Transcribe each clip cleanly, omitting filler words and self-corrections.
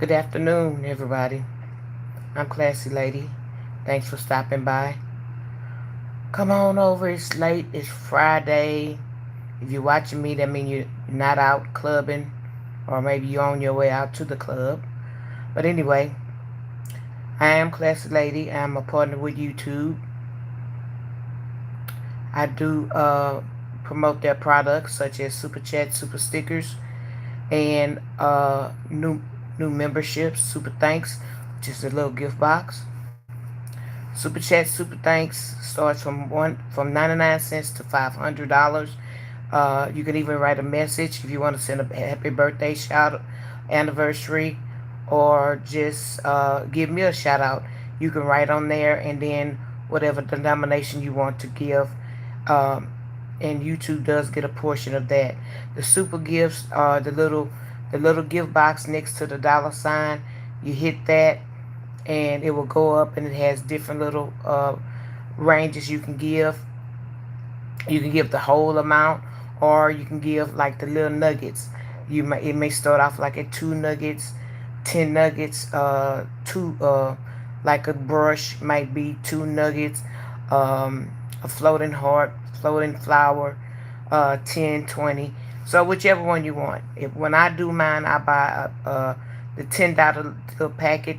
Good afternoon, everybody. I'm Classy Lady. Thanks for stopping by. Come on over. It's late. It's Friday. If you're watching me, that means you're not out clubbing, or maybe you're on your way out to the club. But anyway, I am Classy Lady. I'm a partner with YouTube. I do promote their products such as Super Chat, Super Stickers, and new memberships, Super Thanks, which is a little gift box. Super Chat Super Thanks starts from 99 cents to $500. You can even write a message if you want to send a happy birthday shout out, anniversary, or just give me a shout out. You can write on there, and then whatever denomination you want to give. Um, and YouTube does get a portion of that. The super gifts are the little gift box next to the dollar sign. You hit that, and it will go up, and it has different little ranges you can give. You can give the whole amount, or you can give like the little nuggets. It may start off like at 2 nuggets, 10 nuggets, two like a brush might be 2 nuggets, a floating heart, floating flower, 10, 20. So whichever one you want. If when I do mine, I buy the $10 packet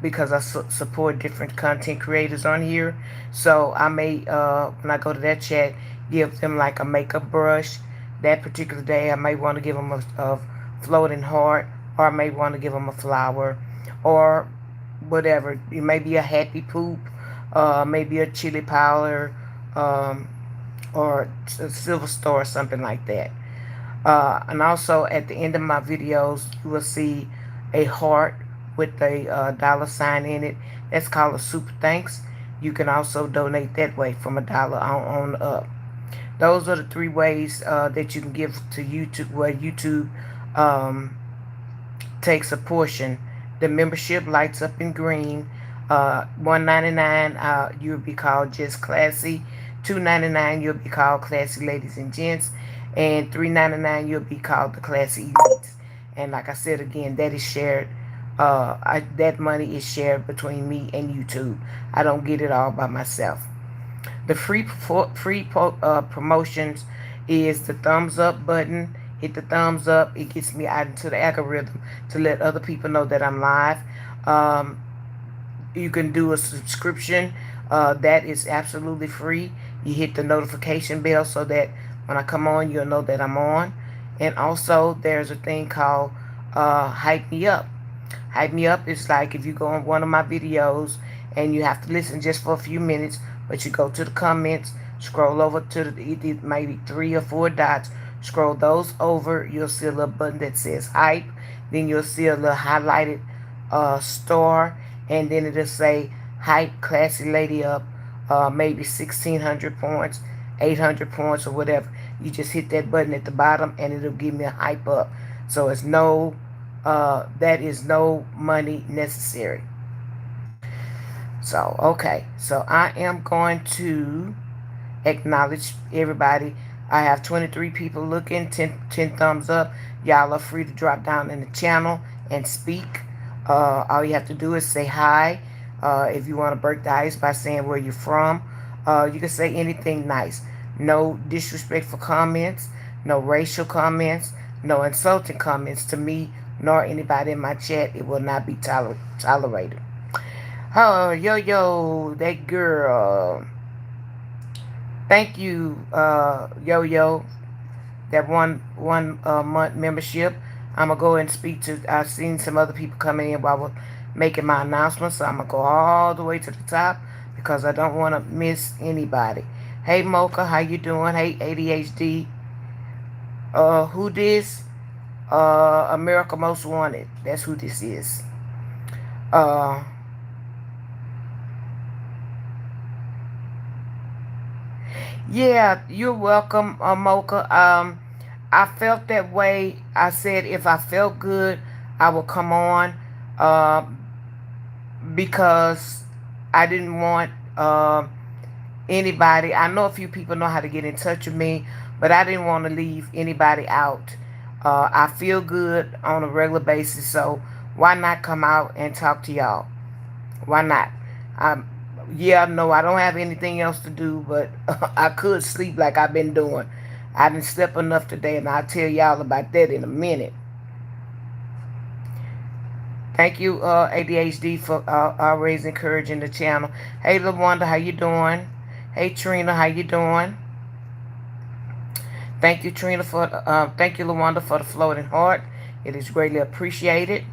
because I support different content creators on here. So I may, when I go to that chat, give them like a makeup brush. That particular day, I may want to give them a floating heart, or I may want to give them a flower, or whatever. It may be a happy poop, maybe a chili powder, um, or a silver star, or something like that. And also at the end of my videos, you will see a heart with a dollar sign in it. That's called a super thanks. You can also donate that way from $1 on up. Those are the three ways that you can give to YouTube, where YouTube um, takes a portion. The membership lights up in green. $1.99, you'll be called just classy. $2.99, you'll be called classy ladies and gents, and $3.99, you'll be called the classy elites. And like I said again, that is shared. That money is shared between me and YouTube. I don't get it all by myself. The promotions is the thumbs up button. Hit the thumbs up. It gets me out into the algorithm to let other people know that I'm live. Um, you can do a subscription. That is absolutely free. You hit the notification bell so that when I come on, you'll know that I'm on. And also, there's a thing called Hype Me Up. Hype Me Up is like if you go on one of my videos and you have to listen just for a few minutes, but you go to the comments, scroll over to maybe 3 or 4 dots, scroll those over, you'll see a little button that says hype. Then you'll see a little highlighted star, and then it'll say hype classy lady up, maybe 1,600 points, 800 points, or whatever. You just hit that button at the bottom, and it'll give me a hype up. So it's no, that is no money necessary. So, okay. So I am going to acknowledge everybody. I have 23 people looking, 10 thumbs up. Y'all are free to drop down in the channel and speak. All you have to do is say hi. If you want to break the ice by saying where you're from, you can say anything nice. No disrespectful comments, no racial comments, no insulting comments to me nor anybody in my chat. It will not be tolerated. Oh, yo, that girl. Thank you, yo, that one month membership. I'm gonna go and speak to. I've seen some other people coming in while we're making my announcement, so I'm gonna go all the way to the top because I don't want to miss anybody. Hey, Mocha, how you doing? Hey, ADHD. Who this? America Most Wanted. That's who this is. Uh, Yeah, you're welcome, Mocha. I felt that way. I said if I felt good, I would come on, uh, because I didn't want anybody. I know a few people know how to get in touch with me, but I didn't want to leave anybody out. I feel good on a regular basis, so why not come out and talk to y'all? Why not? Um, yeah, no, I don't have anything else to do, but I could sleep like I've been doing. I didn't sleep enough today, and I'll tell y'all about that in a minute. Thank you, ADHD, for always encouraging the channel. Hey, LaWanda, how you doing? Hey, Trina, how you doing? Thank you, Trina, thank you, LaWanda, for the floating heart. It is greatly appreciated.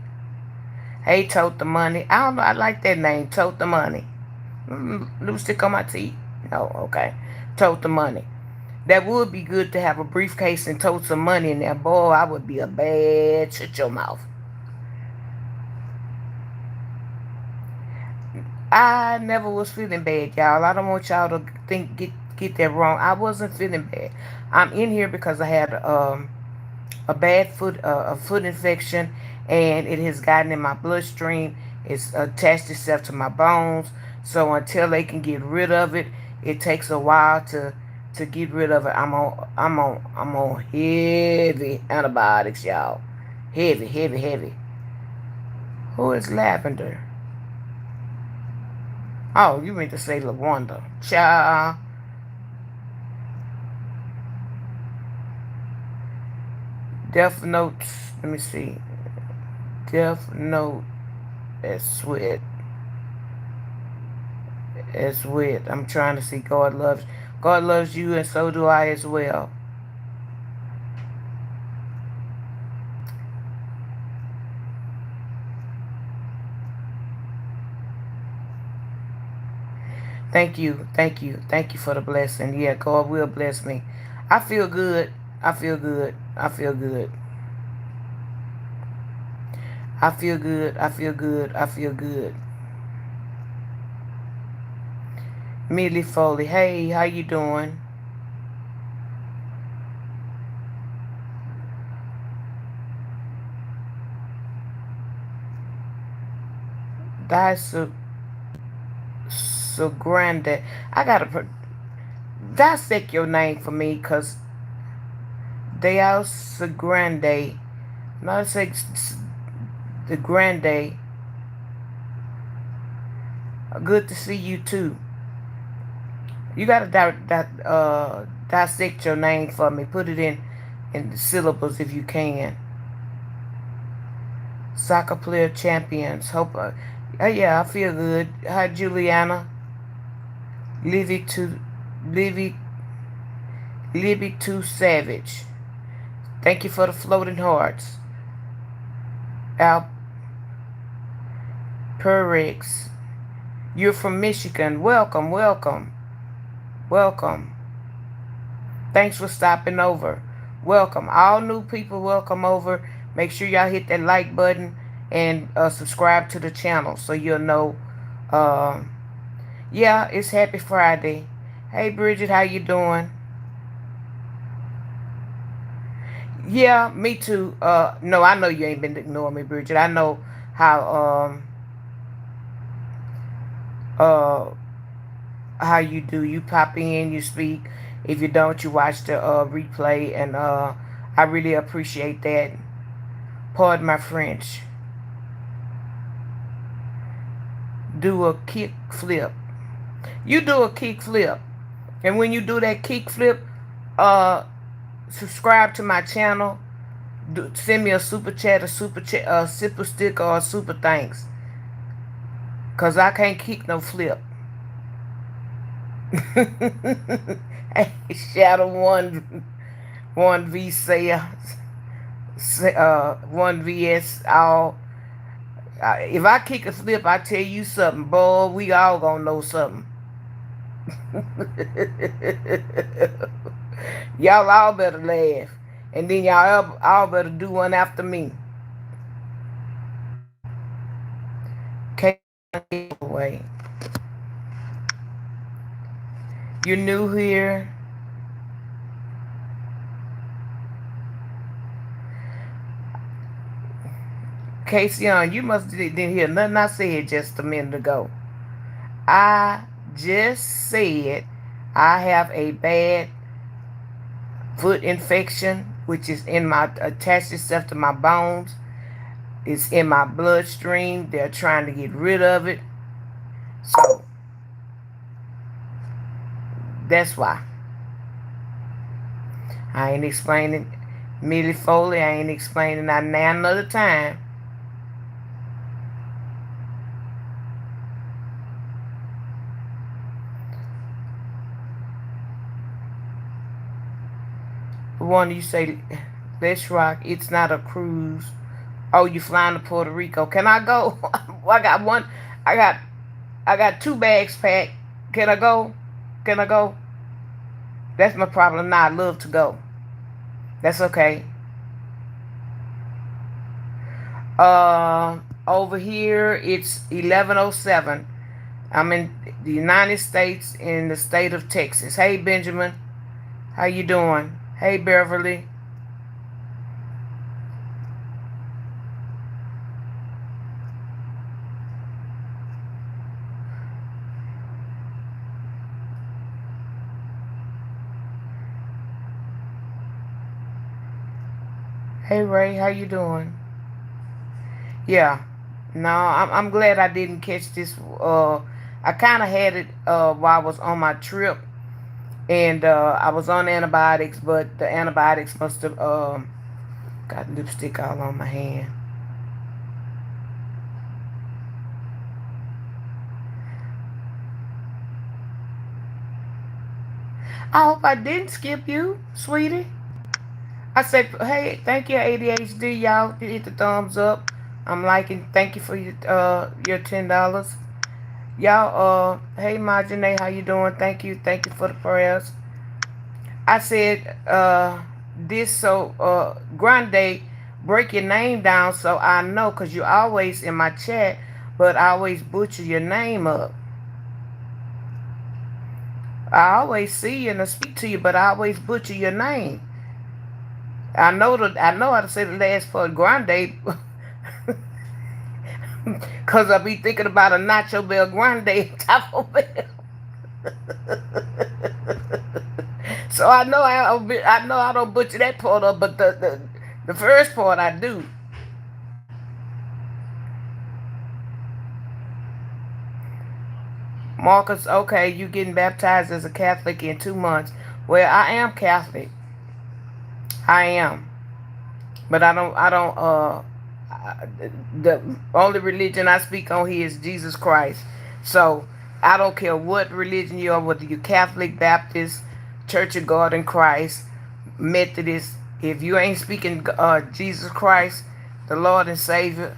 Hey, Tote the Money. I don't know, I like that name, Tote the Money. Lipstick on my teeth. No, okay. Tote the Money. That would be good to have a briefcase and tote some money in there. Boy, I would be a bad shut your mouth. I never was feeling bad, y'all. I don't want y'all to get that wrong. I wasn't feeling bad. I'm in here because I had a bad foot infection, and it has gotten in my bloodstream. It's attached itself to my bones. So until they can get rid of it, it takes a while to get rid of it. I'm on heavy antibiotics, y'all. Heavy, heavy, heavy. Who is Lavender? Oh, you meant to say LaWanda. Child. Death Notes. Let me see. Death Note is sweet. As with, I'm trying to see. God loves you, and so do I as well. Thank you for the blessing. Yeah, God will bless me. I feel good. I feel good. I feel good. I feel good. I feel good. I feel good. Millie Foley, hey, how you doing? That's so grande. I gotta dissect your name for me, cause they are so grande. Not say the grande. Good to see you too. You gotta dissect your name for me. Put it in the syllables if you can. Soccer player champions. Hope. Yeah, I feel good. Hi, Juliana. Livy to Livy Libby too savage. Thank you for the floating hearts. Al Perix. You're from Michigan. Welcome, welcome, welcome. Thanks for stopping over. Welcome. All new people, welcome over. Make sure y'all hit that like button and subscribe to the channel so you'll know. Uh, yeah, it's Happy Friday. Hey, Bridget, how you doing? Yeah, me too. No, I know you ain't been ignoring me, Bridget. I know uh how you do. You pop in, you speak. If you don't, you watch the replay, and I really appreciate that. Pardon my French. Do a kick flip. You do a kick flip, and when you do that kick flip, uh, subscribe to my channel. Send me a super chat, a super sticker, or a super thanks, cause I can't kick no flip. Hey, Shadow one V say one VS all. If I kick a flip, I tell you something, boy. We all gonna know something. Y'all all better laugh, and then y'all all better do one after me. Away. You're new here. Casey, you must didn't hear nothing I said just a minute ago. I just said I have a bad foot infection, which is in my attached itself to my bones. It's in my bloodstream. They're trying to get rid of it. So that's why. I ain't explaining Millie Foley. I ain't explaining that now another time. The one you say, let's rock. It's not a cruise. Oh, you flying to Puerto Rico? Can I go? I got one. I got. I got 2 bags packed. Can I go? Can I go? That's my problem now. I love to go. That's okay. Over here it's 11:07. I'm in the United States, in the state of Texas. Hey Benjamin, how you doing? Hey Beverly. Hey Ray, how you doing? Yeah. No, I'm glad I didn't catch this. I kind of had it while I was on my trip, and I was on antibiotics, but the antibiotics must have got lipstick all on my hand. I hope I didn't skip you, sweetie. I said, hey, thank you, ADHD. Y'all hit the thumbs up. I'm liking. Thank you for your $10. Y'all, hey, Marjane, how you doing? Thank you for the prayers. I said, this so, Grande, break your name down so I know, cause you always in my chat, but I always butcher your name up. I always see you and I speak to you, but I always butcher your name. I know how to say the last part, Grande, cause I be thinking about a Nacho Bell Grande Taco Bell. So I know I don't butcher that part up, but the first part I do. Marcus, okay, you getting baptized as a Catholic in 2 months. Well, I am Catholic. I am. But I don't, the only religion I speak on here is Jesus Christ. So, I don't care what religion you are, whether you're Catholic, Baptist, Church of God in Christ, Methodist. If you ain't speaking Jesus Christ, the Lord and Savior,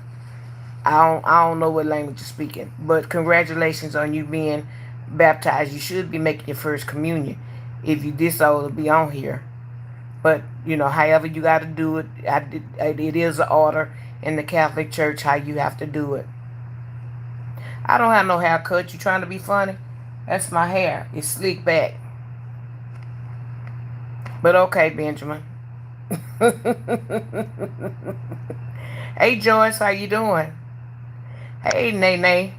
I don't know what language you're speaking. But congratulations on you being baptized. You should be making your first communion. If you this old to be on here. But, however you got to do it, it is an order in the Catholic Church how you have to do it. I don't have no haircut. You trying to be funny? That's my hair. It's slicked back. But okay, Benjamin. Hey, Joyce, how you doing? Hey, Nene.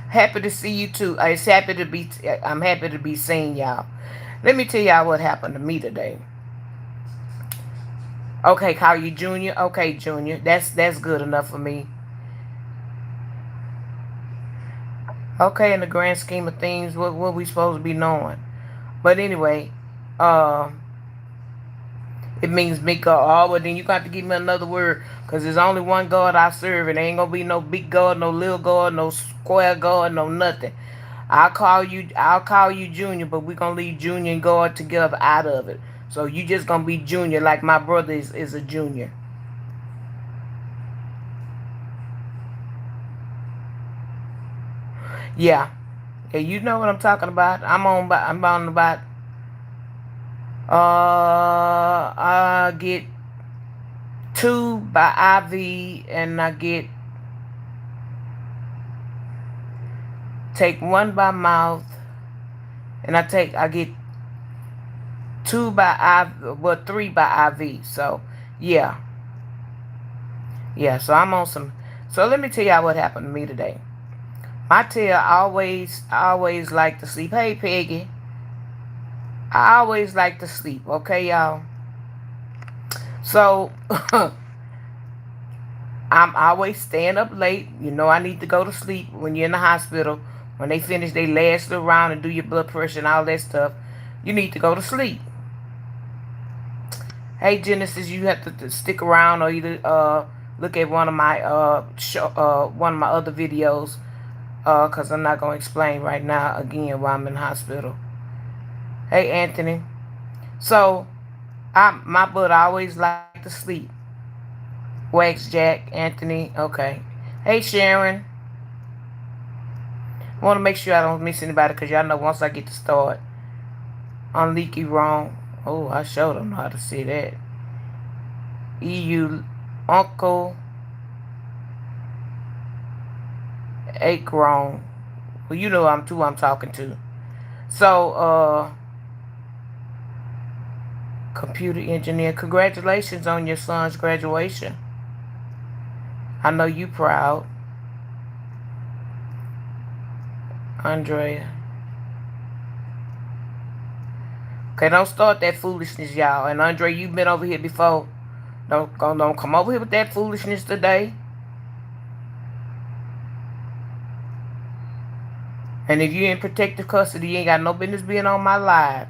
Happy to see you too. I'm happy to be seeing y'all. Let me tell y'all what happened to me today. Okay, call you Junior. Okay, Junior. That's good enough for me. Okay, in the grand scheme of things, what we supposed to be knowing. But anyway, uh, it means big God. Oh, but then you got to give me another word, because there's only one God I serve, and there ain't gonna be no big God, no little God, no square God, no nothing. I'll call you Junior, but we're gonna leave Junior and God together out of it. So you just gonna be Junior, like my brother is a junior. Yeah. Yeah, you know what I'm talking about. I'm on about I get 2 by IV, and I take 1 by mouth, and I get 2 by IV, well, 3 by IV. So yeah. Yeah, so I'm on some. So let me tell y'all what happened to me today. My tail always like to sleep. Hey, Peggy. I always like to sleep, okay, y'all? So, I'm always staying up late. You know I need to go to sleep when you're in the hospital. When they finish their last little round and do your blood pressure and all that stuff, you need to go to sleep. Hey Genesis, you have to stick around or either look at one of my other videos cause I'm not gonna explain right now again while I'm in the hospital. Hey Anthony, so my butt always like to sleep. Wax Jack, Anthony, okay. Hey Sharon, I want to make sure I don't miss anybody because y'all know once I get to start on leaky wrong. Oh, I sure don't know how to say that. EU Uncle Akron. Well, you know I'm talking to. So, computer engineer, congratulations on your son's graduation. I know you proud. Andrea. Okay, don't start that foolishness, y'all. And Andre, you've been over here before. Don't come over here with that foolishness today. And if you're in protective custody, you ain't got no business being on my live.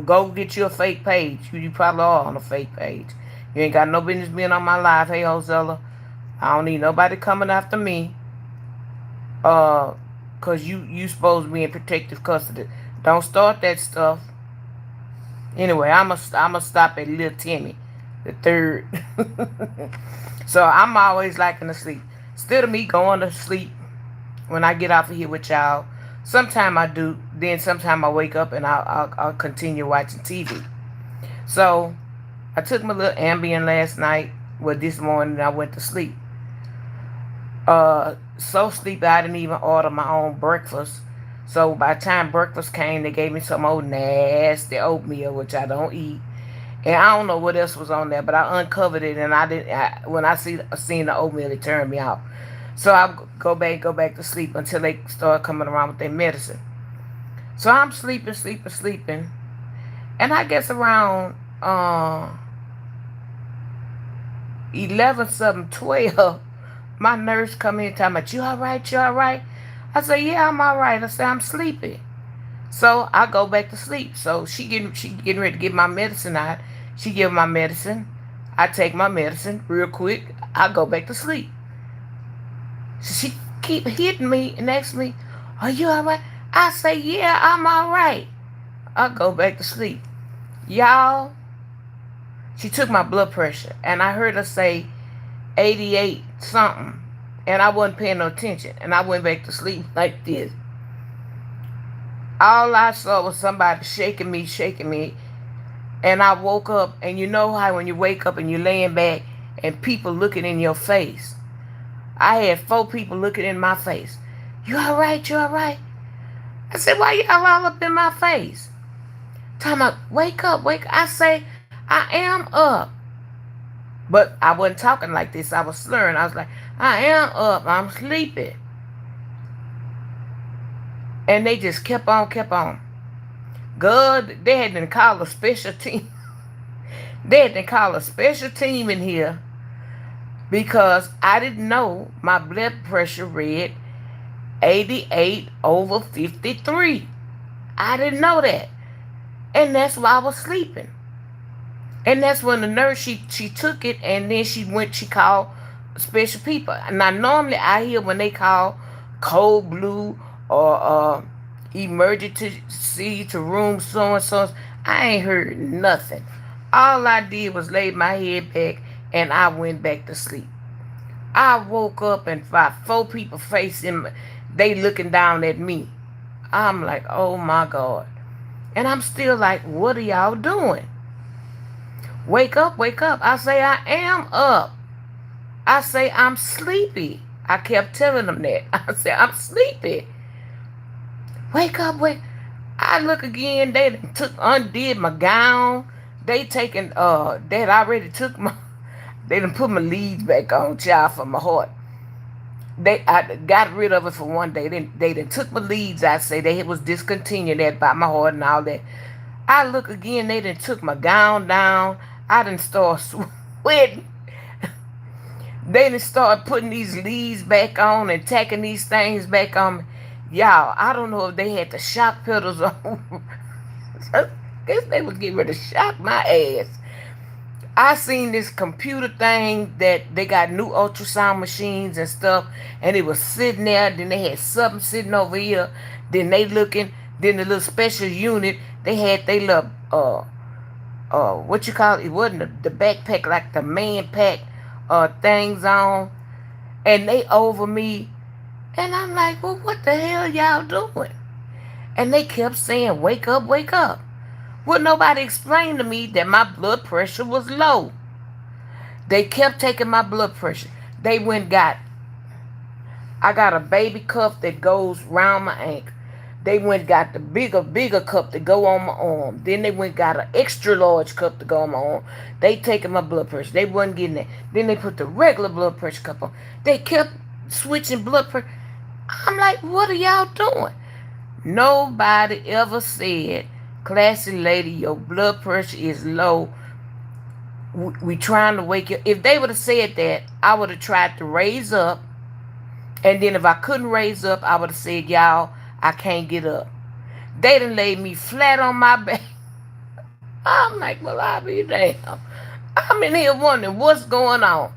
Go get you a fake page. You probably are on a fake page. You ain't got no business being on my live. Hey, Ozella, I don't need nobody coming after me. Cause you supposed to be in protective custody. Don't start that stuff. Anyway, I'ma stop at little Timmy, the third. So I'm always liking to sleep. Instead of me going to sleep when I get off of here with y'all, sometime I do. Then sometime I wake up and I'll continue watching TV. So I took my little Ambien last night. Well, this morning I went to sleep. So sleepy I didn't even order my own breakfast. So by the time breakfast came, they gave me some old nasty oatmeal, which I don't eat. And I don't know what else was on there, but I uncovered it, and I didn't. When I seen the oatmeal, it turned me off. So I go back to sleep until they start coming around with their medicine. So I'm sleeping, and I guess around 11 something 12, my nurse come in talking about, you all right, you all right? I say, yeah, I'm all right. I say, I'm sleepy. So I go back to sleep. So she getting ready to get my medicine out. She give my medicine. I take my medicine real quick. I go back to sleep. So she keep hitting me and ask me, are you all right? I say, yeah, I'm all right. I go back to sleep. Y'all, she took my blood pressure, and I heard her say 88 something, and I wasn't paying no attention, and I went back to sleep like this. All I saw was somebody shaking me, and I woke up, and you know how when you wake up and you're laying back and people looking in your face. I had 4 people looking in my face. You all right? You all right? I said, why y'all all up in my face? Talking about, wake up, wake up. I say, I am up. But I wasn't talking like this. I was slurring. I was like, I am up. I'm sleepy. And they just kept on. Good. They had to call a special team. They had to call a special team in here because I didn't know my blood pressure read 88 over 53. I didn't know that. And that's why I was sleeping. And that's when the nurse, she took it, and then she called special people. Now, normally I hear when they call cold blue or emergency to room so-and-so. I ain't heard nothing. All I did was lay my head back, and I went back to sleep. I woke up and find 4 people facing me. They looking down at me. I'm like, oh my God. And I'm still like, what are y'all doing? Wake up, wake up. I say, I am up. I say, I'm sleepy. I kept telling them that. I said, I'm sleepy. Wake up, wake. I look again. They undid my gown. They already took my, they done put my leads back on, child, for my heart. I got rid of it for one day. They done took my leads. I say they was discontinued that by my heart and all that. I look again. They done took my gown down. I done start sweating. They done start putting these leads back on and tacking these things back on. Y'all, I don't know if they had the shock pedals on. I guess they was getting ready to shock my ass. I seen this computer thing that they got new ultrasound machines and stuff, and it was sitting there. Then they had something sitting over here. Then they looking. Then the little special unit they had. They little what you call it? It wasn't the backpack like the man pack things on, and they over me, and I'm like, well, what the hell y'all doing? And they kept saying, wake up, wake up. Well, nobody explained to me that my blood pressure was low. They kept taking my blood pressure. They went and got, I got a baby cuff that goes round my ankle. They went and got the bigger cup to go on my arm. Then they went and got an extra large cup to go on my arm. They taking my blood pressure. They wasn't getting that. Then they put the regular blood pressure cup on. They kept switching blood pressure. I'm like, what are y'all doing? Nobody ever said, classy lady, your blood pressure is low. We trying to wake you. If they would have said that, I would have tried to raise up. And then if I couldn't raise up, I would have said, y'all, I can't get up. They done laid me flat on my back. I'm like, well, I'll be damn. I'm in here wondering what's going on.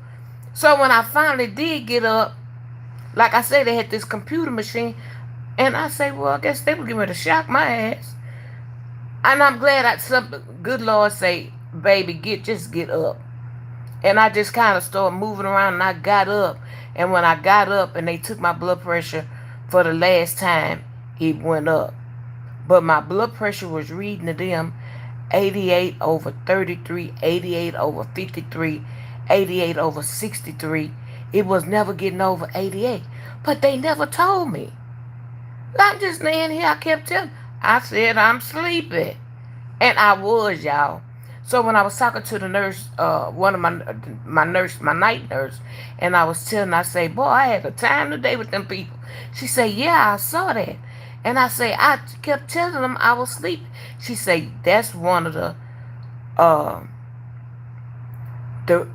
So when I finally did get up, like I said, they had this computer machine. And I say, well, I guess they were getting ready to shock my ass. And I'm glad some good Lord say, baby, just get up. And I just kind of started moving around and I got up. And when I got up and they took my blood pressure for the last time, it went up. But my blood pressure was reading to them 88 over 33, 88 over 53, 88 over 63. It was never getting over 88. But they never told me. I'm just laying here. I kept telling. I said I'm sleepy. And I was, y'all. So when I was talking to the nurse, one of my nurse, my night nurse, and I was telling, I say, boy, I had a time today with them people. She said, yeah, I saw that. And I say, I kept telling them I was sleeping. She said, that's one of uh, the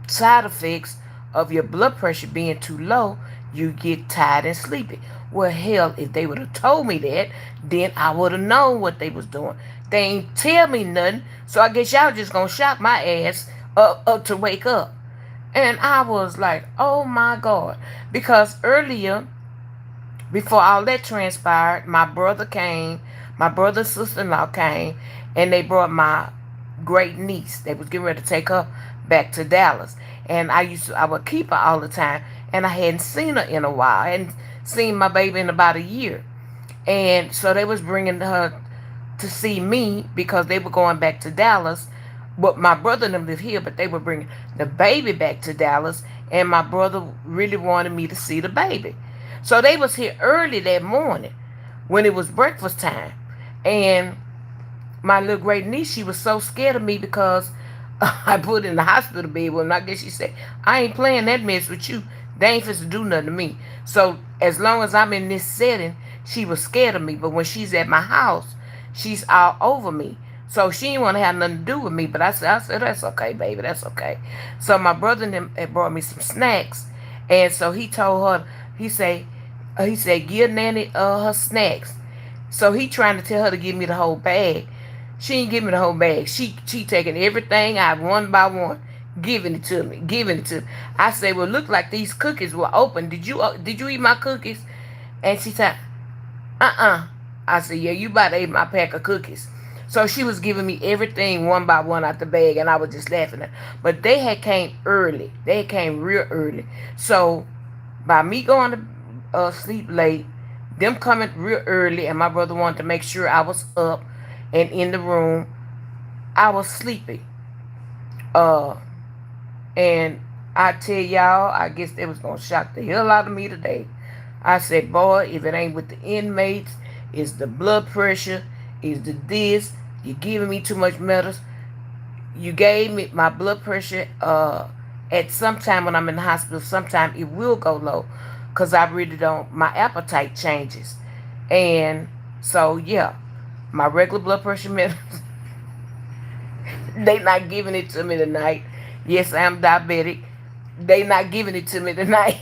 side effects of your blood pressure being too low. You get tired and sleepy. Well, hell, if they would have told me that, then I would have known what they was doing. They ain't tell me nothing, so I guess y'all just gonna shock my ass up to wake up. And I was like, oh my God. Because earlier, before all that transpired, my brother came, my brother's sister-in-law came, and they brought my great niece. They was getting ready to take her back to Dallas. And I would keep her all the time, and I hadn't seen her in a while. I hadn't seen my baby in about a year. And so they was bringing her to see me because they were going back to Dallas. But my brother and them live here, but they were bringing the baby back to Dallas, and my brother really wanted me to see the baby. So they was here early that morning when it was breakfast time. And my little great niece, she was so scared of me because I put in the hospital bed with her. I guess she said, I ain't playing that mess with you. They ain't supposed to do nothing to me. So as long as I'm in this setting, she was scared of me. But when she's at my house, she's all over me. So she didn't want to have nothing to do with me. But I said, that's okay, baby. That's okay. So my brother and them had brought me some snacks. And so he told her, he said, give Nanny her snacks. So he trying to tell her to give me the whole bag. She ain't give me the whole bag. She taking everything out one by one, giving it to me. I say, well, look like these cookies were open. Did you eat my cookies? And she said, I said, yeah, you about to eat my pack of cookies. So she was giving me everything one by one out the bag, and I was just laughing at her. But they had came early. They came real early. So by me going to sleep late, them coming real early, and my brother wanted to make sure I was up and in the room, I was sleepy. And I tell y'all, I guess they was gonna shock the hell out of me today. I said, boy, if it ain't with the inmates, it's the blood pressure, it's the this, you're giving me too much medicine. You gave me my blood pressure at some time when I'm in the hospital, sometime it will go low. Because I really don't, my appetite changes. And so, yeah, my regular blood pressure medicine, they not giving it to me tonight. Yes, I'm diabetic. they not giving it to me tonight.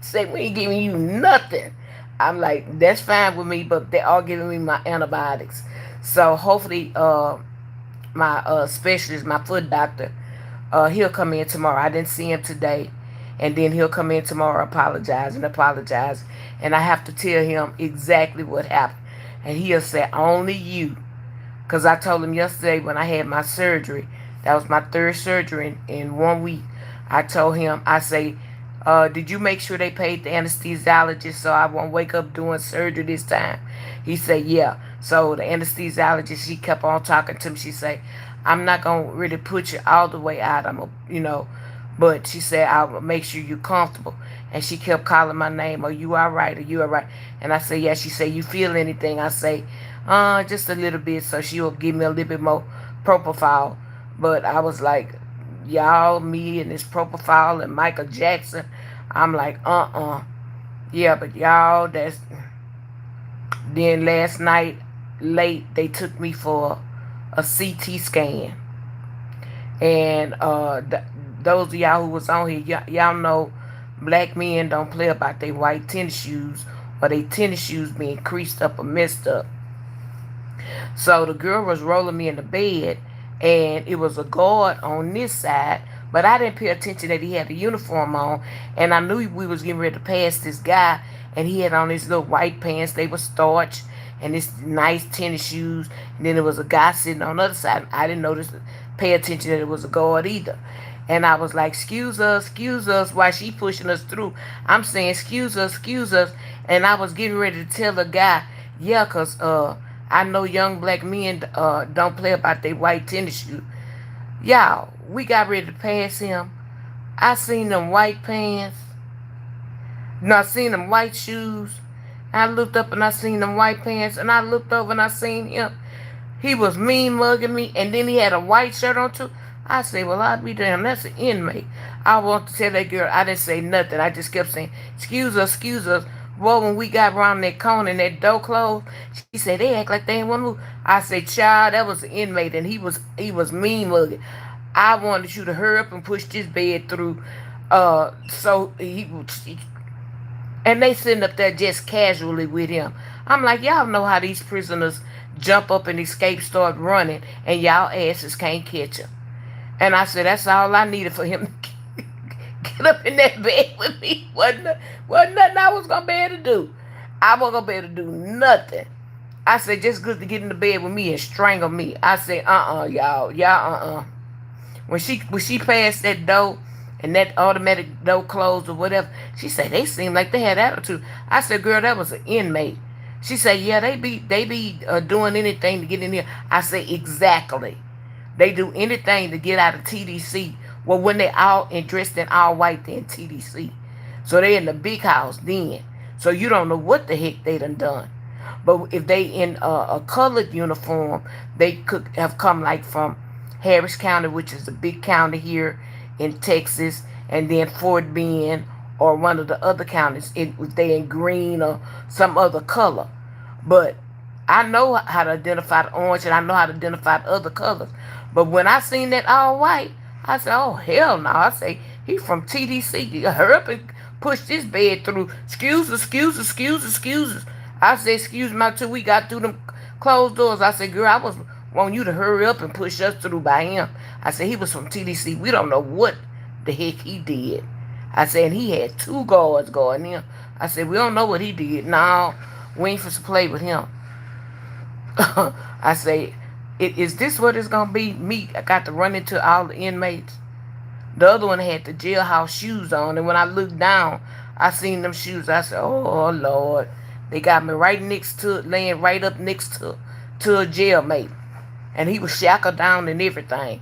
Say we ain't giving you nothing. I'm like, that's fine with me, but they are giving me my antibiotics. So hopefully, my specialist, my foot doctor, he'll come in tomorrow. I didn't see him today, and then he'll come in tomorrow, apologize, and I have to tell him exactly what happened, and he'll say only you. Because I told him yesterday when I had my surgery, that was my third surgery in 1 week. I told him, I say, did you make sure they paid the anesthesiologist so I won't wake up doing surgery this time? He said, yeah. So the anesthesiologist, she kept on talking to me. She said, I'm not going to really put you all the way out. But she said, I'll make sure you're comfortable. And she kept calling my name. Are you all right? Are you all right? And I said, yeah. She said, you feel anything? I say, just a little bit. So she'll give me a little bit more propofol. But I was like, y'all, me and this propofol and Michael Jackson. I'm like, yeah, but y'all, that's. Then last night, late, they took me for a CT scan. And those of y'all who was on here, y'all know black men don't play about their white tennis shoes or their tennis shoes being creased up or messed up. So the girl was rolling me in the bed, and it was a guard on this side, but I didn't pay attention that he had a uniform on, and I knew we was getting ready to pass this guy, and he had on his little white pants. They were starched, and this nice tennis shoes. And then there was a guy sitting on the other side. I didn't notice, pay attention that it was a guard either. And I was like, excuse us, while she pushing us through. I'm saying, excuse us. And I was getting ready to tell the guy, yeah, because I know young black men don't play about their white tennis shoes. Y'all, we got ready to pass him. I seen them white pants. No, I seen them white shoes. I looked up and I seen them white pants. And I looked over and I seen him. He was mean mugging me. And then he had a white shirt on too. I said, well, I'll be damned. That's an inmate. I want to tell that girl. I didn't say nothing. I just kept saying, excuse us. Well, when we got around that corner and that door closed, she said, they act like they ain't want to move. I said, child, that was an inmate. And he was mean mugging. I wanted you to hurry up and push this bed through. So and they sitting up there just casually with him. I'm like, y'all know how these prisoners jump up and escape, start running, and y'all asses can't catch them. And I said, that's all I needed for him to get up in that bed with me. Wasn't nothing I was going to be able to do. I wasn't going to be able to do nothing. I said, just good to get in the bed with me and strangle me. I said, y'all. When she passed that door and that automatic door closed or whatever, she said they seemed like they had attitude. I said, girl, that was an inmate. She said, yeah, they be doing anything to get in here. I said, exactly. They do anything to get out of TDC. Well, when they all dressed in all white, they in TDC. So they in the big house then. So you don't know what the heck they done. But if they in a colored uniform, they could have come like from Harris County, which is the big county here in Texas, and then Fort Bend or one of the other counties. If they in green or some other color. But I know how to identify the orange, and I know how to identify the other colors. But when I seen that all white, I said, oh, hell no. I say, he from TDC. Hurry up and push this bed through. Excuse us. I said, excuse me, till we got through them closed doors. I said, girl, I was wanting you to hurry up and push us through by him. I said, he was from TDC. We don't know what the heck he did. I said, and he had 2 guards guarding him. I said, we don't know what he did. No, we ain't supposed to play with him. I say, is this what it's going to be? Me, I got to run into all the inmates. The other one had the jailhouse shoes on, and when I looked down, I seen them shoes. I said, oh, Lord. They got me right next to, laying right up next to a jailmate. And he was shackled down and everything.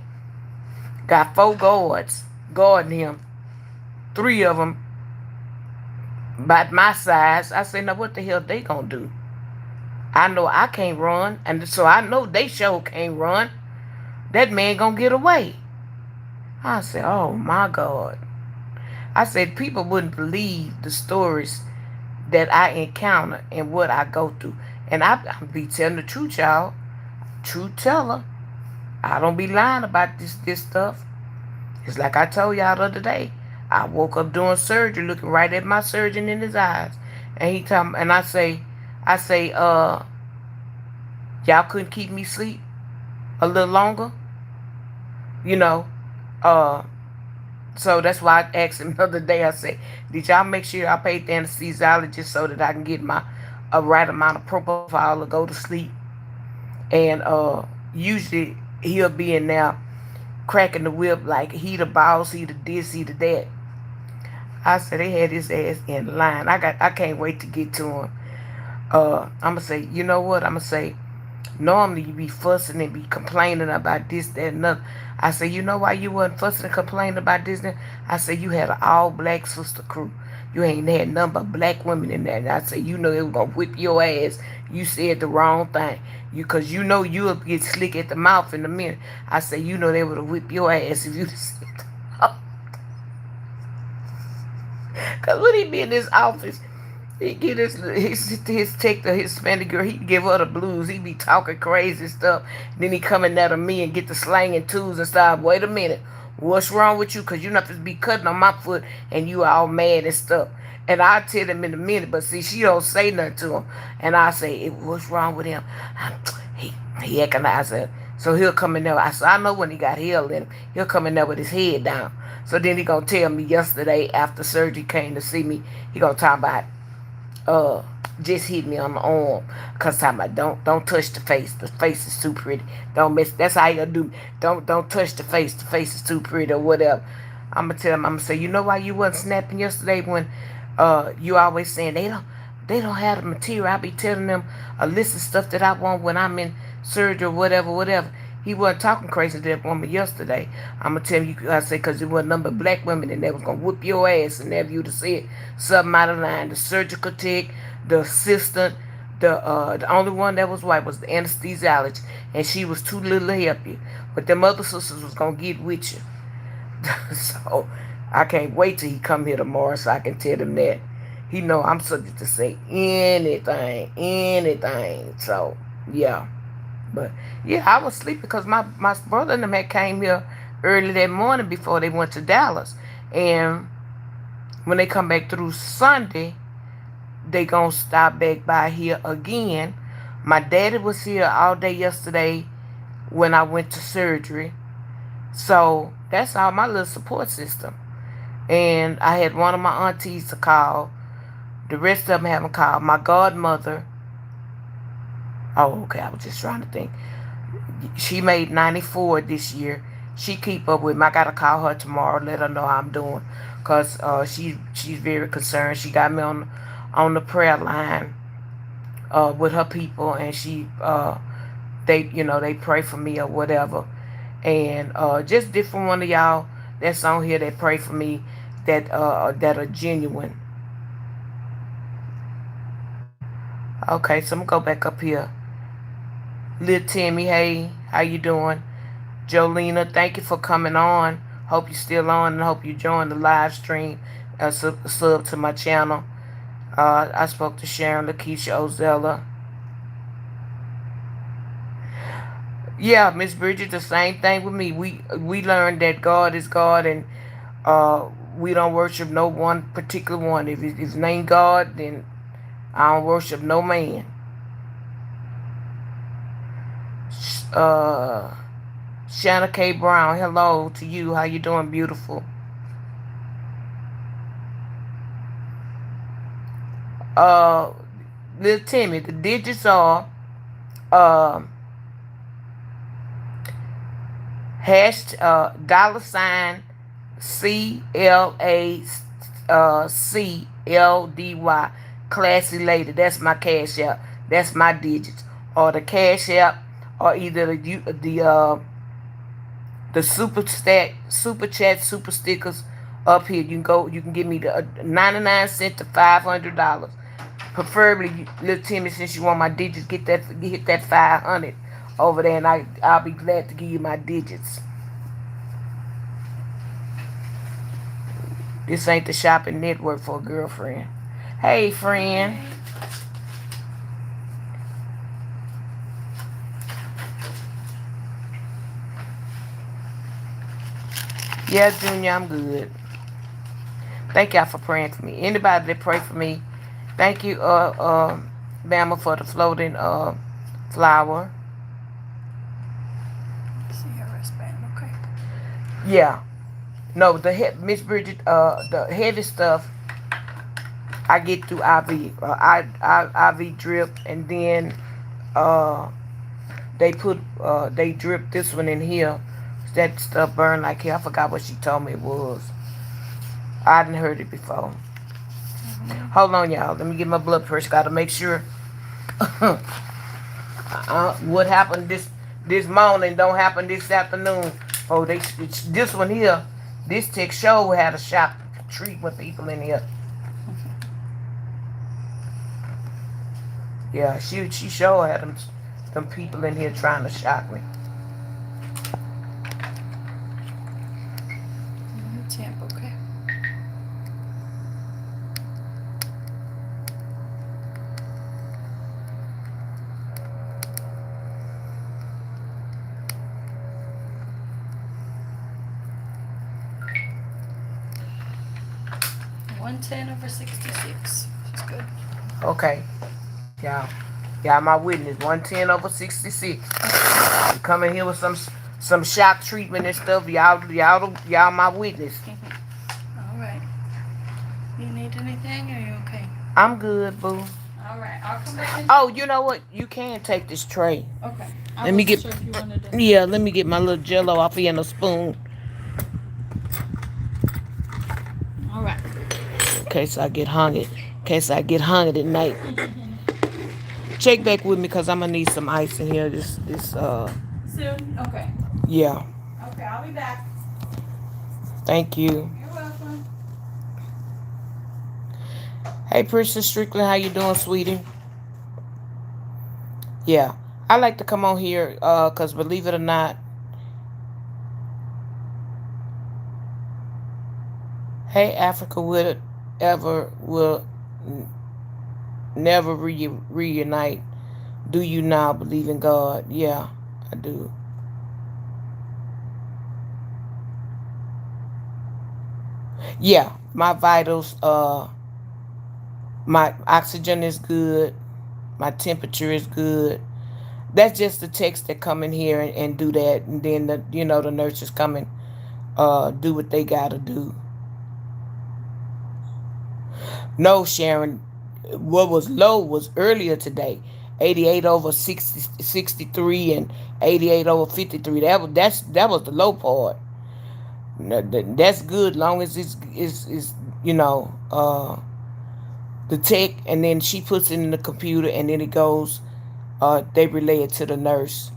Got 4 guards guarding him. 3 of them about my size. I said, now what the hell they gonna do? I know I can't run, and so I know they sure can't run. That man gonna get away. I said, oh my God. I said, people wouldn't believe the stories that I encounter and what I go through. And I be telling the truth, y'all. Truth teller. I don't be lying about this stuff. It's like I told y'all the other day. I woke up doing surgery, looking right at my surgeon in his eyes, and he tell me, and I say, y'all couldn't keep me sleep a little longer, you know, uh. So that's why I asked him the other day. I said, "Did y'all make sure I paid the anesthesiologist so that I can get my a right amount of propofol to go to sleep?" And usually he'll be in there cracking the whip like he the boss, he the this, he the that. I said they had his ass in line. I can't wait to get to him. I'ma say, you know what? I'ma say, normally you be fussing and be complaining about this, that, and other. I said, you know why you wasn't fussing and complaining about this? I said, you had an all-black sister crew. You ain't had none but black women in there. And I said, you know they were going to whip your ass. You said the wrong thing. Because you know you'll get slick at the mouth in a minute. I said, you know they would have whipped your ass if you said the Because when he be in his office, he get his take the Hispanic girl. He give her the blues. He be talking crazy stuff. Then he coming out of me and get the slanging tools and stuff. Wait a minute, what's wrong with you? Cause you not supposed to be cutting on my foot and you all mad and stuff. And I tell him in a minute, but see, she don't say nothing to him. And I say, what's wrong with him? He acting like I said. So he'll come in there. I said, I know when he got hell in him. He'll come in there with his head down. So then he gonna tell me yesterday after surgery came to see me. He gonna talk about uh just hit me on the arm because talking about don't touch the face is too pretty, don't mess, that's how you do, don't touch the face is too pretty or whatever. I'm gonna tell him, I'm gonna say, you know why you wasn't snapping yesterday when you always saying they don't have the material. I be telling them a list of stuff that I want when I'm in surgery or whatever. He wasn't talking crazy to that woman yesterday. I'm going to tell you, I say, because there was a number of black women and they was going to whoop your ass and have you to say something out of line. The surgical tech, the assistant, the only one that was white was the anesthesiologist. And she was too little to help you. But them other sisters was going to get with you. So I can't wait till he come here tomorrow so I can tell him that. He know I'm subject to say anything. So, yeah. But yeah, I was sleeping because my brother and them had came here early that morning before they went to Dallas. And when they come back through Sunday, they gonna stop back by here again. My daddy was here all day yesterday when I went to surgery. So that's all my little support system. And I had one of my aunties to call. The rest of them haven't called. My godmother. Oh, okay. I was just trying to think. She made 94 this year. She keep up with me. I gotta call her tomorrow, let her know how I'm doing, cause she's very concerned. She got me on the prayer line with her people, and they pray for me or whatever, and just different one of y'all that's on here that pray for me that are genuine. Okay, so I'm gonna go back up here. Little Timmy, hey, how you doing? Jolena, thank you for coming on. Hope you're still on and hope you joined the live stream. Sub to my channel. I spoke to Sharon Lakeisha Ozella. Yeah, Miss Bridget, the same thing with me. We learned that God is God, and we don't worship no one particular one. If his name God, then I don't worship no man. Shanna K. Brown, hello to you. How you doing, beautiful? Little Timmy, the digits are $ CLACLY, classy lady. That's my cash app. That's my digits. Or the cash app, or either the super chat, super stickers up here. You can give me the 99 cents to $500. Preferably, little Timmy, since you want my digits, hit that 500 over there, and I'll be glad to give you my digits. This ain't the shopping network for a girlfriend. Hey, friend. Yeah, Junior, I'm good. Thank y'all for praying for me. Anybody that pray for me, thank you, Bama, for the floating flower. See your wristband. Okay. Yeah. No, Miss Bridget, the heavy stuff I get through IV, IV drip, and then uh, they drip this one in here. That stuff burn like hell. I forgot what she told me it was. I hadn't heard it before. Mm-hmm. Hold on, y'all. Let me get my blood pressure. Got to make sure what happened this morning don't happen this afternoon. Oh, this one here, this tech show had a shock treatment people in here. Yeah, she sure had them people in here trying to shock me. Temp. Okay. 110/66. That's good. Okay, y'all my witness. 110/66. You come in here with some shock treatment and stuff. Y'all my witness. All right. You need anything? Or are you okay? I'm good, boo. All right. I'll come back in. Oh, you know what? You can take this tray. Okay. I Let me wasn't get sure if you wanted to. yeah. Let me get my little Jello off here in a spoon. All right. In case I get hungry. In case I get hungry at night. Check back with me because I'm gonna need some ice in here. This. Soon. Okay. Yeah. Okay. I'll be back. Thank you. You're welcome. Hey, Princess Strickland, how you doing, sweetie? Yeah. I like to come on here, cause believe it or not, hey Africa will never reunite. Do you now believe in God? Yeah, I do. Yeah, my vitals, my oxygen is good, my temperature is good. That's just the techs that come in here and do that, and then the nurses come and do what they gotta do. No, Sharon, what was low was earlier today. 88 over 60, 63 and 88 over 53. That was the low part. That's good long as it's you know the tech, and then she puts it in the computer, and then it goes, they relay it to the nurse,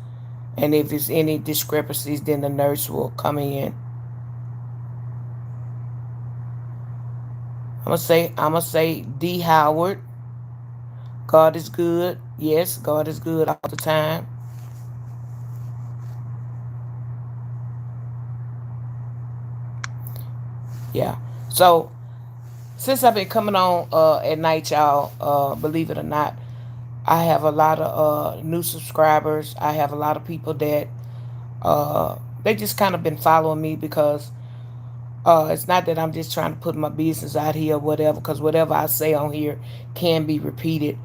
and if there's any discrepancies, then the nurse will come in. I'm gonna say D Howard. God is good. Yes, God is good all the time. Yeah. So since I've been coming on at night, y'all, believe it or not, I have a lot of new subscribers. I have a lot of people that they just kind of been following me because it's not that I'm just trying to put my business out here or whatever, because whatever I say on here can be repeated.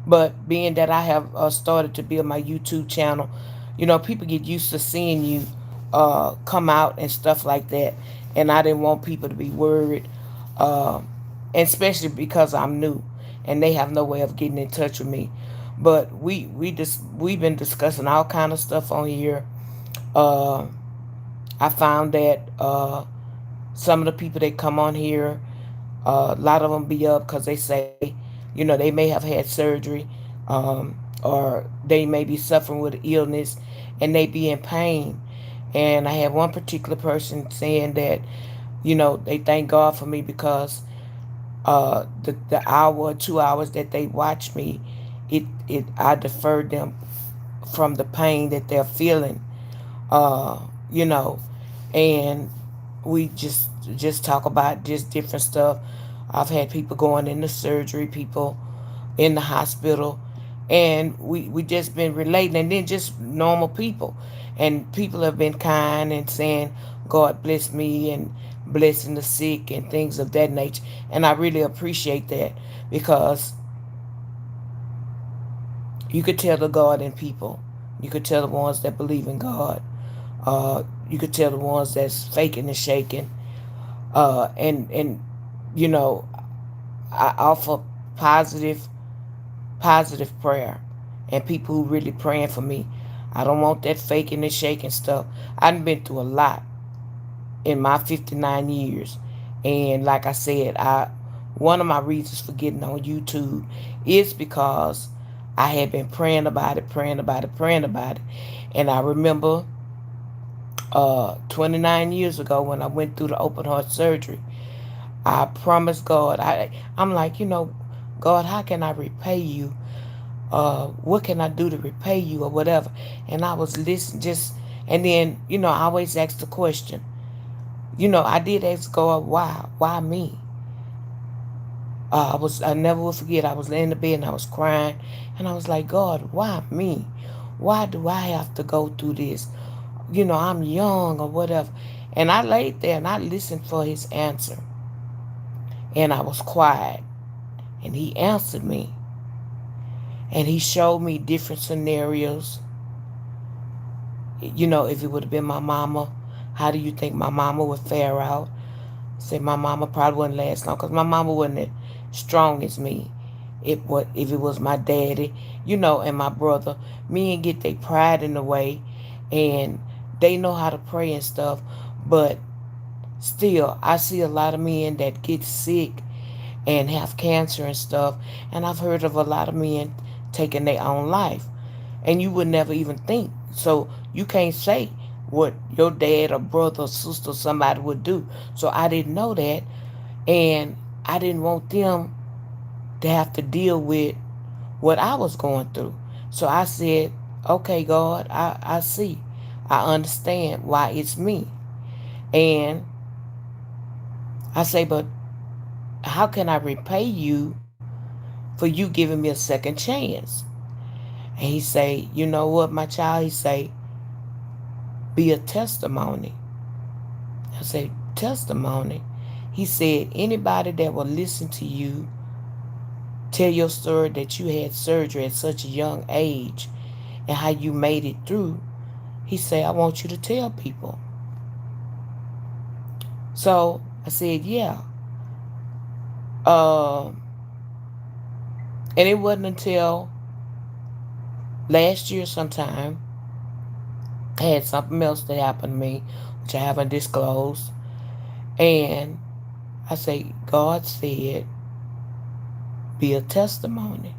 But being that I have started to build my YouTube channel, people get used to seeing you come out and stuff like that. And I didn't want people to be worried, uh, and especially because I'm new and they have no way of getting in touch with me. But we've been discussing all kind of stuff on here. Uh, I found that some of the people that come on here, a lot of them be up because they say, they may have had surgery, or they may be suffering with illness, and they be in pain. And I had one particular person saying that, they thank God for me because the hour or 2 hours that they watch me, it I deferred them from the pain that they're feeling, uh, you know, and we just talk about just different stuff. I've had people going into surgery, people in the hospital, and we just been relating, and then just normal people, and people have been kind and saying God bless me and blessing the sick and things of that nature. And I really appreciate that because you could tell the God in people. You could tell the ones that believe in God. You could tell the ones that's faking and shaking. And you know, I offer positive positive prayer and people who really praying for me. I don't want that faking and shaking stuff. I've been through a lot in my 59 years. And like I said, I one of my reasons for getting on YouTube is because I had been praying about it, praying about it, praying about it. And I remember 29 years ago when I went through the open heart surgery, I promised God, I'm like, God, how can I repay you? What can I do to repay you or whatever? And I was listening just, and then, I always ask the question. I did ask God, why me? I never will forget, I was laying in the bed and I was crying. And I was like, God, why me? Why do I have to go through this? I'm young or whatever. And I laid there and I listened for his answer. And I was quiet. And he answered me. And he showed me different scenarios. If it would have been my mama, how do you think my mama would fare out? Say my mama probably wouldn't last long because my mama wasn't as strong as me. If it was my daddy, and my brother, me and get their pride in the way, and they know how to pray and stuff, but still, I see a lot of men that get sick and have cancer and stuff, and I've heard of a lot of men taking their own life, and you would never even think. So you can't say what your dad or brother or sister or somebody would do. So I didn't know that, and I didn't want them to have to deal with what I was going through. So I said, okay, God, I see. I understand why it's me. And I say, but how can I repay you for you giving me a second chance? And he say, you know what, my child? He say, be a testimony. I say, testimony? He said, anybody that will listen to you tell your story that you had surgery at such a young age and how you made it through, he said, I want you to tell people. So I said, yeah. Uh, and it wasn't until last year sometime I had something else that happened to me, which I haven't disclosed. And I say, God said, be a testimony.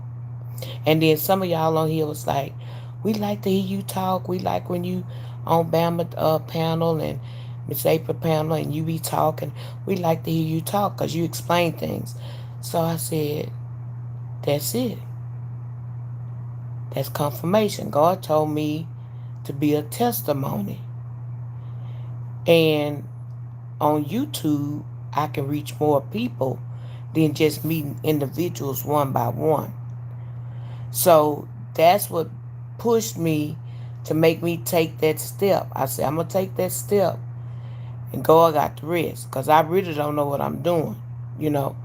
And then some of y'all on here was like, we like to hear you talk. We like when you on Bama panel and Miss April panel and you be talking. We like to hear you talk because you explain things. So I said, that's it. That's confirmation. God told me to be a testimony. And on YouTube, I can reach more people than just meeting individuals one by one. So that's what pushed me to make me take that step. I said, I'm going to take that step and God got the rest because I really don't know what I'm doing, you know.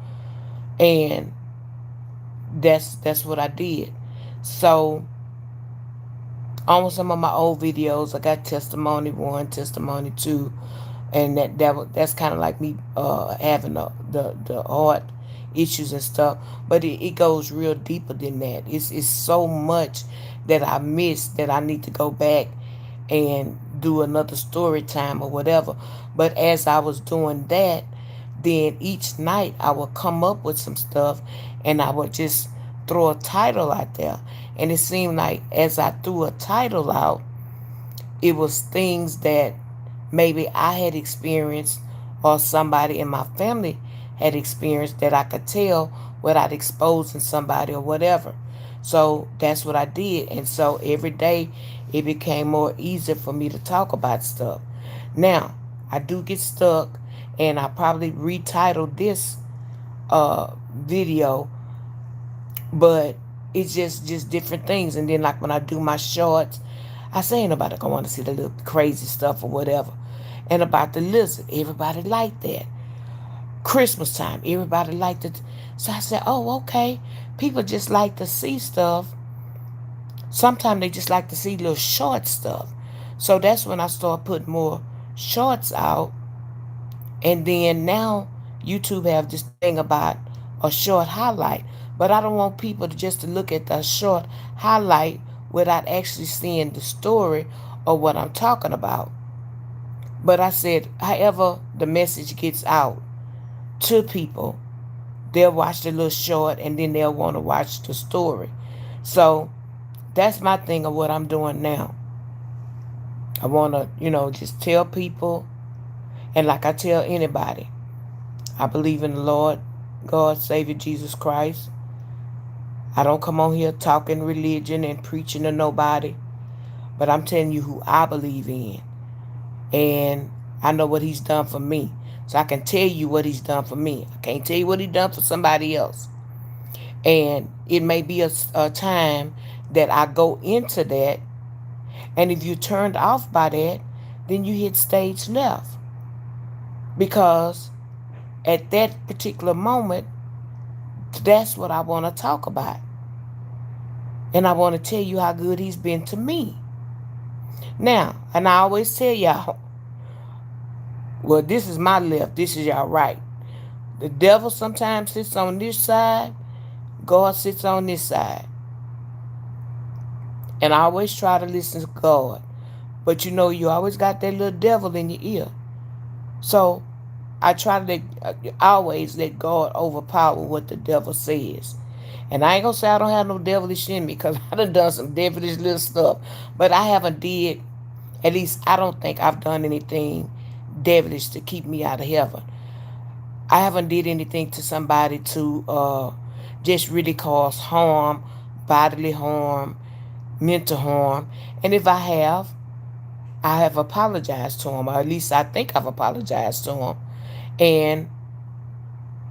And that's what I did. So on some of my old videos, I got testimony 1, testimony 2, and that's kind of like me having the heart issues and stuff, but it goes real deeper than that. It's so much that I missed that I need to go back and do another story time or whatever. But as I was doing that, then each night I would come up with some stuff and I would just throw a title out there, and it seemed like as I threw a title out, it was things that maybe I had experienced or somebody in my family had experienced that I could tell without exposing somebody or whatever. So that's what I did. And so every day it became more easier for me to talk about stuff. Now, I do get stuck and I probably retitled this video, but it's just different things. And then like when I do my shorts, I say ain't nobody gonna want to see the little crazy stuff or whatever. And about the lizard, everybody liked that. Christmas time, everybody liked it. So I said, oh, okay. People just like to see stuff. Sometimes they just like to see little short stuff. So that's when I started putting more shorts out. And then now YouTube have this thing about a short highlight. But I don't want people to just to look at the short highlight without actually seeing the story or what I'm talking about. But I said, however the message gets out to people, they'll watch the little short and then they'll want to watch the story. So that's my thing of what I'm doing now. I want to, just tell people, and like I tell anybody, I believe in the Lord, God, Savior, Jesus Christ. I don't come on here talking religion and preaching to nobody, but I'm telling you who I believe in. And I know what He's done for me. So I can tell you what He's done for me. I can't tell you what He's done for somebody else. And it may be a time that I go into that. And if you're turned off by that, then you hit stage left. Because at that particular moment, that's what I want to talk about. And I want to tell you how good He's been to me. Now, and I always tell y'all, well, this is my left, this is y'all right. The devil sometimes sits on this side, God sits on this side. And I always try to listen to God. But you always got that little devil in your ear. So I try to always let God overpower what the devil says. And I ain't gonna say I don't have no devilish in me, because I done some devilish little stuff. But I haven't did, at least I don't think I've done anything devilish to keep me out of heaven. I haven't did anything to somebody to just really cause harm, bodily harm, mental harm. And if I have apologized to him, or at least I think I've apologized to him. And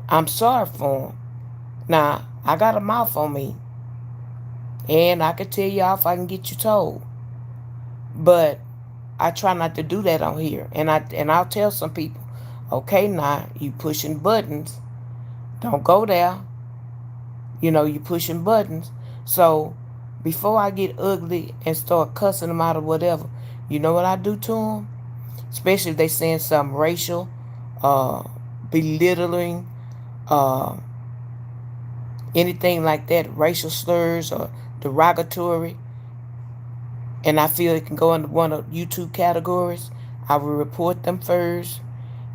I'm sorry for him. Now, I got a mouth on me. And I can tell y'all if I can get you told. But I try not to do that on here. And I'll tell some people, okay, now you pushing buttons. Don't go there. You pushing buttons. So before I get ugly and start cussing them out or whatever, you know what I do to them? Especially if they saying something racial, uh, belittling, uh, anything like that, racial slurs or derogatory, and I feel it can go into one of YouTube categories, I will report them first,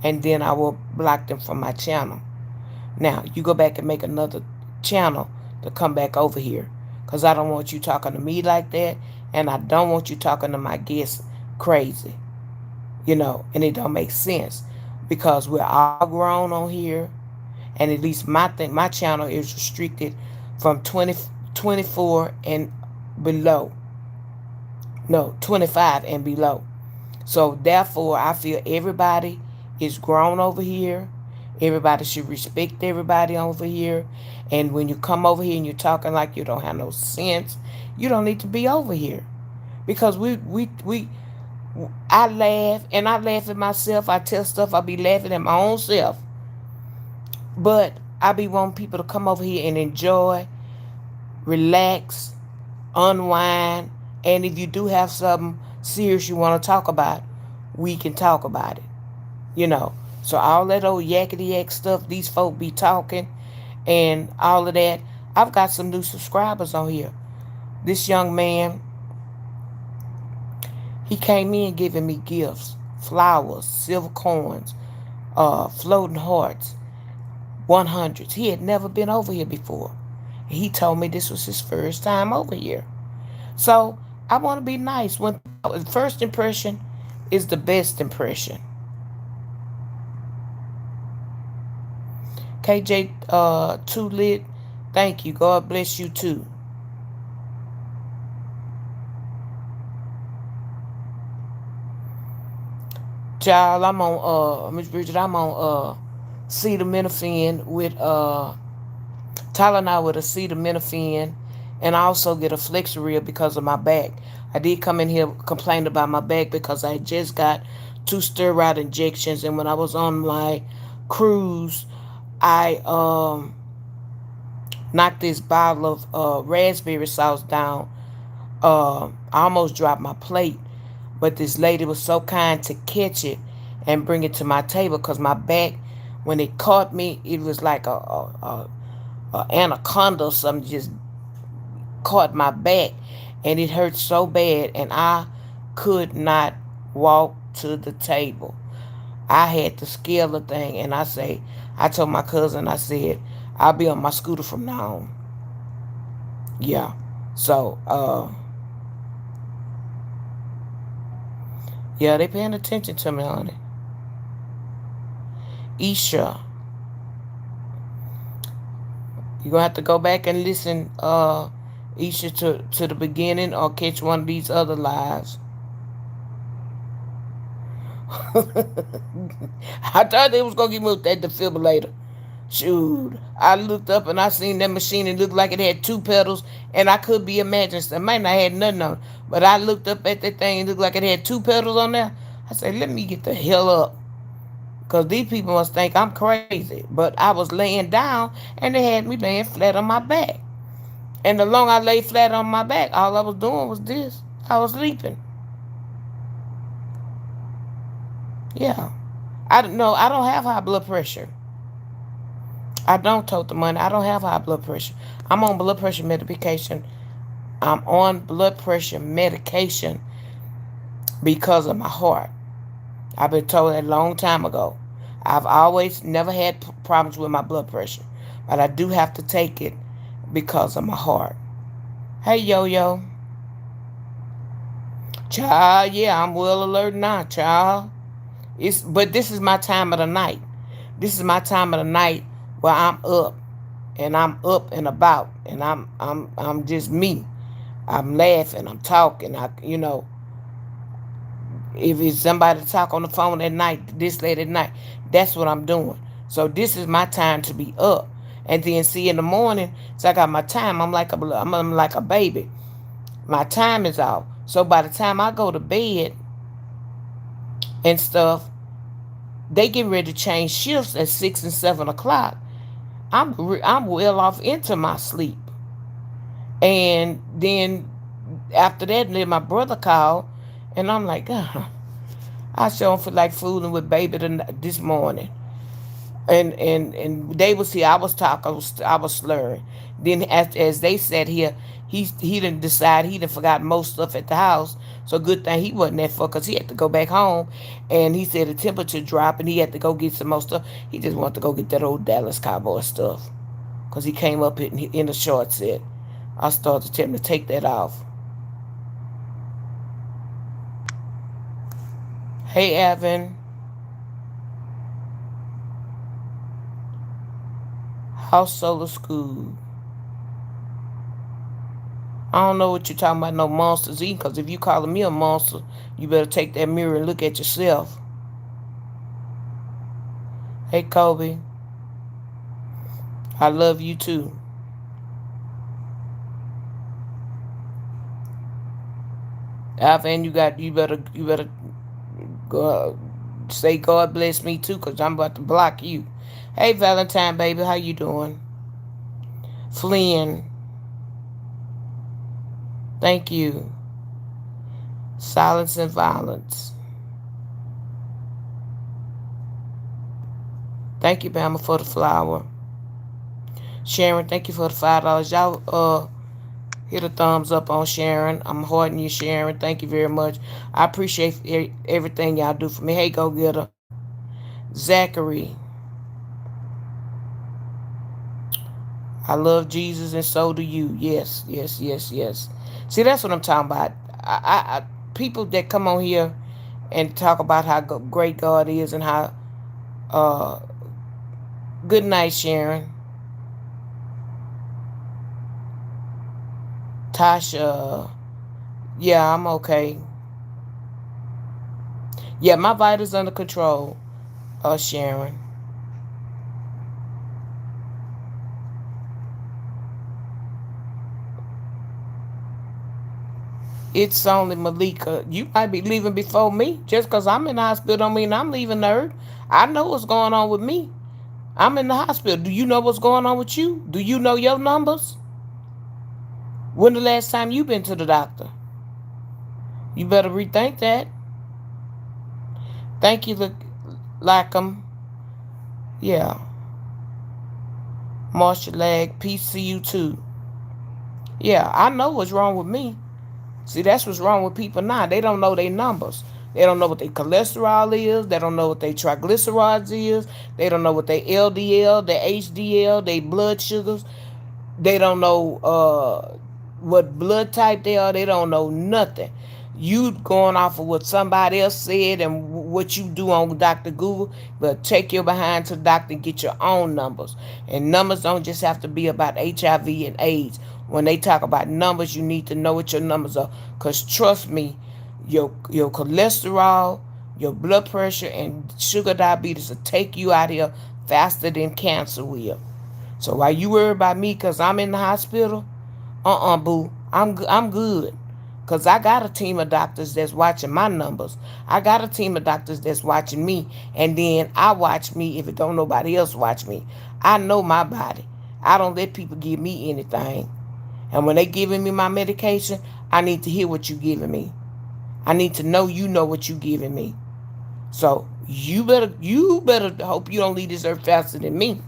and then I will block them from my channel. Now, you go back and make another channel to come back over here, because I don't want you talking to me like that, and I don't want you talking to my guests crazy, and it don't make sense, because we're all grown on here, and at least my channel is restricted from 24 and below. No, 25 and below. So therefore, I feel everybody is grown over here. Everybody should respect everybody over here. And when you come over here and you're talking like you don't have no sense, you don't need to be over here. Because I laugh, and I laugh at myself. I tell stuff, I be laughing at my own self. But I be wanting people to come over here and enjoy, relax, unwind. And if you do have something serious you want to talk about, we can talk about it. You know. So all that old yakety yak stuff these folk be talking and all of that. I've got some new subscribers on here. This young man, he came in giving me gifts, flowers, silver coins, floating hearts, 100s. He had never been over here before. He told me this was his first time over here. So I want to be nice. When first impression is the best impression. KJ Too Lit, thank you. God bless you too. Child, I'm on Miss Bridget, I'm on acetaminophen with Tylenol with acetaminophen, and I also get a Flexeril because of my back. I did come in here complaining about my back because I just got two steroid injections. And when I was on my cruise, I knocked this bottle of raspberry sauce down. I almost dropped my plate, but this lady was so kind to catch it and bring it to my table because my back, when it caught me, it was like a anaconda or something just caught my back, and it hurt so bad, and I could not walk to the table. I had to scale the thing, and I told my cousin, I said, I'll be on my scooter from now on. Yeah. So, yeah, they paying attention to me, honey. Isha, you gonna have to go back and listen, Isha, to the beginning or catch one of these other lives. I thought they was gonna give me that defibrillator. Shoot, I looked up and I seen that machine. It looked like it had two pedals, and I could be imagining it might not have nothing on it. But I looked up at that thing. It looked like it had two pedals on there. I said, "Let me get the hell up," because these people must think I'm crazy. But I was laying down, and they had me laying flat on my back. And the longer I lay flat on my back, all I was doing was this. I was sleeping. Yeah, I don't know. I don't have high blood pressure. I don't tote the money. I don't have high blood pressure. I'm on blood pressure medication. I'm on blood pressure medication because of my heart. I've been told that a long time ago. I've always never had problems with my blood pressure, but I do have to take it because of my heart. Hey, yo, yo. Child, yeah, I'm well alert now, child. But this is my time of the night. This is my time of the night where I'm up and I'm up and about and I'm just me. I'm laughing, I'm talking. If it's somebody to talk on the phone at night, this late at night, that's what I'm doing. So this is my time to be up, and then see in the morning. So I got my time. I'm like a baby. My time is off. So by the time I go to bed and stuff, they get ready to change shifts at 6 and 7 o'clock. I'm well off into my sleep, and then after that, then my brother called, and I'm like, I sure don't feel like fooling with baby this morning. And they was here. I was talking. I was slurring. Then as they said here, he didn't decide. He didn't forgot most stuff at the house. So good thing he wasn't that far because he had to go back home. And he said the temperature dropped and he had to go get some more stuff. He just wanted to go get that old Dallas Cowboy stuff because he came up in a short set. I started to tell him to take that off. Hey, Evan, House Solar School. I don't know what you're talking about, no monsters eating, because if you calling me a monster, you better take that mirror and look at yourself. Hey, Kobe, I love you too. Alvin, you better go, say God bless me too, because I'm about to block you. Hey, Valentine, baby, how you doing? Flynn, thank you. Silence and violence. Thank you, Bama, for the flower. Sharon, thank you for the $5. Y'all, hit a thumbs up on Sharon. I'm holding you, Sharon. Thank you very much. I appreciate everything y'all do for me. Hey, go getter. Zachary, I love Jesus and so do you. Yes, yes, yes, yes. See, that's what I'm talking about. People that come on here and talk about how great God is and how. Uh, Good night, Sharon. Tasha. Yeah, I'm okay. Yeah, my vitals under control. Sharon. It's only Malika. You might be leaving before me. Just because I'm in the hospital don't mean I'm leaving her. I know what's going on with me. I'm in the hospital. Do you know what's going on with you? Do you know your numbers? When the last time you been to the doctor? You better rethink that. Thank you, Lackham. Yeah. Marshall Lag, PCU too. Yeah, I know what's wrong with me. See, that's what's wrong with people now. They don't know their numbers. They don't know what their cholesterol is. They don't know what their triglycerides is. They don't know what their LDL, their HDL, their blood sugars. They don't know what blood type they are. They don't know nothing. You going off of what somebody else said and what you do on Dr. Google, but take your behind to the doctor and get your own numbers. And numbers don't just have to be about HIV and AIDS. When they talk about numbers, you need to know what your numbers are. Because trust me, your cholesterol, your blood pressure, and sugar diabetes will take you out here faster than cancer will. So while you worry about me because I'm in the hospital, boo, I'm good. Because I got a team of doctors that's watching my numbers. I got a team of doctors that's watching me. And then I watch me if it don't nobody else watch me. I know my body. I don't let people give me anything. And when they giving me my medication, I need to hear what you giving me. I need to know you know what you giving me. So you better hope you don't leave this earth faster than me.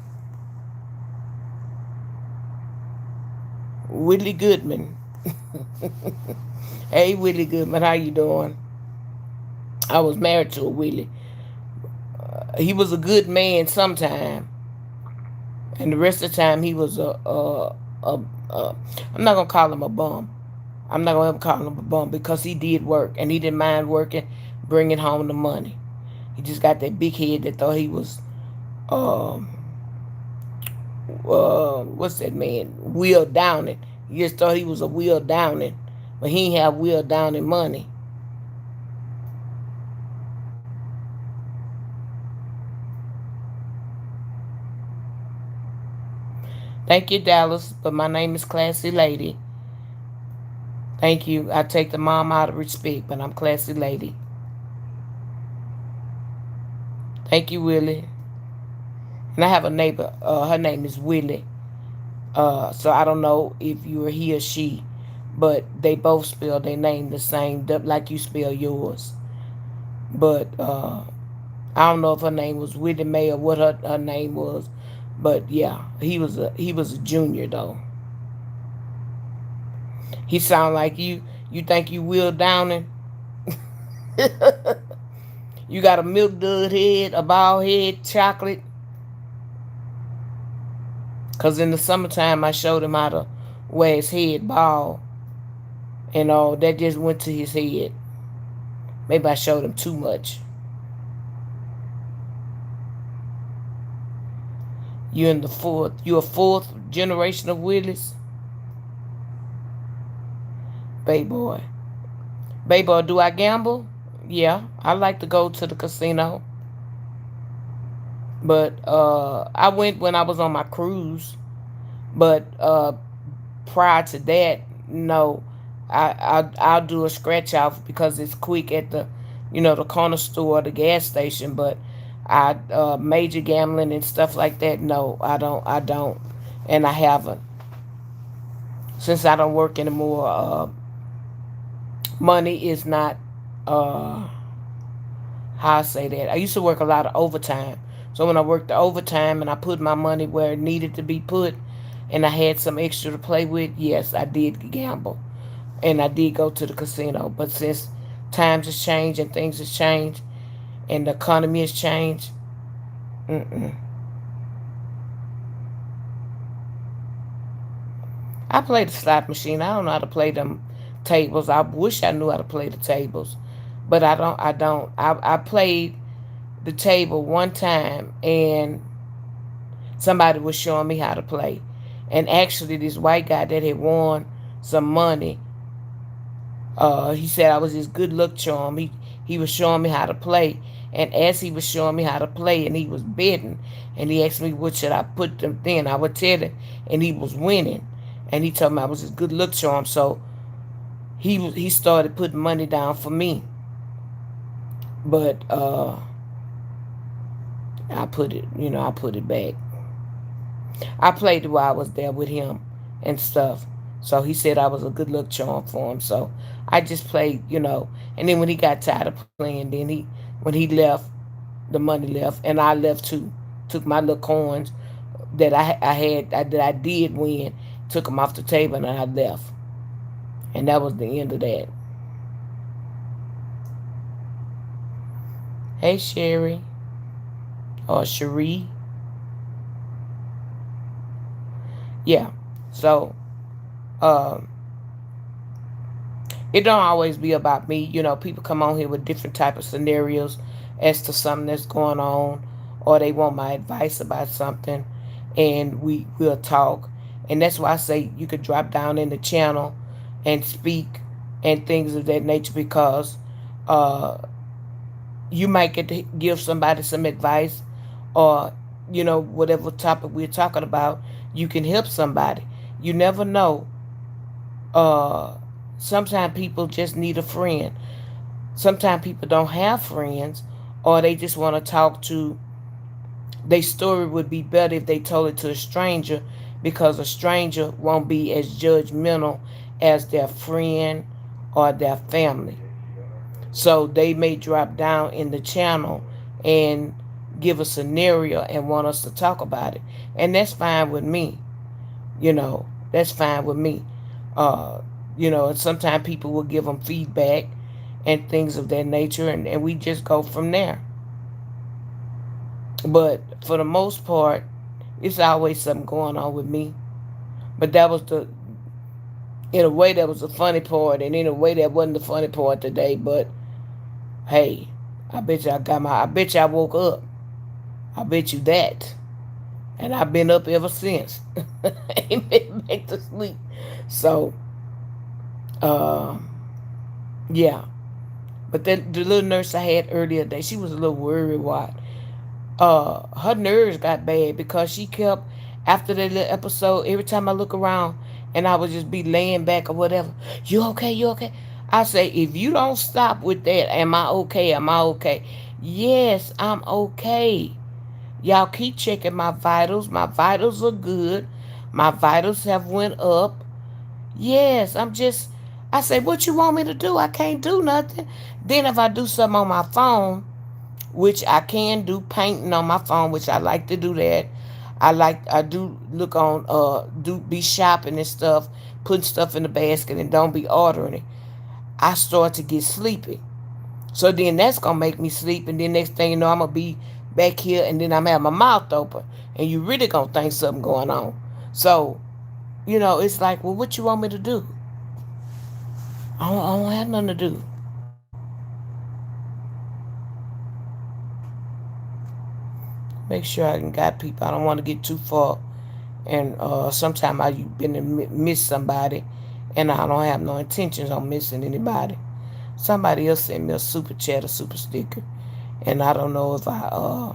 Willie Goodman. Hey Willie Goodman, how you doing? I was married to a Willie. He was a good man sometime, and the rest of the time he was a I'm not gonna call him a bum. I'm not gonna ever call him a bum because he did work and he didn't mind working, bringing home the money. He just got that big head that thought he was um what's that man? Will Downing. He just thought he was a Will Downing, but he ain't have Will Downing money. Thank you, Dallas, but my name is Classy Lady. Thank you. I take the mom out of respect, but I'm Classy Lady. Thank you, Willie. And I have a neighbor. Her name is Willie. So I don't know if you are he or she, but they both spell their name the same, like you spell yours. But I don't know if her name was Willie Mae or what her name was. But yeah, he was a junior though. He sound like you. You think you Will Downing? You got a milk dud head, a bald head, chocolate. Cause in the summertime I showed him how to wear his head bald, and all that just went to his head. Maybe I showed him too much. You a fourth generation of Willis, Bay boy. Bay boy, do I gamble? Yeah, I like to go to the casino, but I went when I was on my cruise. But prior to that, no, I'll do a scratch off because it's quick at the corner store, or the gas station. But I major gambling and stuff like that. No, I don't, and I haven't since I don't work anymore. Money is not uh how I say that. I used to work a lot of overtime. So when I worked the overtime and I put my money where it needed to be put and I had some extra to play with, yes, I did gamble. And I did go to the casino. But since times has changed and things has changed and the economy has changed, mm-mm. I play the slot machine. I don't know how to play them tables. I wish I knew how to play the tables. But I don't. I played the table one time and somebody was showing me how to play. And actually this white guy that had won some money, he said I was his good luck charm. He was showing me how to play. And as he was showing me how to play and he was betting and he asked me what should I put them in, I would tell him and he was winning. And he told me I was his good luck charm. So he started putting money down for me, but I put it back. I played it while I was there with him and stuff. So he said I was a good luck charm for him. So I just played. And then when he got tired of playing, then when he left, the money left, and I left too. Took my little coins that I did win, took them off the table, and I left. And that was the end of that. Hey Sherry or Cherie, yeah. So um, it don't always be about me. People come on here with different type of scenarios as to something that's going on, or they want my advice about something, and we'll talk. And that's why I say you could drop down in the channel and speak and things of that nature, because uh, you might get to give somebody some advice, or whatever topic we're talking about, you can help somebody. You never know. uh Sometimes people just need a friend. Sometimes people don't have friends, or they just want to talk to. Their story would be better if they told it to a stranger, because a stranger won't be as judgmental as their friend or their family. So they may drop down in the channel and give a scenario and want us to talk about it, and that's fine with me. That's fine with me. uh and sometimes people will give them feedback and things of that nature, and we just go from there. But for the most part, it's always something going on with me. But that was in a way, that was the funny part, and in a way, that wasn't the funny part today. But hey, I bet you I woke up. I bet you that. And I've been up ever since. Ain't been back to sleep. So, uh, yeah. But the little nurse I had earlier today, she was a little worried. Why? Her nerves got bad because she kept, after that little episode, every time I look around and I would just be laying back or whatever. You okay? You okay? I say, if you don't stop with that, am I okay? Am I okay? Yes, I'm okay. Y'all keep checking my vitals. My vitals are good. My vitals have went up. Yes, I say, what you want me to do? I can't do nothing. Then if I do something on my phone, which I can do, painting on my phone, which I like to do that. I do look on do be shopping and stuff, putting stuff in the basket and don't be ordering it. I start to get sleepy. So then that's gonna make me sleep, and then next thing you know, I'm gonna be back here, and then I'm having my mouth open, and you really gonna think something going on. So it's like, well, what you want me to do? I don't have nothing to do. Make sure I can got people. I don't want to get too far, and sometimes I been to miss somebody, and I don't have no intentions on missing anybody. Somebody else sent me a super chat, a super sticker, and I don't know if I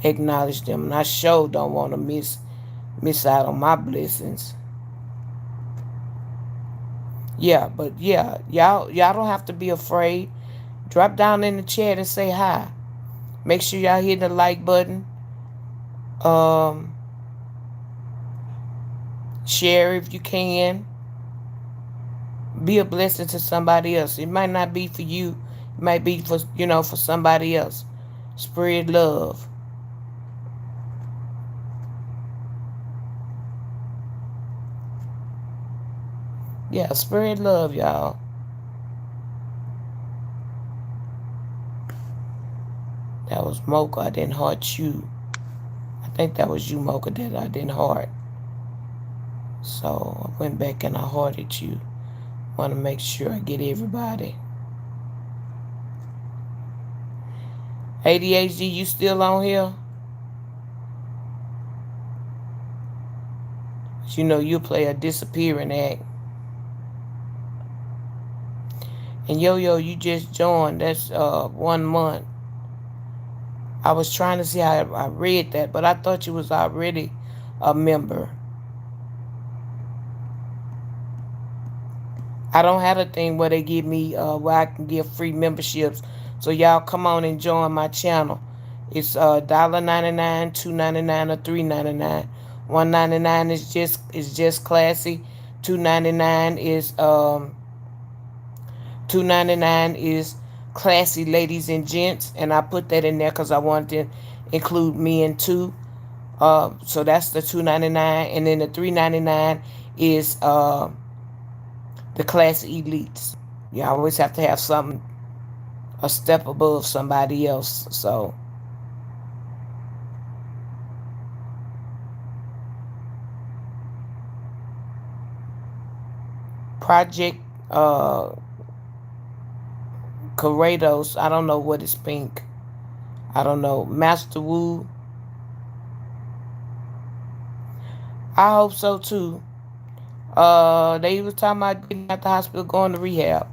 acknowledge them, and I sure don't want to miss out on my blessings. Yeah, but yeah, y'all don't have to be afraid. Drop down in the chat and say hi. Make sure y'all hit the like button. Um, Share if you can. Be a blessing to somebody else. It might not be for you. It might be for somebody else. Spread love. Yeah, spread love, y'all. That was Mocha. I didn't heart you. I think that was you, Mocha, that I didn't heart. So I went back and I hearted you. Want to make sure I get everybody. ADHD, you still on here? You'll play a disappearing act. And Yo, you just joined. That's 1 month. I was trying to see how I read that, but I thought you was already a member. I don't have a thing where they give me where I can give free memberships. So y'all come on and join my channel. It's $1.99, $2.99, or $3.99. $1.99 is just classy. 2.99 is $2.99 is classy ladies and gents, and I put that in there because I wanted to include men too. So that's the $2.99, and then the $3.99 is the class elites. You always have to have something a step above somebody else. So Project uh Corrados, I don't know what is pink. I don't know. Master Wu, I hope so too. They was talking about getting out the hospital, going to rehab.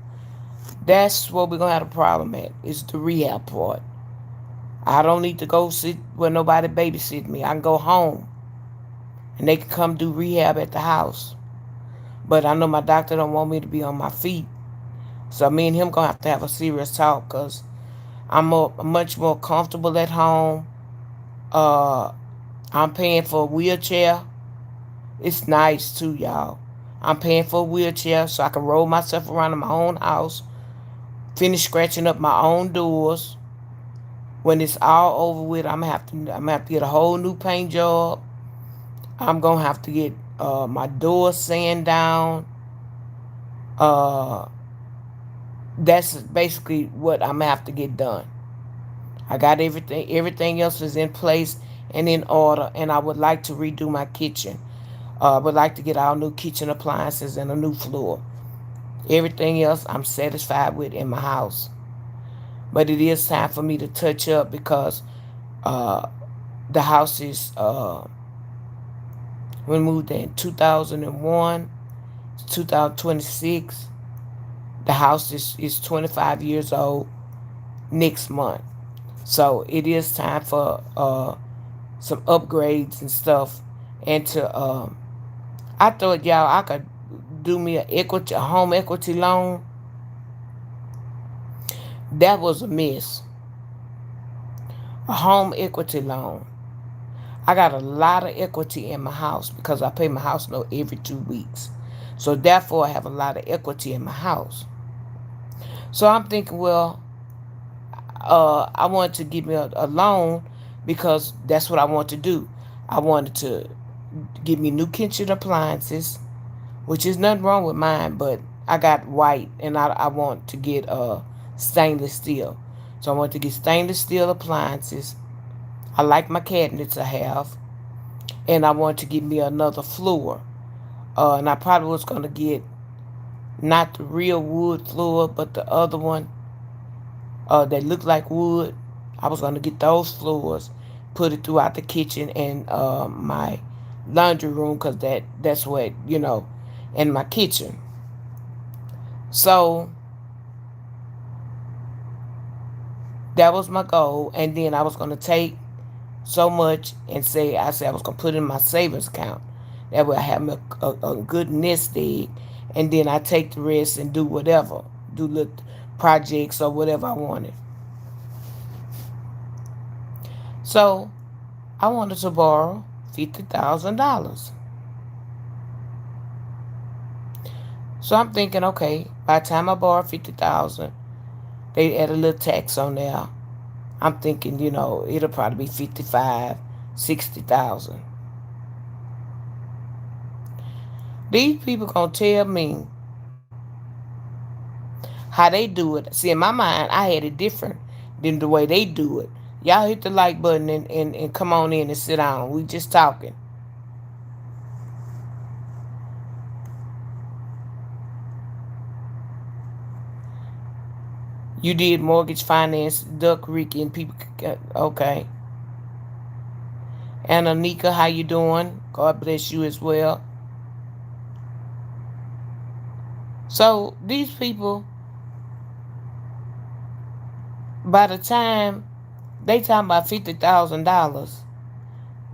That's what we're gonna have a problem at. Is the rehab part. I don't need to go sit where nobody babysit me. I can go home and they can come do rehab at the house. But I know my doctor don't want me to be on my feet. So me and him gonna have a serious talk because much more comfortable at home. Uh, I'm paying for a wheelchair. It's nice too, y'all. I'm paying for a wheelchair so I can roll myself around in my own house, finish scratching up my own doors. When it's all over with, I'm gonna have to get a whole new paint job. I'm gonna have to get my doors sand down. Uh, that's basically what I'm gonna have to get done. I got everything. Everything else is in place and in order, and I would like to redo my kitchen. I would like to get all new kitchen appliances and a new floor. Everything else I'm satisfied with in my house. But it is time for me to touch up because uh, the house is we moved in 2001, 2026. The house is 25 years old next month. So it is time for some upgrades and stuff. And I thought y'all I could do me a home equity loan. That was a miss. A home equity loan. I got a lot of equity in my house because I pay my house note every 2 weeks. So therefore I have a lot of equity in my house. So I'm thinking, well, I wanted to give me a loan because that's what I want to do. I wanted to give me new kitchen appliances, which is nothing wrong with mine, but I got white and I want to get stainless steel. So I want to get stainless steel appliances. I like my cabinets I have, and I want to get me another floor. And I probably was gonna get not the real wood floor, but the other one that looked like wood. I was gonna get those floors, put it throughout the kitchen and my laundry room, cause that's what in my kitchen. So that was my goal, and then I was gonna take so much and I said I was gonna put it in my savings account. That way I have a good nest egg, and then I take the rest and do whatever, do little projects or whatever I wanted. So I wanted to borrow $50,000. So I'm thinking, okay, by the time I borrow 50,000, they add a little tax on there. I'm thinking, it'll probably be 55, 60,000. These people gonna tell me how they do it. See, in my mind, I had it different than the way they do it. Y'all hit the like button and come on in and sit down. We just talking. You did mortgage finance, Duck Ricky, and people. Okay. And Anika, how you doing? God bless you as well. So these people, by the time they talking about $50,000,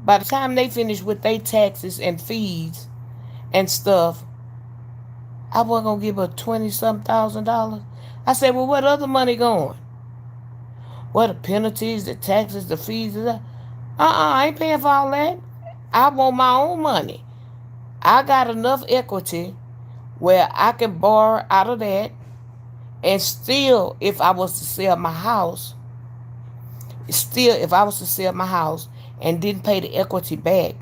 by the time they finish with their taxes and fees and stuff, I wasn't gonna give her 20 some $1,000. I said, well, what other money going? What the penalties, the taxes, the fees? I ain't paying for all that. I want my own money. I got enough equity where I can borrow out of that, and still, if I was to sell my house, still, if I was to sell my house and didn't pay the equity back,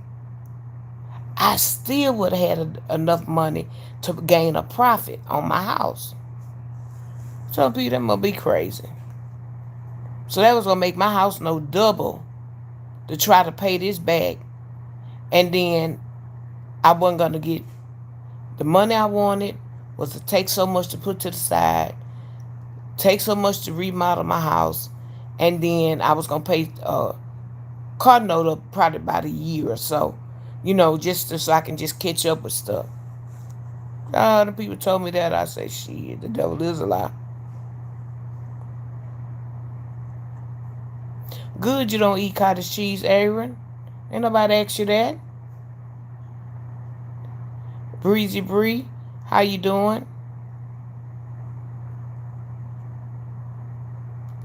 I still would have had enough money to gain a profit on my house. So people, that must be crazy. So that was gonna make my house no double to try to pay this back, and then I wasn't gonna get the money I wanted. Was to take so much to put to the side, take so much to remodel my house, and then I was gonna pay car note up probably about a year or so, just so I can just catch up with stuff. The people told me that. I say, shit, the devil is a lie. Good you don't eat cottage cheese, Aaron. Ain't nobody asked you that. Breezy Bree, how you doing?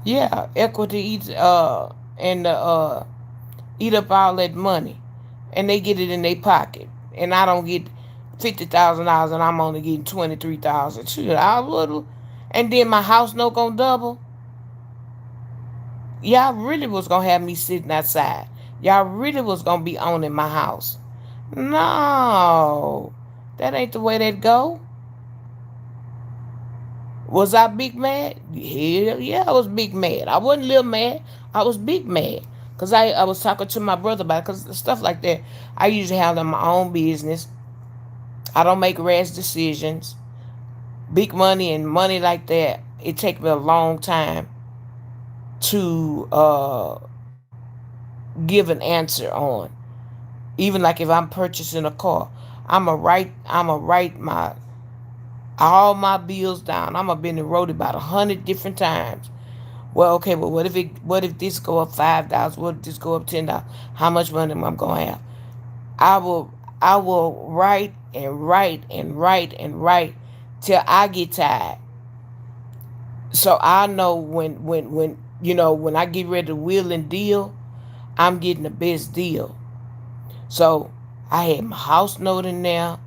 Yeah, equity eats and eat up all that money, and they get it in their pocket, and I don't get $50,000, and I'm only getting 23,000. Shit, I would, and then my house no gonna double. Y'all really was gonna have me sitting outside. Y'all really was gonna be owning my house. No, that ain't the way that go. Was I big mad? Hell yeah, I was big mad. I wasn't little mad. I was big mad. Because I was talking to my brother about it. Because stuff like that, I usually handle my own business. I don't make rash decisions. Big money and money like that, it takes me a long time to give an answer on. Even like if I'm purchasing a car, I'm a write my all my bills down. I'm a been and wrote it about 100 different times. Well, okay, but what if this go up $5? What if this go up $10? How much money am I gonna have? I will write and write and write and write till I get tired. So I know when I get ready to wheel and deal, I'm getting the best deal. So I had my house note in there.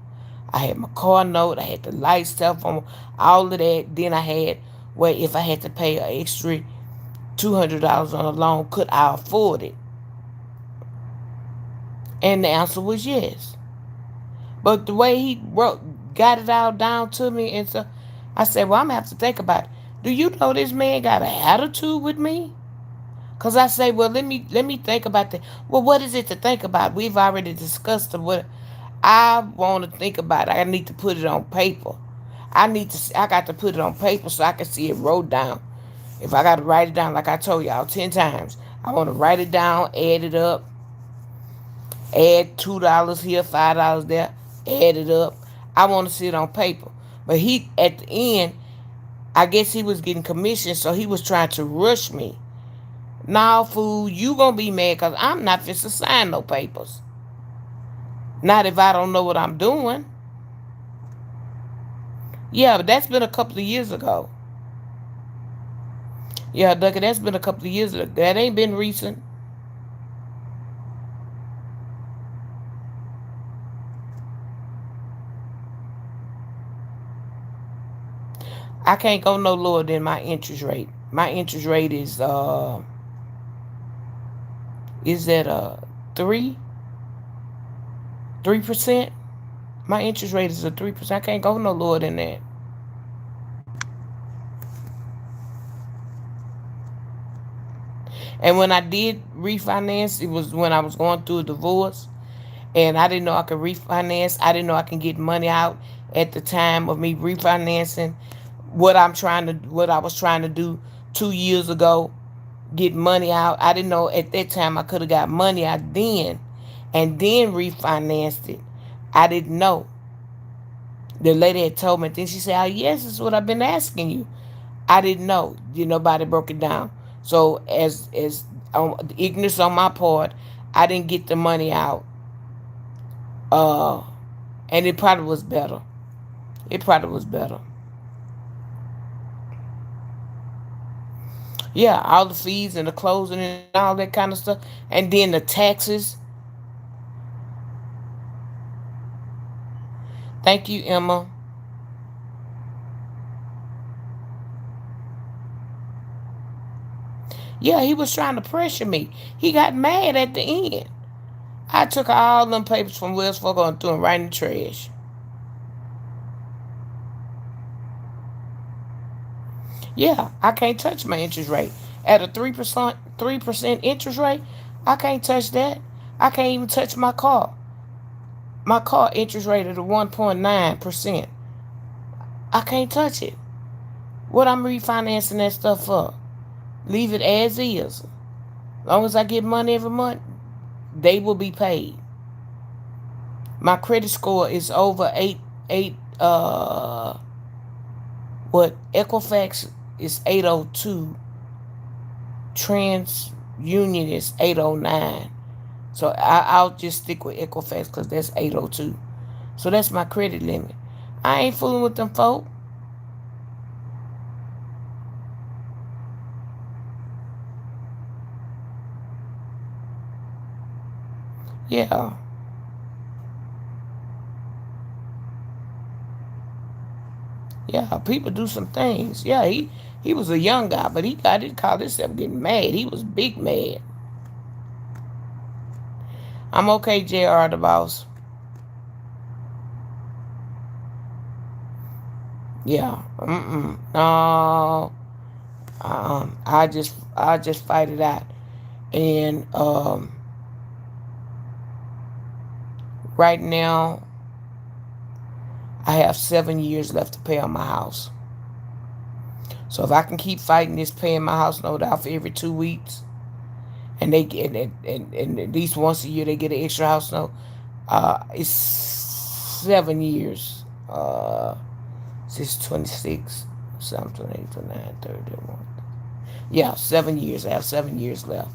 I had my car note. I had the light stuff on all of that. Then I had where if I had to pay an extra $200 on a loan, could I afford it? And the answer was yes. But the way he got it all down to me, and so I said, well, I'm gonna have to think about it. Do you know this man got an attitude with me? Cause I say, well, let me think about that. Well, what is it to think about? We've already discussed it. What I want to think about. I need to put it on paper. I got to put it on paper so I can see it wrote down. If I got to write it down, like I told y'all 10 times, I want to write it down, add it up, add $2 here, $5 there, add it up. I want to see it on paper. But he, at the end, I guess he was getting commission, so he was trying to rush me. Nah, fool, you gonna be mad because I'm not fit to sign no papers. Not if I don't know what I'm doing. Yeah, but that's been a couple of years ago. Yeah, Ducky, that's been a couple of years ago. That ain't been recent. I can't go no lower than my interest rate. My interest rate is at 3%. My interest rate is a 3%. I can't go no lower than that. And when I did refinance, it was when I was going through a divorce, and I didn't know I could refinance. I didn't know I can get money out at the time of me refinancing. What I was trying to do 2 years ago, get money out. I didn't know at that time I could have got money out then, and then refinanced it. I didn't know. The lady had told me, then she said, "Oh yes, this is what I've been asking you." I didn't know. Nobody broke it down. So as ignorance on my part, I didn't get the money out. Uh, and it probably was better. It probably was better. Yeah, all the fees and the closing and all that kind of stuff, and then the taxes. Thank you, Emma. Yeah, he was trying to pressure me. He got mad at the end. I took all them papers from Wells Fargo and threw them right in the trash. Yeah, I can't touch my interest rate at a 3% interest rate. I can't touch that. I can't even touch my car. My car interest rate at a 1.9%. I can't touch it. What I'm refinancing that stuff for? Leave it as is. Long as I get money every month, they will be paid. My credit score is over eight. What Equifax is 802. TransUnion is 809. So I'll just stick with Equifax because that's 802. So that's my credit limit. I ain't fooling with them folk. Yeah, yeah. People do some things. Yeah, he was a young guy, but he got it. Called himself getting mad. He was big mad. I'm okay, Jr. The boss. Yeah. No. I just fight it out. And right now I have 7 years left to pay on my house. So if I can keep fighting this, paying my house note out for every 2 weeks, and they get and at least once a year they get an extra house note, it's 7 years. Since 26, 7, 28, 29, 30, 31. Yeah, 7 years. I have 7 years left.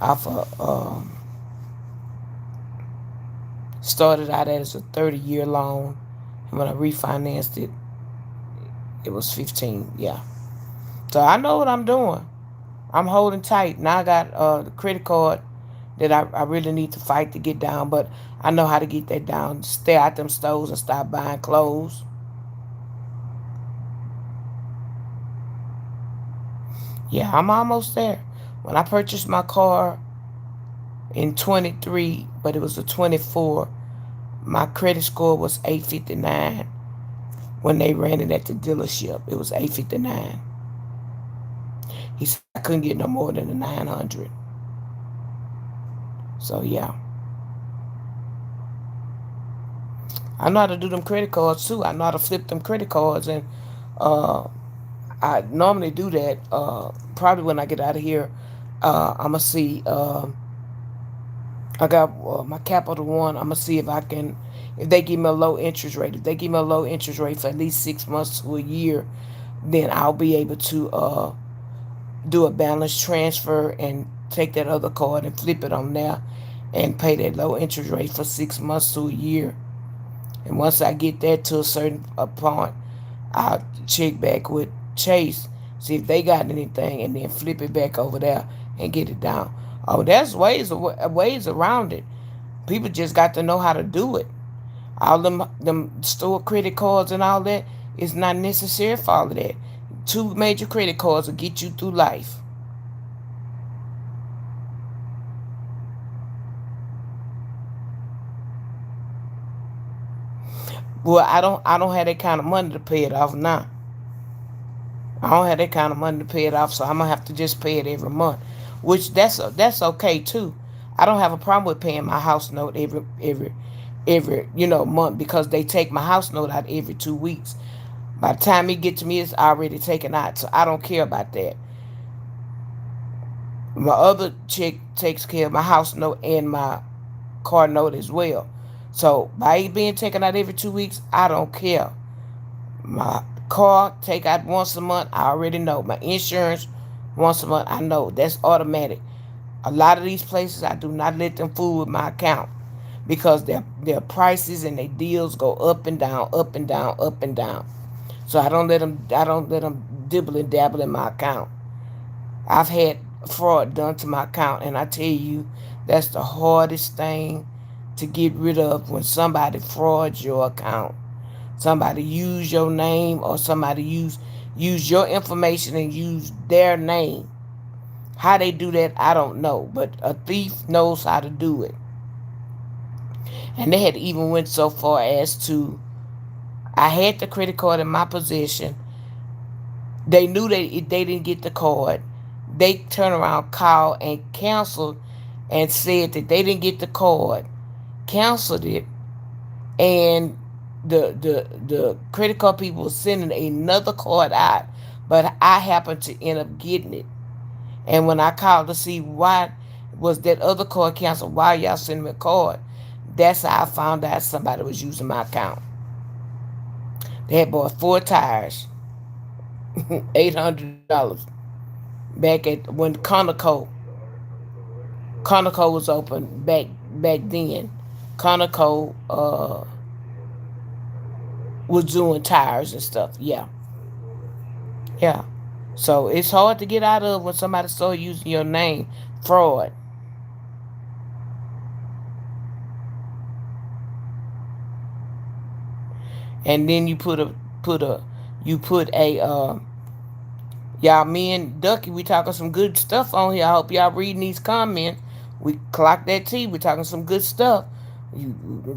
I've started out as a 30-year loan, and when I refinanced it, it was 15. Yeah. So I know what I'm doing. I'm holding tight. Now I got the credit card that I really need to fight to get down, but I know how to get that down. Stay out them stores and stop buying clothes. Yeah, I'm almost there. When I purchased my car in 23, but it was a 24, my credit score was 859. When they ran it at the dealership, it was 859. He said I couldn't get no more than a 900. So yeah, I know how to do them credit cards too. I know how to flip them credit cards, and uh, I normally do that. Probably when I get out of here, I'ma see. I got my Capital One. I'ma see if I can, if they give me a low interest rate. If they give me a low interest rate for at least 6 months to a year, then I'll be able to do a balance transfer and take that other card and flip it on there and pay that low interest rate for 6 months to a year. And once I get that to a certain point, I'll check back with Chase, see if they got anything, and then flip it back over there and get it down. Oh, there's ways around it. People just got to know how to do it. All them store credit cards and all that is not necessary for all of that. Two major credit cards will get you through life. Well, I don't have that kind of money to pay it off now. I don't have that kind of money to pay it off, so I'm gonna have to just pay it every month, which that's okay too. I don't have a problem with paying my house note every month because they take my house note out every 2 weeks. By the time it get to me, it's already taken out, so I don't care about that. My other chick takes care of my house note and my car note as well. So by it being taken out every 2 weeks, I don't care. My car take out once a month, I already know. My insurance once a month, I know. That's automatic. A lot of these places, I do not let them fool with my account because their prices and their deals go up and down, up and down, up and down. So I don't let them dibble and dabble in my account. I've had fraud done to my account, and I tell you, that's the hardest thing to get rid of when somebody frauds your account. Somebody use your name, or somebody use your information and use their name. How they do that, I don't know, but a thief knows how to do it. And they had even went so far as to, I had the credit card in my possession. They knew that if they didn't get the card, they turned around, called, and canceled, and said that they didn't get the card, canceled it, and the credit card people were sending another card out, but I happened to end up getting it. And when I called to see why was that other card canceled, why y'all sending me a card, that's how I found out somebody was using my account. They had bought 4 tires, $800 back at when Conoco was open back then. Conoco was doing tires and stuff. Yeah, yeah. So it's hard to get out of when somebody started using your name. Fraud. And then put a you put a y'all, me and Ducky, we talking some good stuff on here. I hope y'all reading these comments. We clock that T. We talking some good stuff.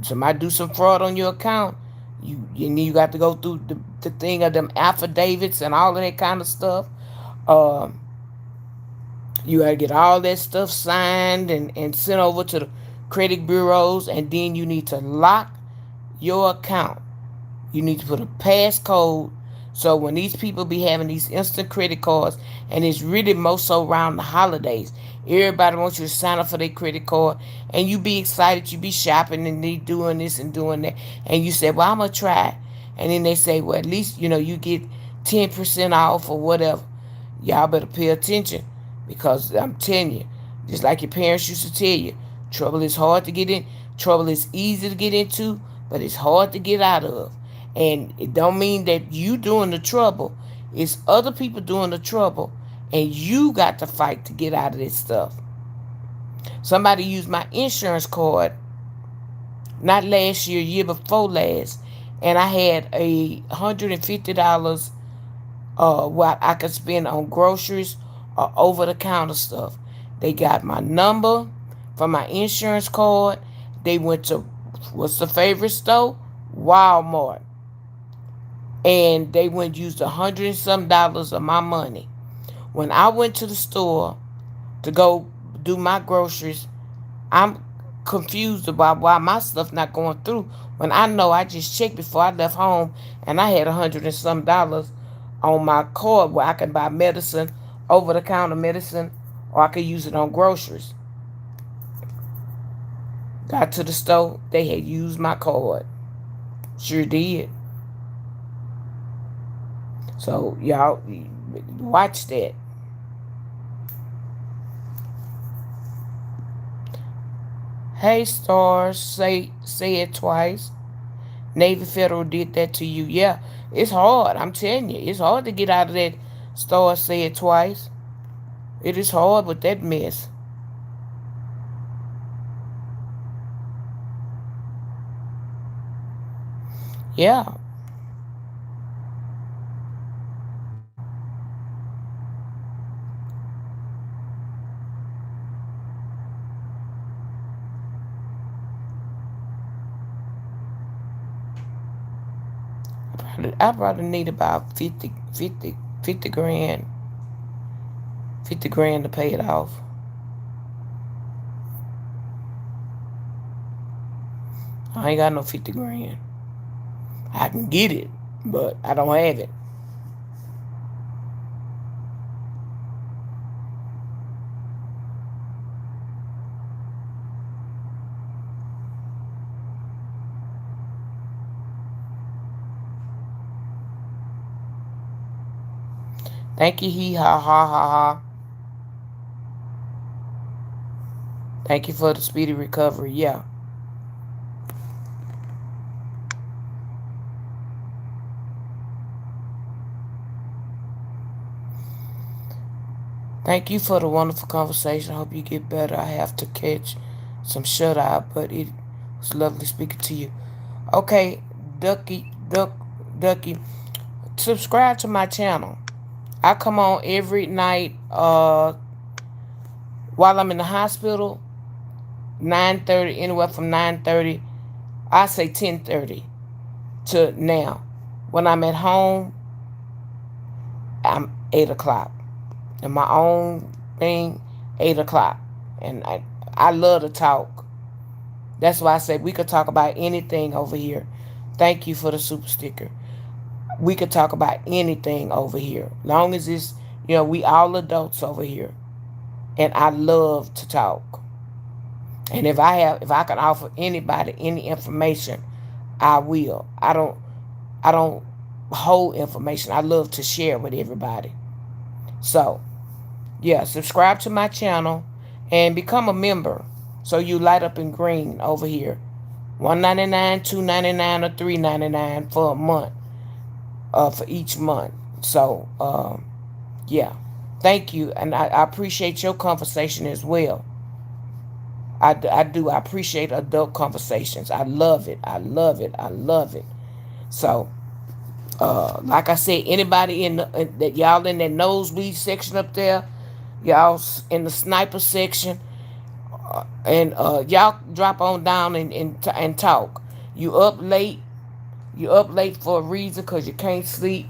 Somebody do some fraud on your account. You got to go through the thing of them affidavits and all of that kind of stuff. Um, you got to get all that stuff signed and sent over to the credit bureaus, and then you need to lock your account. You need to put a passcode, so when these people be having these instant credit cards, and it's really most so around the holidays, everybody wants you to sign up for their credit card, and you be excited, you be shopping and they doing this and doing that, and you say, well, I'm gonna try, and then they say, well, at least you get 10% off or whatever. Y'all better pay attention, because I'm telling you, just like your parents used to tell you, trouble is hard to get in. Trouble is easy to get into, but it's hard to get out of. And it don't mean that you doing the trouble. It's other people doing the trouble, and you got to fight to get out of this stuff. Somebody used my insurance card, not last year, year before last, and I had $150 what I could spend on groceries or over the counter stuff. They got my number from my insurance card. They went to, what's the favorite store? Walmart. And they went and used $100 and some of my money. When I went to the store to go do my groceries, I'm confused about why my stuff not going through, when I know I just checked before I left home, and I had $100 and some on my card where I can buy medicine, over the counter medicine, or I could use it on groceries. Got to the store, they had used my card. Sure did. So y'all watch that. Hey stars, say it twice. Navy Federal did that to you. Yeah, it's hard. I'm telling you, it's hard to get out of that store. Say it twice. It is hard with that mess. Yeah, I probably need about 50 grand, 50 grand to pay it off. I ain't got no 50 grand. I can get it, but I don't have it. Thank you, he ha ha ha ha. Thank you for the speedy recovery. Yeah. Thank you for the wonderful conversation. I hope you get better. I have to catch some shut eye, but it was lovely speaking to you. Okay, Ducky, subscribe to my channel. I come on every night while I'm in the hospital, 9:30, anywhere from 9:30, I say 10:30 to now. When I'm at home, I'm 8 o'clock. And my own thing, 8 o'clock. And I love to talk. That's why I say we could talk about anything over here. Thank you for the super sticker. We could talk about anything over here. Long as it's, we all adults over here. And I love to talk. And if I can offer anybody any information, I will. I don't hold information. I love to share with everybody. So, yeah, subscribe to my channel and become a member. So you light up in green over here. $1.99, $2.99, or $3.99 for a month. For each month. So, yeah. Thank you. And I appreciate your conversation as well. I do. I appreciate adult conversations. I love it. I love it. I love it. So, like I said, anybody that y'all in that nosebleed section up there, y'all in the sniper section, and y'all drop on down and talk. You up late. You up late for a reason because you can't sleep.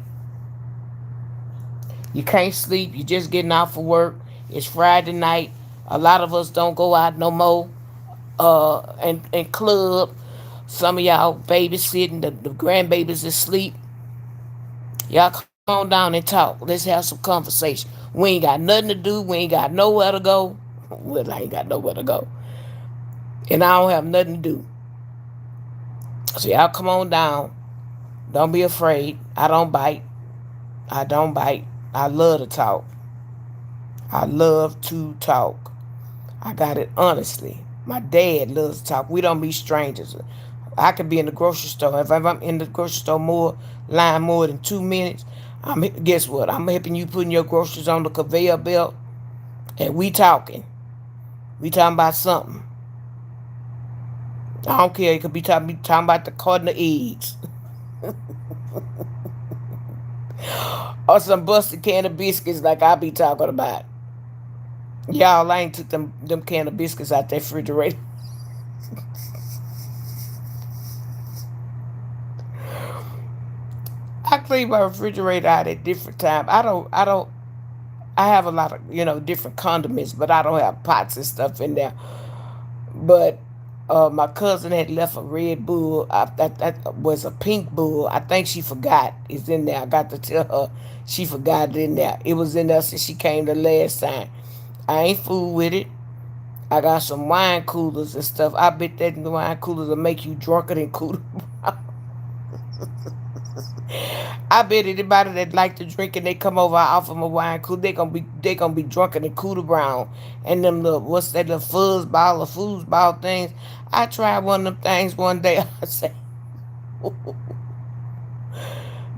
You can't sleep. You just getting out for work. It's Friday night. A lot of us don't go out no more. And club. Some of y'all babysitting. The grandbabies is asleep. Y'all come on down and talk. Let's have some conversation. We ain't got nothing to do. We ain't got nowhere to go. Well, I ain't got nowhere to go. And I don't have nothing to do. So y'all come on down. Don't be afraid. I don't bite. I don't bite. I love to talk. I love to talk. I got it honestly. My dad loves to talk. We don't be strangers. I could be in the grocery store. If I'm in the grocery store more than 2 minutes, guess what? I'm helping you putting your groceries on the conveyor belt, and we talking. We talking about something. I don't care. It could be talking about the carton of eggs or some busted can of biscuits like I be talking about. Y'all, I ain't took them can of biscuits out that refrigerator. I clean my refrigerator out at different time. I have a lot of, different condiments, but I don't have pots and stuff in there. But my cousin had left a Red Bull. That was a pink bull. I think she forgot it's in there. I got to tell her she forgot it in there. It was in there since she came the last time. I ain't fool with it. I got some wine coolers and stuff. I bet that wine coolers will make you drunker than cooler. I bet anybody that like to drink and they come over, I offer them a wine cooler. They gonna be drunker than Cooter Brown and them little what's that little fuzzball or foosball things. I tried one of them things one day. I said,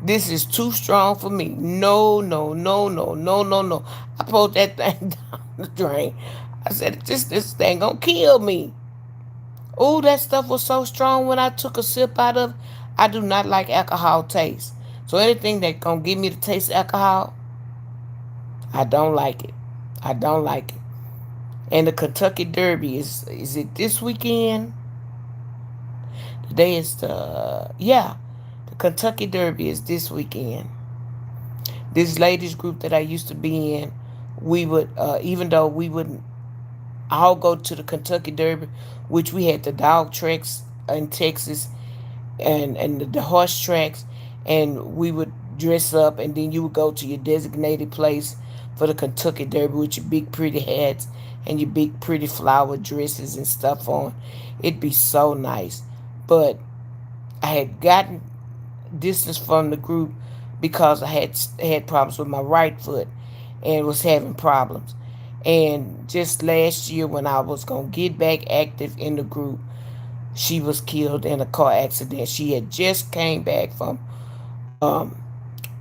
"This is too strong for me. No, no, no, no, no, no, no." I pulled that thing down the drain. I said, "This thing gonna kill me." Oh, that stuff was so strong when I took a sip out of it. I do not like alcohol taste. So anything that gonna give me the taste of alcohol, I don't like it. I don't like it. And the Kentucky Derby is it this weekend? Today is the Kentucky Derby is this weekend. This ladies group that I used to be in, we would even though we wouldn't all go to the Kentucky Derby, which we had the dog tracks in Texas and the horse tracks, and we would dress up, and then you would go to your designated place for the Kentucky Derby with your big pretty hats and your big pretty flower dresses and stuff on. It'd be so nice, but I had gotten distance from the group because I had problems with my right foot and was having problems. And just last year, when I was gonna get back active in the group, she was killed in a car accident. She had just came back from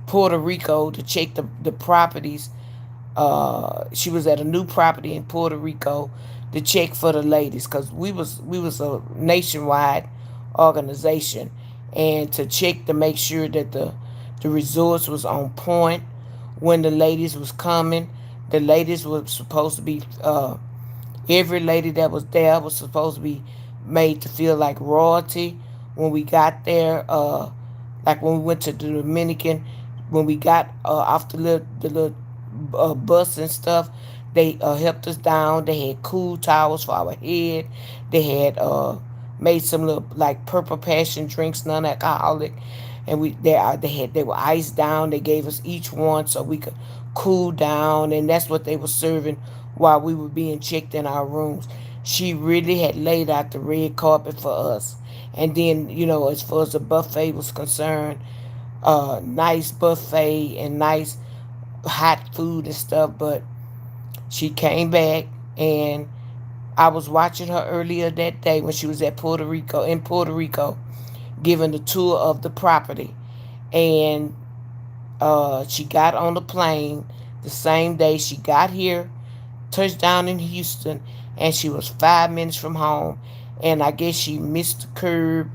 Puerto Rico to check the properties She was at a new property in Puerto Rico to check for the ladies because we was a nationwide organization, and to check to make sure that the resorts was on point when the ladies was coming. The ladies were supposed to be every lady that was there was supposed to be made to feel like royalty when we got there. Like when we went to the Dominican, when we got off the little bus and stuff, they helped us down. They had cool towels for our head. They had made some little like purple passion drinks, non-alcoholic, and they were iced down. They gave us each one so we could cool down, and that's what they were serving while we were being checked in our rooms. She really had laid out the red carpet for us. And then, as far as the buffet was concerned, nice buffet and nice hot food and stuff. But she came back, and I was watching her earlier that day when she was in Puerto Rico, giving the tour of the property. And she got on the plane the same day she got here, touched down in Houston, and she was 5 minutes from home. And I guess she missed the curb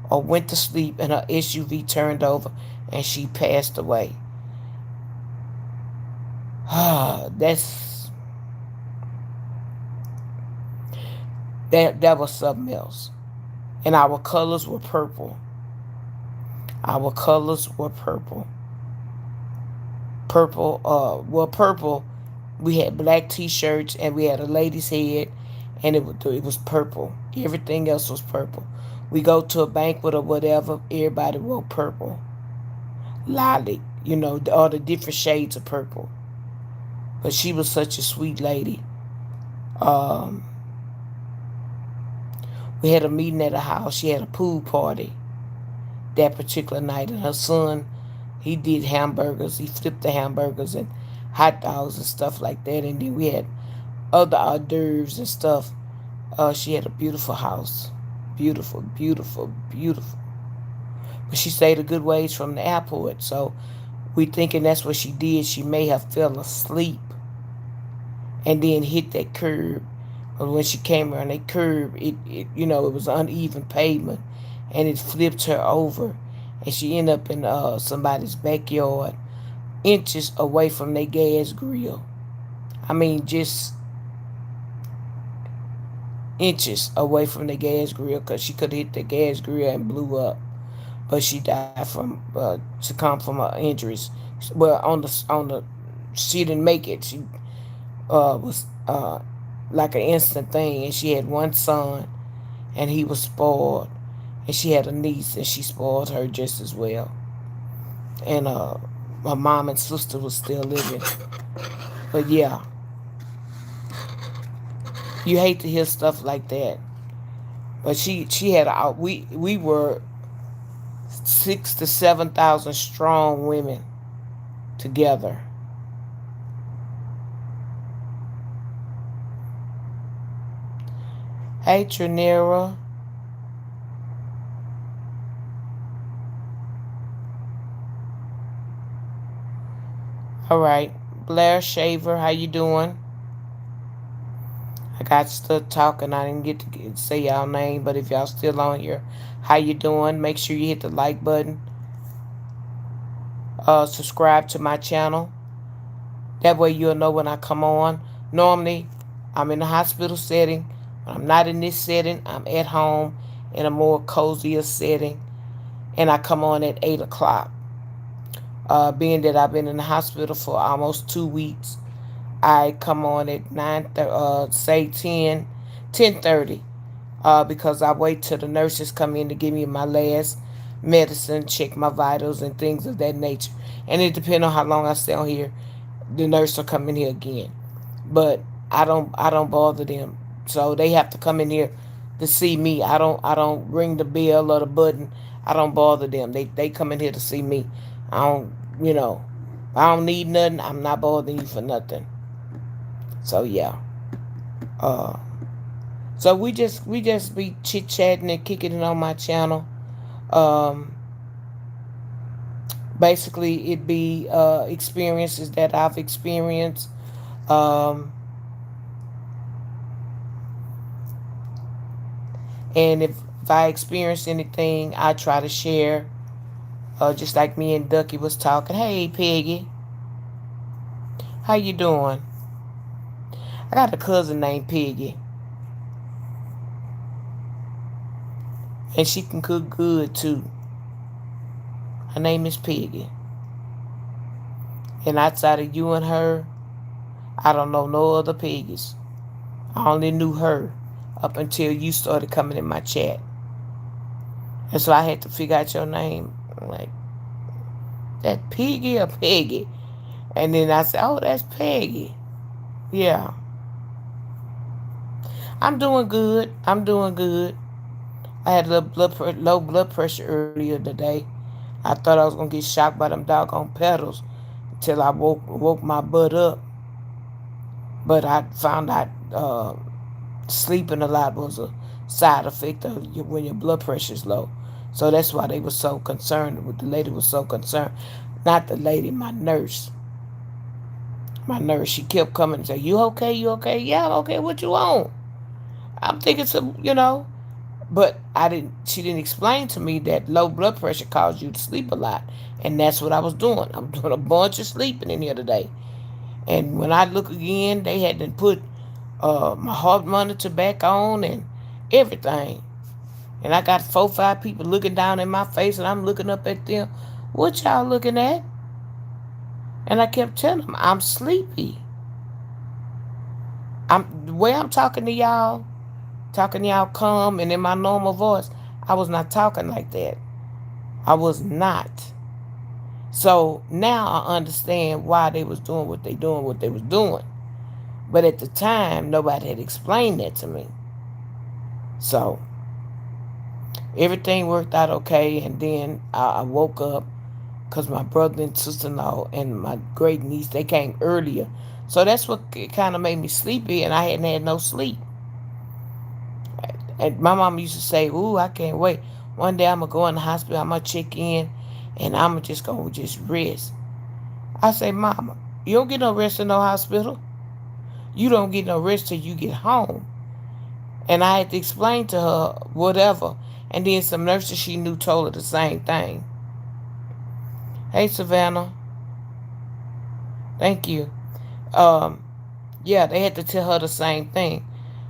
or went to sleep, and her SUV turned over, and she passed away. That's that was something else. And our colors were purple. Our colors were purple. Purple. We had black T-shirts, and we had a lady's head, and it was purple. Everything else was purple. We go to a banquet or whatever, everybody wore purple, lilac, all the different shades of purple. But she was such a sweet lady. Um, we had a meeting at her house. She had a pool party that particular night, and her son, he did hamburgers. He flipped the hamburgers and hot dogs and stuff like that. And then we had other hors d'oeuvres and stuff. She had a beautiful house, beautiful, beautiful, beautiful. But she stayed a good ways from the airport, so we thinking that's what she did. She may have fell asleep and then hit that curb. But when she came around that curb, it was uneven pavement, and it flipped her over, and she ended up in somebody's backyard, inches away from their gas grill. I mean, just inches away from the gas grill, because she could have hit the gas grill and blew up. But she died from succumbed from her injuries. Well, she didn't make it. She was like an instant thing, and she had one son, and he was spoiled, and she had a niece, and she spoiled her just as well. And her mom and sister was still living. But yeah, you hate to hear stuff like that. But she had we were 6 to 7 thousand strong women together. Hey, Trinera. All right, Blair Shaver, how you doing? I got stuck talking. I didn't get to say y'all name, but if y'all still on here, how you doing? Make sure you hit the like button. Subscribe to my channel. That way you'll know when I come on. Normally, I'm in a hospital setting. When I'm not in this setting, I'm at home in a more cozier setting, and I come on at 8 o'clock. Being that I've been in the hospital for almost 2 weeks, I come on at 9, say 10:30, because I wait till the nurses come in to give me my last medicine, check my vitals and things of that nature. And it depends on how long I stay on here. The nurse will come in here again, but I don't bother them. So they have to come in here to see me. I don't ring the bell or the button. I don't bother them. They come in here to see me. I don't you know I don't need nothing. I'm not bothering you for nothing. So yeah. Uh so we just be chit chatting and kicking it on my channel. Um Basically it be experiences that I've experienced, Um, and if I experience anything, I try to share. Just like me and Ducky was talking. Hey, Peggy, how you doing? I got a cousin named Peggy, and she can cook good too. Her name is Peggy. And outside of you and her, I don't know no other Peggies. I only knew her up until you started coming in my chat. And so I had to figure out your name. I'm like, that Peggy or Peggy? And then I said, oh, that's Peggy. Yeah. I'm doing good. I'm doing good. I had low blood pressure earlier today. I thought I was gonna get shocked by them doggone pedals until I woke my butt up. But I found out sleeping a lot was a side effect of when your blood pressure is low. So that's why they were so concerned. The lady was so concerned. Not the lady, my nurse. My nurse, she kept coming and said, "You okay? You okay? Yeah, I'm okay. What you on?" I'm thinking some. But I didn't. She didn't explain to me that low blood pressure caused you to sleep a lot, and that's what I was doing. I'm doing a bunch of sleeping in here today. And when I look again, they had to put my heart monitor back on and everything. And I got 4, 5 people looking down in my face, and I'm looking up at them. What y'all looking at? And I kept telling them I'm sleepy. I'm the way I'm talking to y'all calm and in my normal voice. I was not talking like that. I was not. So now I understand why they was doing what they was doing. But at the time, nobody had explained that to me. So everything worked out okay, and then I woke up because my brother and sister-in-law and my great niece, they came earlier. So that's what kind of made me sleepy, and I hadn't had no sleep. And my mom used to say, "Ooh, I can't wait. One day I'm gonna go in the hospital. I'm gonna check in, and I'm just gonna just rest." I say, "Mama, you don't get no rest in no hospital. You don't get no rest till you get home." And I had to explain to her whatever. And then some nurses she knew told her the same thing. Hey, Savannah, thank you. Um, yeah, they had to tell her the same thing.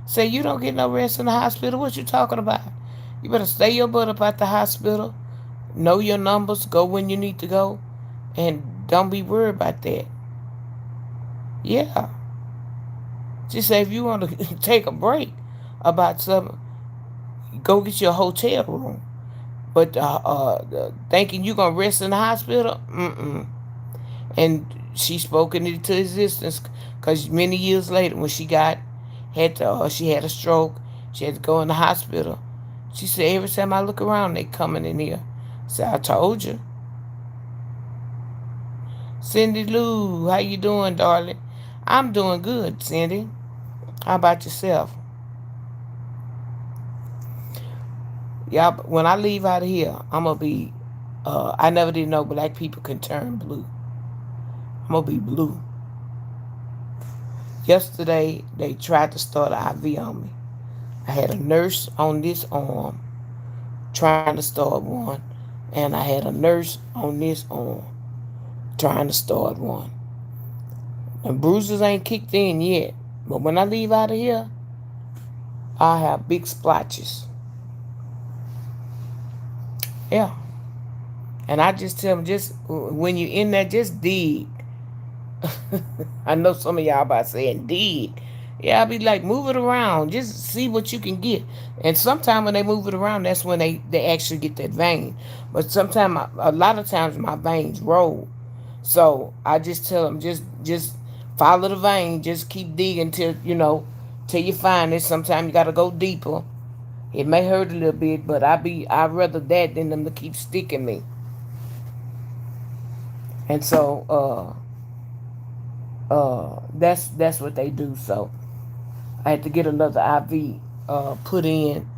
Say, you don't get no rest in the hospital. What you talking about? You better stay your butt up at the hospital. Know your numbers. Go when you need to go. And don't be worried about that. Yeah. She said, if you want to take a break about something, go get your hotel room. But thinking you going to rest in the hospital? Mm-mm. And she spoke it into existence because many years later when she had a stroke, she had to go in the hospital. She said, every time I look around, they coming in here. I said, I told you. Cindy Lou, how you doing, darling? I'm doing good, Cindy. How about yourself? Y'all, when I leave out of here, I'm going to be, I never did know black people can turn blue. I'm going to be blue. Yesterday, they tried to start an IV on me. I had a nurse on this arm trying to start one, and I had a nurse on this arm trying to start one. And bruises ain't kicked in yet, but when I leave out of here, I have big splotches. Yeah, and I just tell them, just when you're in there, just dig. I know some of y'all about saying dig. Yeah, I be like, move it around. Just see what you can get. And sometimes when they move it around, that's when they actually get that vein. But sometimes, a lot of times, my veins roll. So I just tell them, just follow the vein. Just keep digging till you find it. Sometimes you got to go deeper. It may hurt a little bit, but I'd rather that than them to keep sticking me. And so that's what they do. So I had to get another IV put in.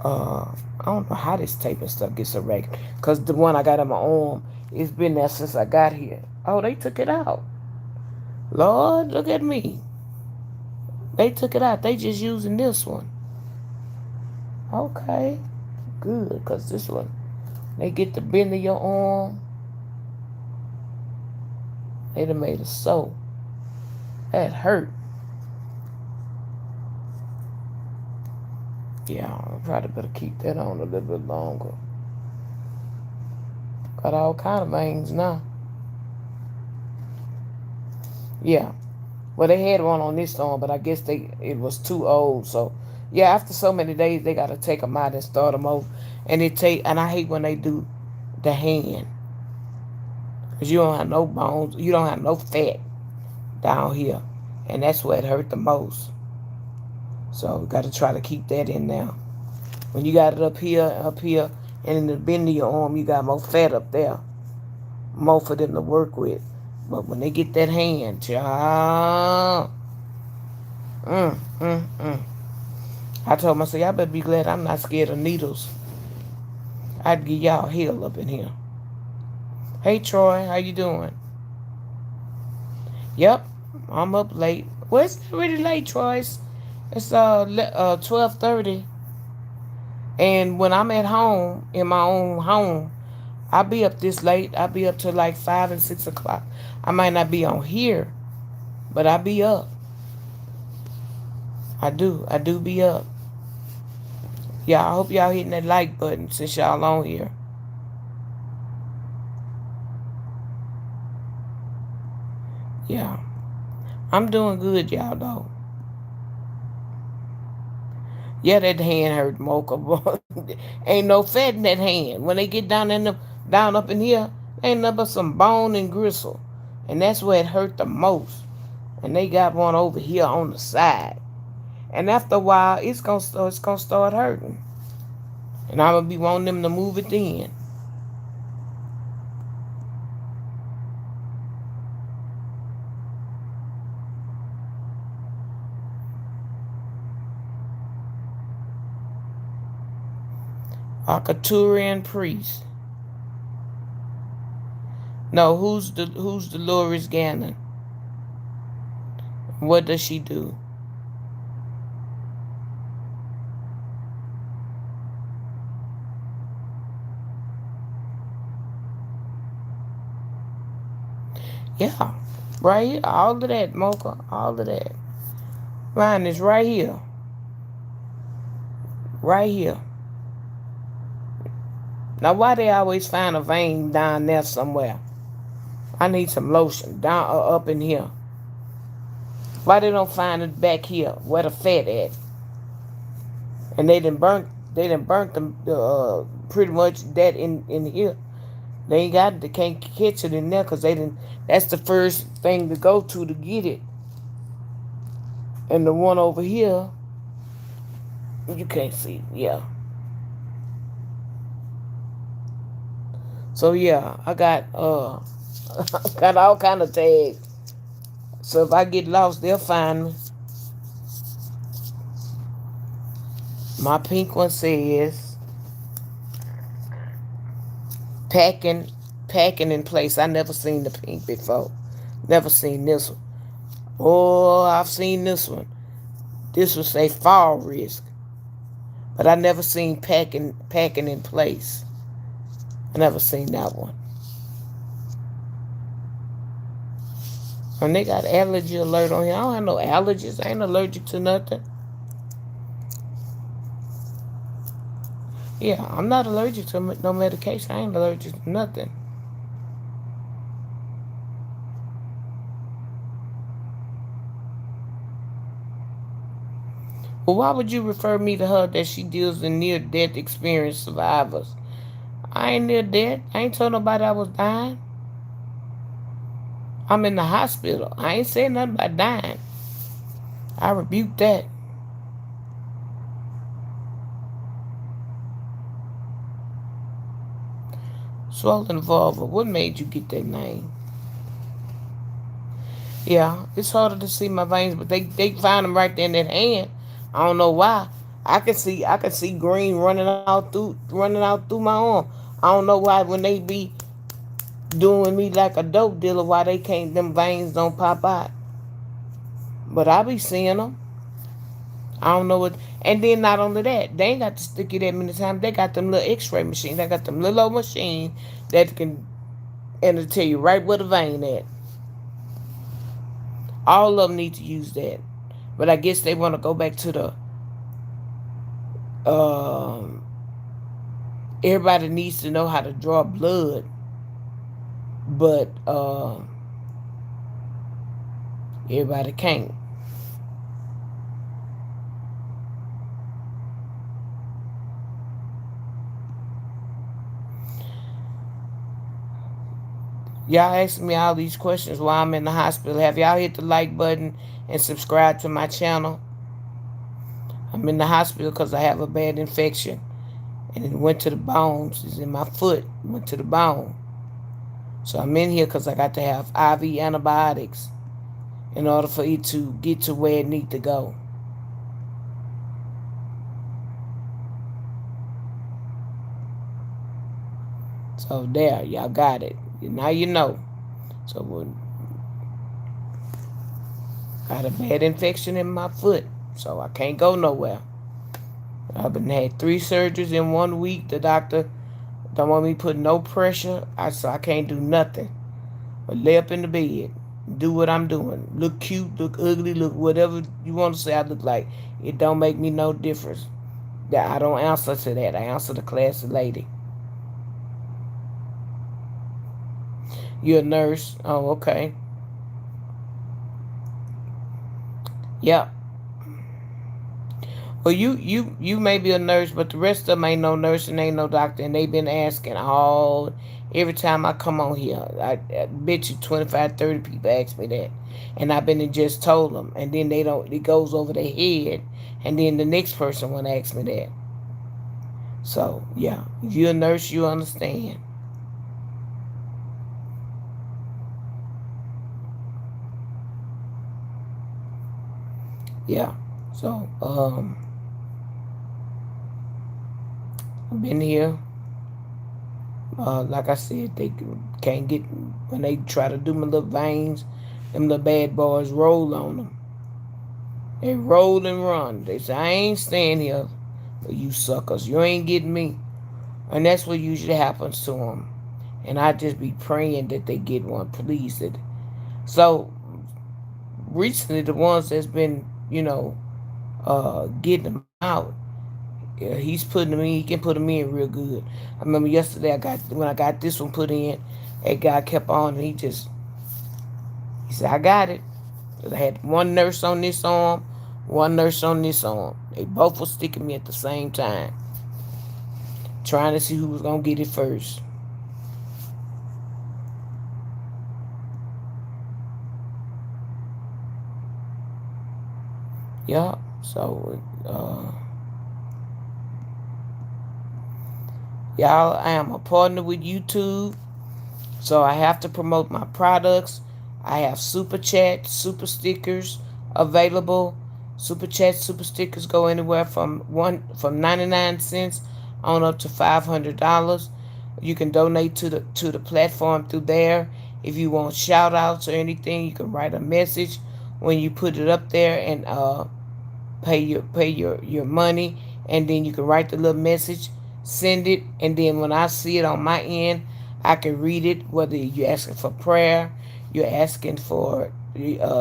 I don't know how this tape and stuff gets erect. Because the one I got on my arm, it's been there since I got here. Oh, they took it out. Lord, look at me. They took it out. They just using this one. Okay, good, because this one, they get the bend of your arm. They done made it so. That hurt. Yeah, I probably better keep that on a little bit longer. Got all kind of veins now. Yeah. Well, they had one on this arm, but I guess it was too old. So, yeah, after so many days, they gotta take them out and start them over. And I hate when they do the hand, cause you don't have no bones, you don't have no fat down here, and that's where it hurt the most. So we gotta try to keep that in there. When you got it up here, and in the bend of your arm, you got more fat up there, more for them to work with. But when they get that hand, child, mm, mm, mm. I told myself, y'all better be glad I'm not scared of needles. I'd give y'all hell up in here. Hey Troy, how you doing? Yep, I'm up late. Well, it's not really late, Troy. It's 12:30, and when I'm at home in my own home, I'll be up this late. I'll be up till like 5 and 6 o'clock. I might not be on here, but I be up. I do be up. Yeah, I hope y'all hitting that like button since y'all on here. Yeah, I'm doing good, y'all though. Yeah, that hand hurt, Mocha. Ain't no fat in that hand. When they get down up in here, ain't nothing but some bone and gristle, and that's where it hurt the most. And they got one over here on the side, and after a while, it's gonna start hurting, and I'm gonna be wanting them to move it in. Arcturian priest. No, who's Dolores Gannon? What does she do? Yeah, right here, all of that, Mocha, all of that. Mine is right here, right here. Now, why they always find a vein down there somewhere? I need some lotion down up in here. Why they don't find it back here where the fat at? And they done burnt them pretty much that in here. They can't catch it in there because they didn't. That's the first thing to go to get it. And the one over here, you can't see. Yeah. So yeah, I got got all kind of tags. So if I get lost, they'll find me. My pink one says packing packing in place. I never seen the pink before. Never seen this one. Oh, I've seen this one. This would say fall risk. But I never seen packing in place. I never seen that one. And they got allergy alert on here. I don't have no allergies. I ain't allergic to nothing. Yeah, I'm not allergic to no medication. I ain't allergic to nothing. Well, why would you refer me to her that she deals with near death experience survivors? I ain't near death. I ain't told nobody I was dying. I'm in the hospital. I ain't saying nothing about dying. I rebuke that. Swollen vulva. What made you get that name? Yeah, it's harder to see my veins, but they find them right there in that hand. I don't know why. I can see green running out through my arm. I don't know why when they be doing me like a dope dealer, why they can't them veins don't pop out. But I be seeing them. I don't know what. And then not only that, they ain't got to stick you that many times. They got them little X-ray machines. They got them little old machine that can and it'll tell you right where the vein at. All of them need to use that. But I guess they want to go back to the um. Everybody needs to know how to draw blood, but everybody can't. Y'all asking me all these questions while I'm in the hospital. Have y'all hit the like button and subscribe to my channel? I'm in the hospital because I have a bad infection. And it went to the bones. It's in my foot. It went to the bone. So I'm in here because I got to have IV antibiotics in order for it to get to where it need to go. So there, y'all got it. Now you know. So I had a bad infection in my foot, so I can't go nowhere. I've been had 3 surgeries in 1 week. The doctor don't want me putting no pressure. So I can't do nothing but lay up in the bed, do what I'm doing. Look cute, look ugly, look whatever you want to say I look like. It don't make me no difference. That I don't answer to that. I answer the classy lady. You're a nurse. Oh, okay. Yep. Well, you may be a nurse, but the rest of them ain't no nurse and ain't no doctor, and they been asking all every time I come on here. I bet you 25, 30 people ask me that, and I've been and just told them, and then they don't. It goes over their head, and then the next person want to ask me that. So yeah, if you're a nurse, you understand. Yeah. So I've been here. Like I said, they can't get when they try to do my little veins. Them little bad boys roll on them. They roll and run. They say, I ain't staying here for you suckers. You ain't getting me. And that's what usually happens to them. And I just be praying that they get one, please. So recently, the ones that's been, getting them out, yeah, he's putting them in. He can put them in real good. I remember yesterday, when I got this one put in, a guy kept on, and he said, I got it. I had one nurse on this arm, one nurse on this arm. They both were sticking me at the same time, trying to see who was gonna get it first. Yeah. So, y'all, I am a partner with YouTube, so I have to promote my products. I have super chat, super stickers available. Super chat, super stickers go anywhere from 99 cents on up to $500. You can donate to the platform through there. If you want shout outs or anything, you can write a message when you put it up there and pay your money, and then you can write the little message, send it, and then when I see it on my end, I can read it. Whether you're asking for prayer, you're asking for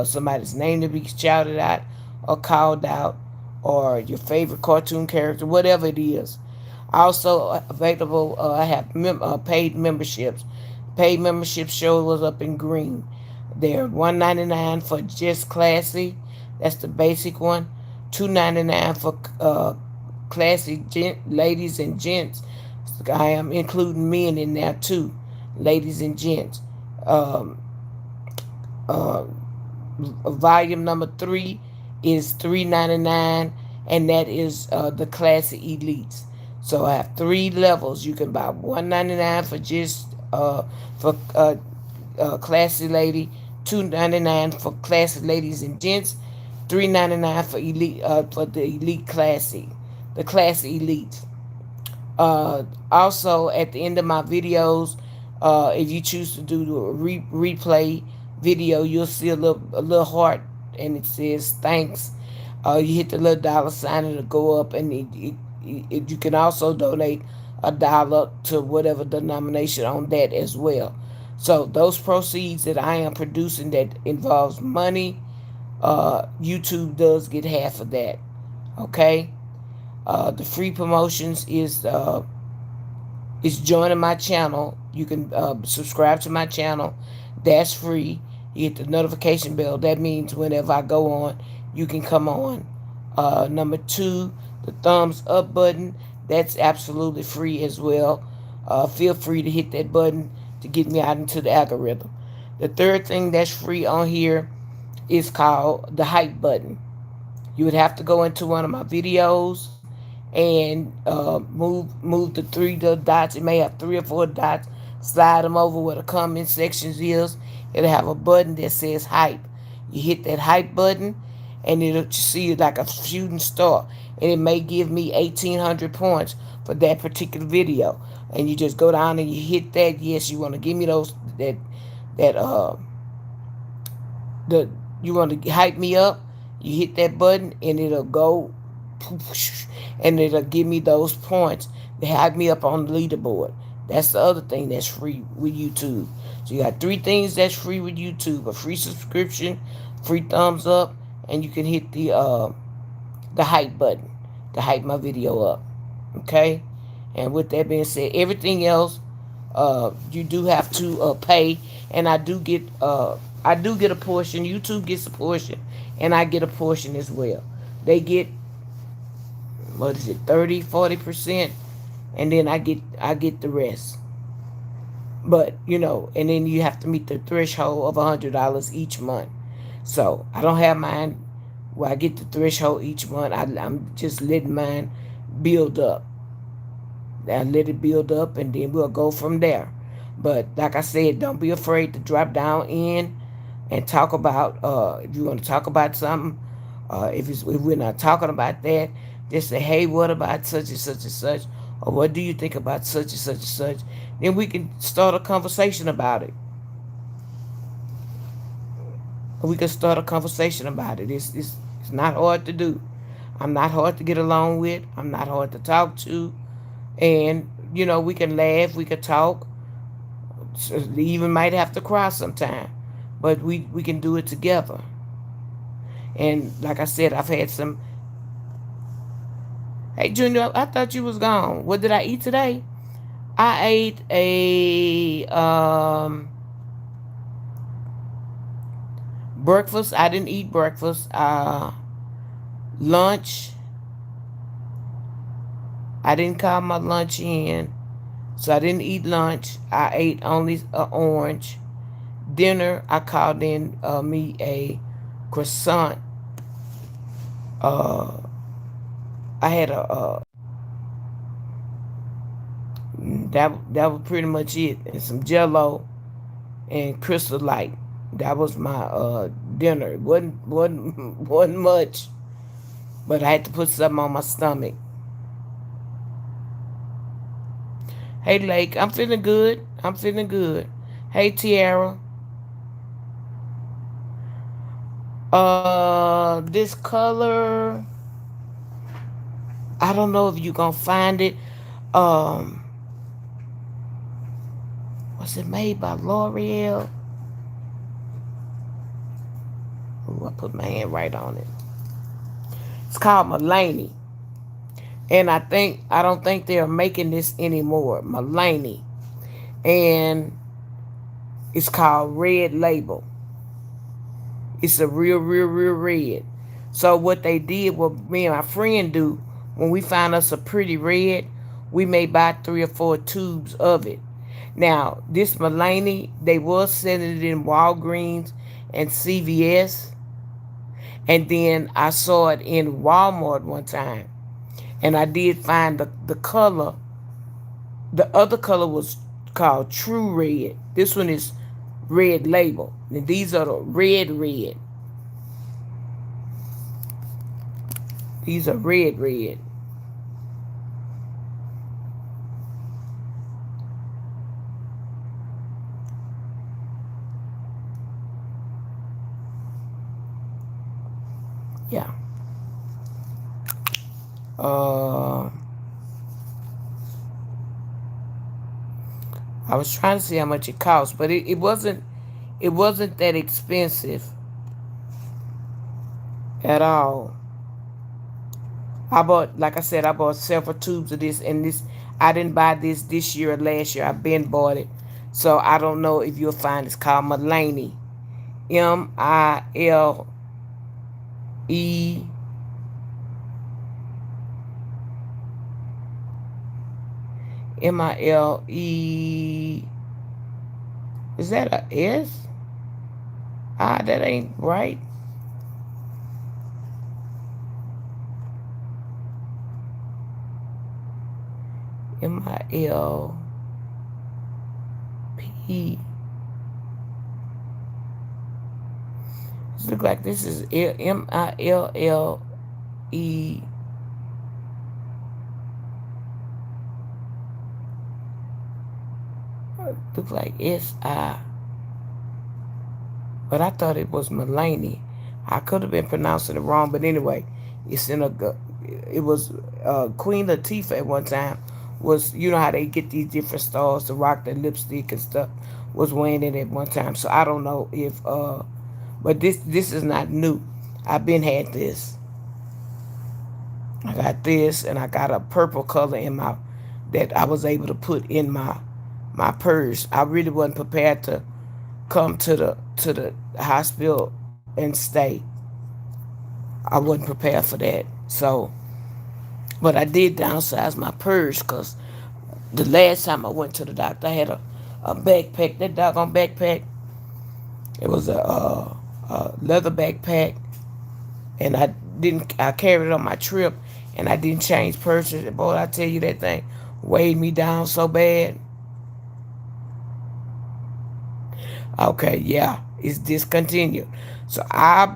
somebody's name to be shouted out or called out, or your favorite cartoon character, whatever it is. Also available, I have paid memberships. Paid membership shows up in green. They're $1.99 for just classy. That's the basic one. $2.99 for classy ladies and gents. I am including men in there too, ladies and gents. Um, uh, volume number 3 is $3.99, and that is the classy elites. So I have 3 levels. You can buy $1.99 for just classy lady, $2.99 for classy ladies and gents, $3.99 for elite for the elite classy, the classy elite. Also, at the end of my videos, if you choose to do the replay video, you'll see a little heart and it says thanks. You hit the little dollar sign, it'll go up, and you can also donate $1 to whatever denomination on that as well. So those proceeds that I am producing that involves money, YouTube does get half of that. Okay. The free promotions is joining my channel. You can subscribe to my channel. That's free. You hit the notification bell. That means whenever I go on, you can come on. Number two, the thumbs up button. That's absolutely free as well. Feel free to hit that button to get me out into the algorithm. The third thing that's free on here is called the hype button. You would have to go into one of my videos and move the three dots. It may have three or four dots. Slide them over where the comment sections is. It'll have a button that says hype. You hit that hype button, and it'll see like a shooting star, and it may give me 1,800 points for that particular video. And you just go down and you hit that. Yes, you want to give me those that the you want to hype me up, you hit that button and it'll go and it'll give me those points to hype me up on the leaderboard. That's the other thing that's free with YouTube. So you got three things that's free with YouTube: a free subscription, free thumbs up, and you can hit the hype button to hype my video up. Okay? And with that being said, everything else you do have to pay, and I do get a portion. YouTube gets a portion, and I get a portion as well. They get, what is it, 30-40%, and then I get the rest. But and then you have to meet the threshold of $100 each month. So I don't have mine where I get the threshold each month. I'm just letting mine build up. I let it build up, and then we'll go from there. But like I said, don't be afraid to drop down in and talk about. If you want to talk about something, if we're not talking about that, just say, hey, what about such and such and such, or what do you think about such and such and such? Then we can start a conversation about it. We can start a conversation about it. It's not hard to do. I'm not hard to get along with. I'm not hard to talk to. And we can laugh, we can talk. We even might have to cry sometime, but we can do it together. And like I said, I've had some. Hey, Junior, I thought you was gone. What did I eat today? I ate a breakfast. I didn't eat breakfast. Lunch. I didn't call my lunch in, so I didn't eat lunch. I ate only an orange. Dinner, I called in me a croissant. Uh, I had that was pretty much it, and some Jello and Crystal Light. That was my dinner. It wasn't much, but I had to put something on my stomach. Hey Lake, I'm feeling good. I'm feeling good. Hey Tiara. This color, I don't know if you gonna find it. Um, was it made by L'Oreal? Ooh, I put my hand right on it. It's called Mulaney. And I don't think they're making this anymore. Mulaney. And it's called Red Label. It's a real red. So what they did, what me and my friend do, when we find us a pretty red, we may buy 3 or 4 tubes of it. Now, this Mulaney, they was selling it in Walgreens and CVS. And then I saw it in Walmart one time. And I did find the color. The other color was called True Red. This one is Red Label. And these are the red. These are red. Yeah. Uh, I was trying to see how much it cost, but it wasn't that expensive at all. I bought, like I said, I bought several tubes of this, and this I didn't buy this year or last year. I've been bought it, so I don't know if you'll find it's called Mulaney, MILE MILE. Is that a S? Ah, that ain't right. MILP. This look like this is MILLE. Looks like SI, but I thought it was Mulaney. I could have been pronouncing it wrong, but anyway, it's in a. It was Queen Latifah at one time. Was, you know how they get these different stars to rock their lipstick and stuff. Was wearing it at one time, so I don't know if. But this is not new. I've been had this. I got this, and I got a purple color in my that I was able to put in my purse. I really wasn't prepared to come to the hospital and stay. I wasn't prepared for that. So, but I did downsize my purse because the last time I went to the doctor, I had a backpack. That doggone backpack, it was a leather backpack, and I carried it on my trip, and I didn't change purses. And boy, I tell you, that thing weighed me down so bad. Okay, yeah, it's discontinued. So I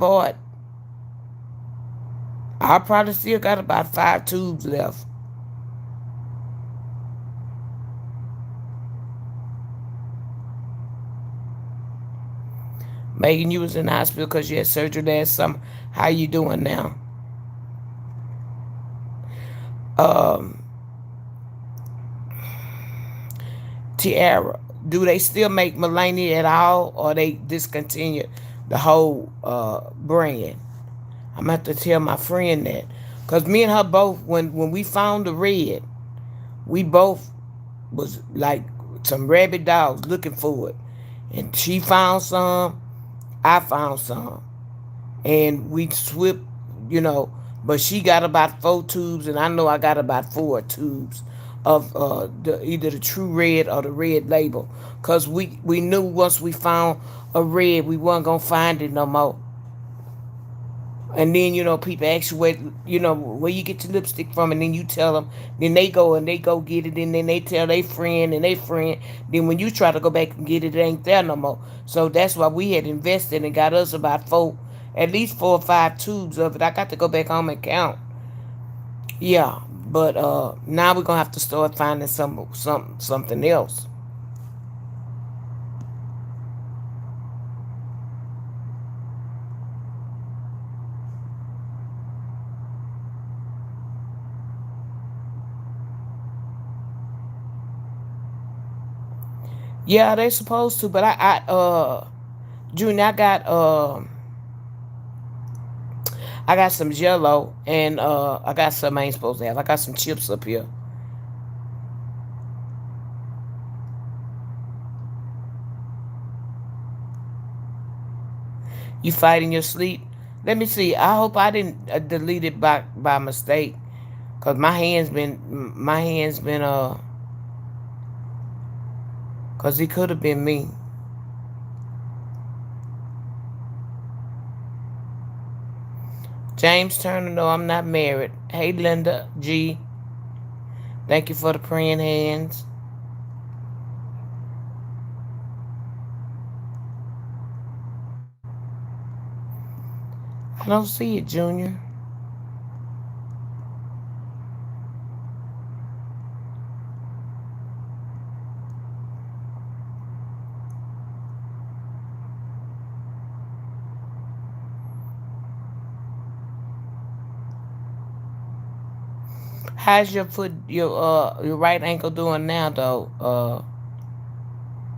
probably still got about 5 tubes left. Megan, you was in the hospital because you had surgery last summer. How you doing now? Um, Tiara, do they still make Mulaney at all, or they discontinued the whole brand? I'm gonna have to tell my friend that, cause me and her both, when we found the red, we both was like some rabid dogs looking for it, and she found some, I found some, and we swipped, you know. But she got about 4 tubes, and I know I got about 4 tubes of either the True Red or the Red Label, cause we knew once we found a red, we weren't gonna find it no more. And then, people ask you where you get your lipstick from, and then you tell them. Then they go get it, and then they tell their friend and their friend. Then when you try to go back and get it, it ain't there no more. So that's why we had invested and got us about at least 4 or 5 tubes of it. I got to go back home and count. Yeah, but now we're gonna have to start finding something else. Yeah, they supposed to, but Junior, I got some Jello, and I got some I ain't supposed to have. I got some chips up here. You fight in your sleep. Let me see. I hope I didn't delete it by mistake, cause cause it could have been me. James Turner, no, I'm not married. Hey, Linda G, thank you for the praying hands. I don't see it, Junior. How's your right ankle doing now though,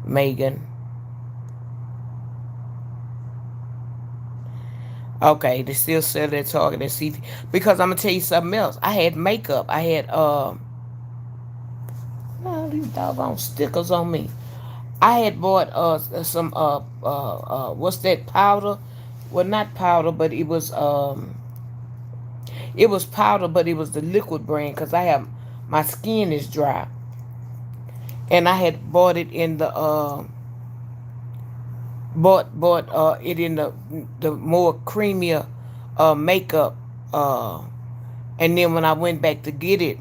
Megan? Okay, they still sell that Target and see because I'm gonna tell you something else. I had makeup. I had oh, these doggone stickers on me. I had bought some what's that powder? Well, not powder, but it was powder, but it was the liquid brand because I have my skin is dry, and I had bought it in the bought it in the more creamier makeup, and then when I went back to get it,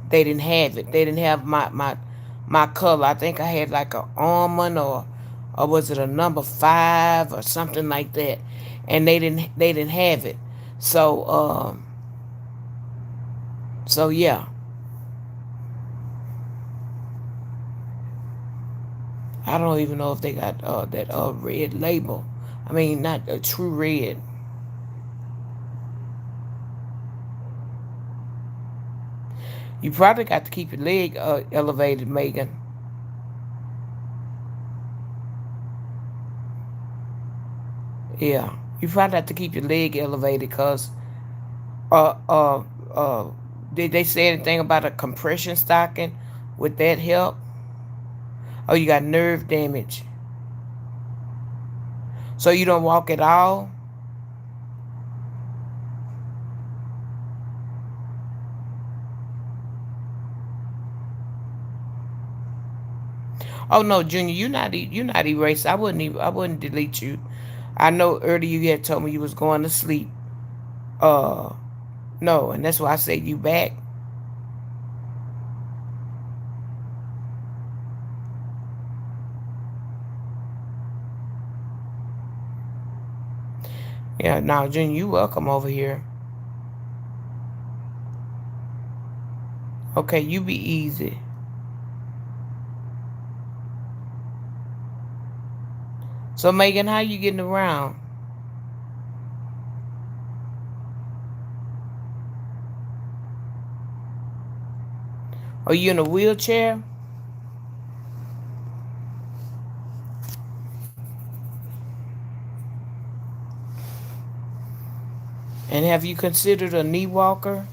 they didn't have it. They didn't have my color. I think I had like a almond or was it a number 5 or something like that, and they didn't have it. So so yeah, I don't even know if they got that red label. I mean, not a true red. You probably got to keep your leg elevated, Megan. Yeah, you probably have to keep your leg elevated because uh uh uh did they say anything about a compression stocking? Would that help? Oh, you got nerve damage, so you don't walk at all. Oh no, Junior, you not erased. I wouldn't delete you. I know earlier you had told me you was going to sleep. Uh, no, and that's why I said you back. Yeah, now Junior, you welcome over here. Okay, you be easy. So Megan, how you getting around? Are you in a wheelchair? And have you considered a knee walker?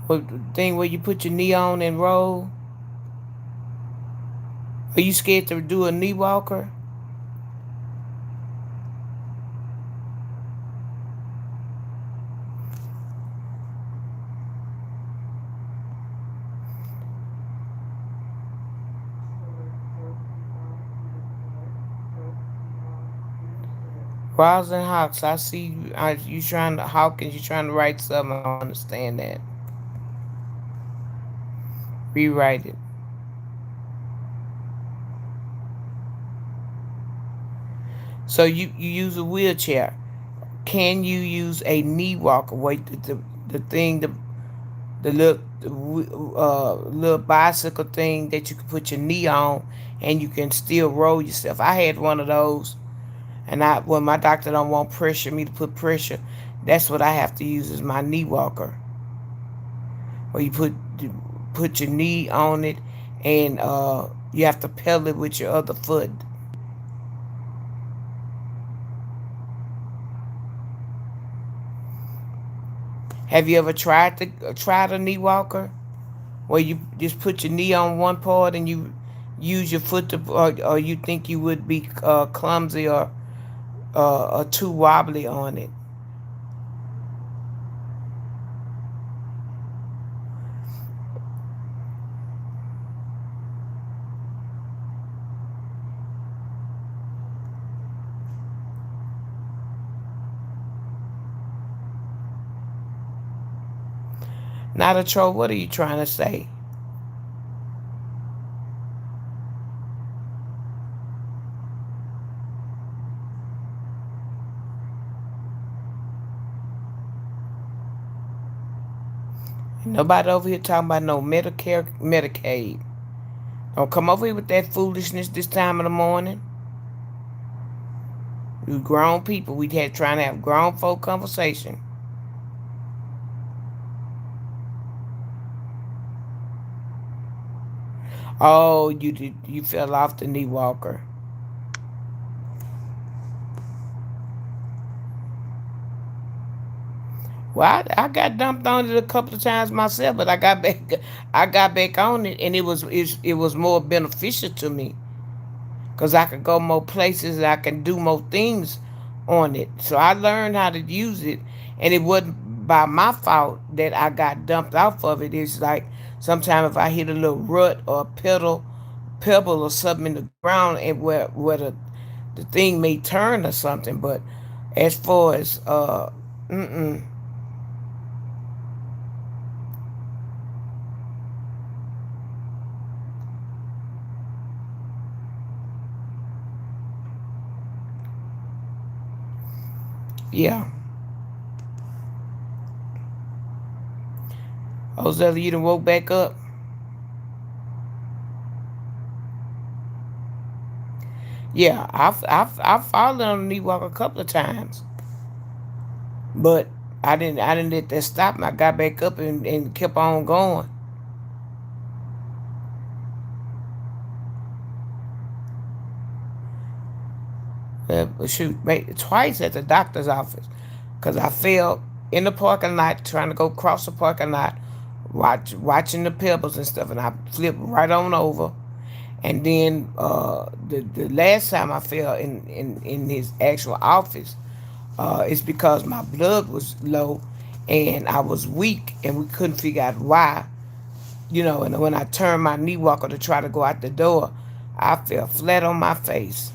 Or thing where you put your knee on and roll? Are you scared to do a knee walker? Rouse and Hawks, I see you. You trying to Hawkins? You trying to write something? I don't understand that. Rewrite it. So you use a wheelchair. Can you use a knee walker? Wait, the thing the little bicycle thing that you can put your knee on and you can still roll yourself. I had one of those, and I when my doctor don't want pressure me to put pressure, that's what I have to use is my knee walker, where you put your knee on it and you have to pedal it with your other foot. Have you ever tried a knee walker where you just put your knee on one part and you use your foot to, or you think you would be clumsy or too wobbly on it? Not a troll. What are you trying to say? Nobody over here talking about no Medicare, Medicaid. Don't come over here with that foolishness this time of the morning. We grown people. We had trying to have grown folk conversation. Oh, you did. You fell off the knee walker. Well, I got dumped on it a couple of times myself, but I got back. I got back on it, and it was more beneficial to me because I could go more places and I can do more things on it. So I learned how to use it, and it wasn't by my fault that I got dumped off of it. It's like sometimes if I hit a little rut or a pebble or something in the ground, and where the thing may turn or something. But as far as mm-mm, yeah. Ozella, you done woke back up. Yeah, I've fallen on the knee walk a couple of times, but I didn't let that stop me. I got back up and kept on going. Shoot, twice at the doctor's office, cause I fell in the parking lot trying to go across the parking lot, watching the pebbles and stuff, and I flipped right on over. And then the last time I fell in his actual office, it's because my blood was low and I was weak, and we couldn't figure out why. And when I turned my knee walker to try to go out the door, I fell flat on my face.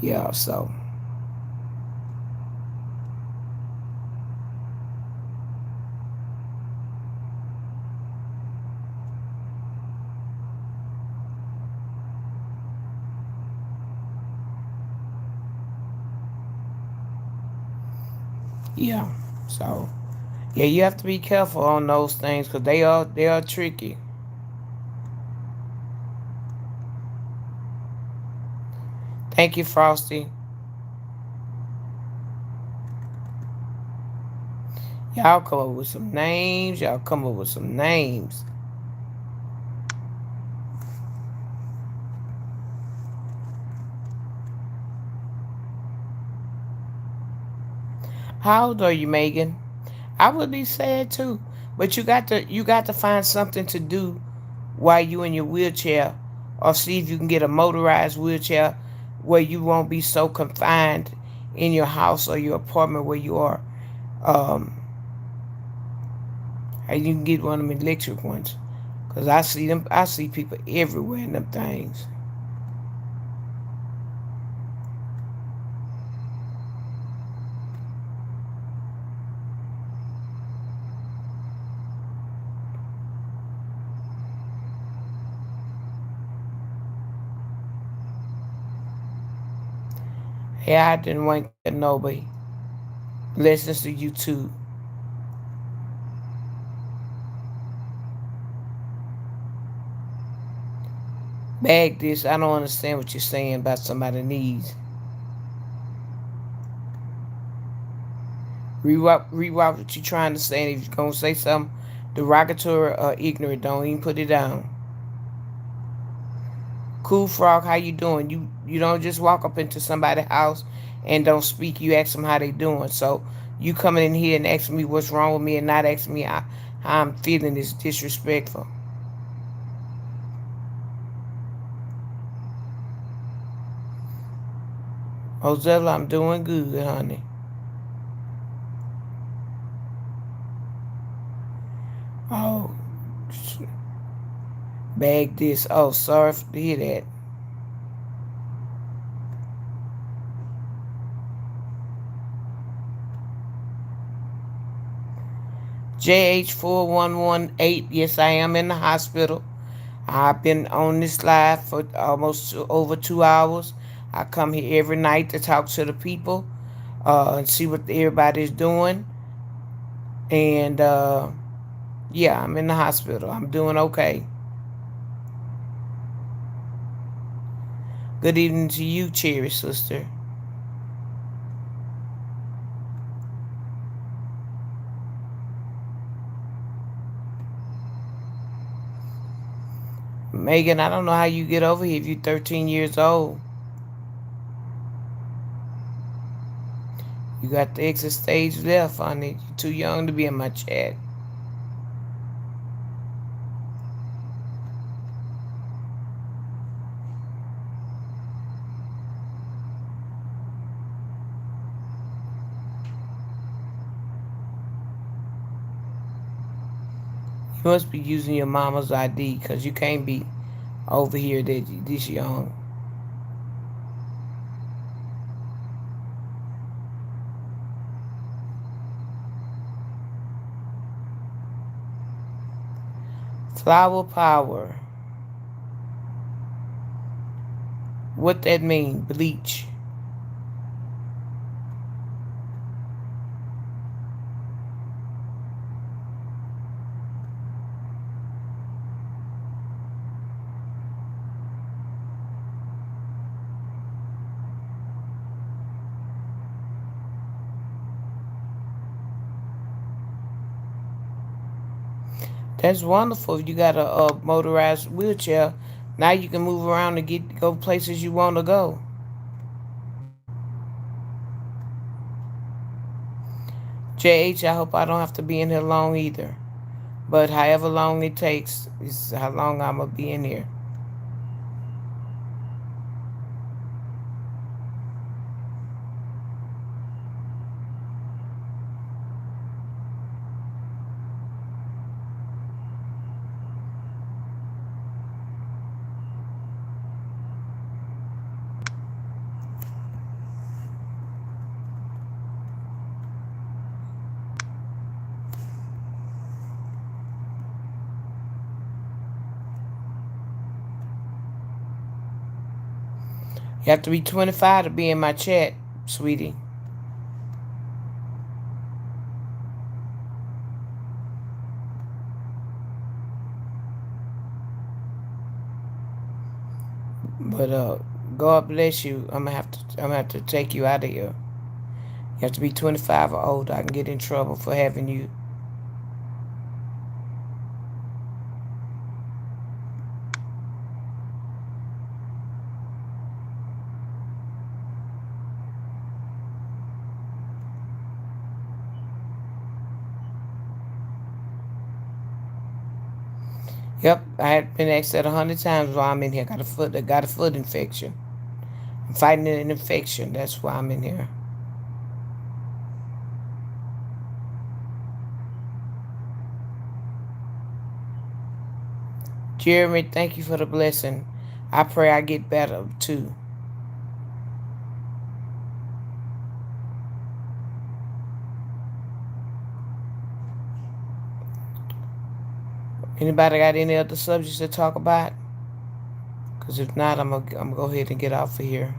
Yeah, so yeah, so yeah, you have to be careful on those things because they are tricky. Thank you, Frosty. Y'all come up with some names. Y'all come up with some names. How old are you, Megan? I would be sad too, but you got to find something to do while you in your wheelchair, or see if you can get a motorized wheelchair where you won't be so confined in your house or your apartment where you are. Um, and you can get one of them electric ones, cause I see them. I see people everywhere in them things. Hey, I didn't want nobody listens to you too. Bag this. I don't understand what you're saying about somebody needs. Reroute what you're trying to say. And if you're gonna say something derogatory or ignorant, don't even put it down. Cool Frog, how you doing? You don't just walk up into somebody's house and don't speak. You ask them how they doing. So you coming in here and asking me what's wrong with me and not asking me how I'm feeling is disrespectful. Ozella, I'm doing good, honey. Oh, bag this. Oh, sorry to hear that. JH4118. Yes, I am in the hospital. I've been on this live for almost over 2 hours. I come here every night to talk to the people and see what everybody's doing. And yeah, I'm in the hospital. I'm doing okay. Good evening to you, Cherry Sister. Megan, I don't know how you get over here if you're 13 years old. You got the exit stage left, honey. You're too young to be in my chat. You must be using your mama's ID because you can't be over here this young. Flower power. What that mean? Bleach. That's wonderful. If you got a motorized wheelchair, now you can move around and go places you want to go. JH, I hope I don't have to be in here long either. But however long it takes is how long I'm going to be in here. You have to be 25 to be in my chat, sweetie. But God bless you. I'm gonna have to take you out of here. You have to be 25 or older. I can get in trouble for having you. Yep, I had been asked that 100 times while I'm in here. Got a foot infection. I'm fighting an infection. That's why I'm in here. Jeremy, thank you for the blessing. I pray I get better too. Anybody got any other subjects to talk about? Because if not, I'm gonna go ahead and get off of here.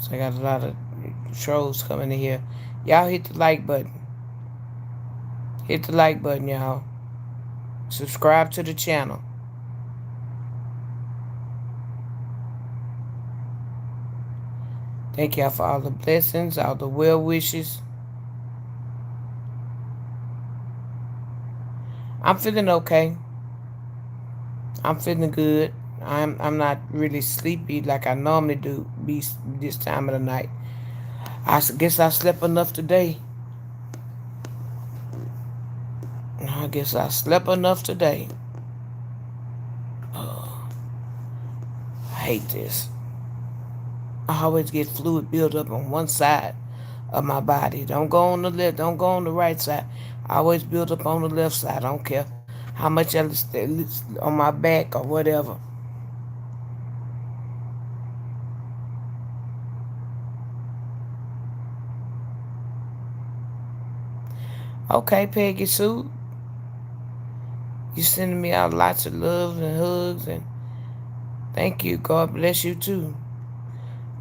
So I got a lot of trolls coming in here. Y'all hit the like button. Hit the like button, y'all. Subscribe to the channel. Thank y'all for all the blessings, all the well wishes. I'm feeling okay. I'm feeling good. I'm not really sleepy like I normally do be this time of the night. Guess I slept enough today. I guess I slept enough today. I hate this. I always get fluid build up on one side of my body. Don't go on the left. Don't go on the right side. I always build up on the left side. I don't care how much I on my back or whatever. Okay, Peggy Sue, you sending me out lots of love and hugs and thank you. God bless you too.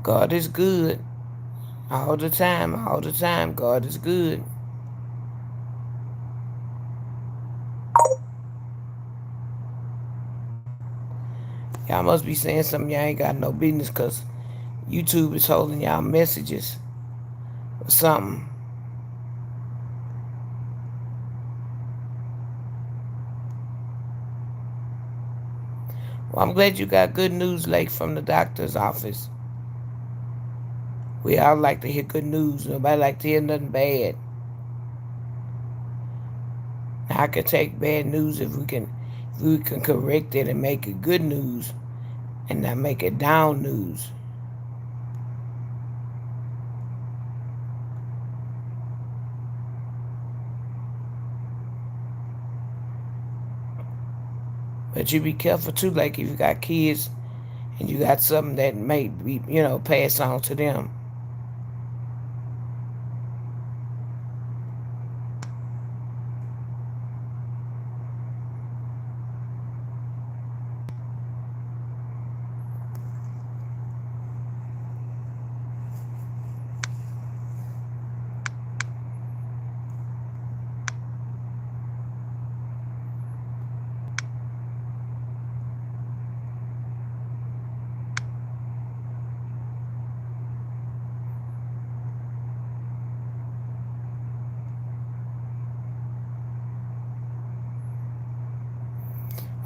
God is good all the time. All the time, God is good. Y'all must be saying something y'all ain't got no business because YouTube is holding y'all messages or something. Well, I'm glad you got good news, Lake, from the doctor's office. We all like to hear good news. Nobody like to hear nothing bad. Now, I can take bad news if we can correct it and make it good news and not make it down news. But you be careful too, like if you got kids and you got something that may be, passed on to them.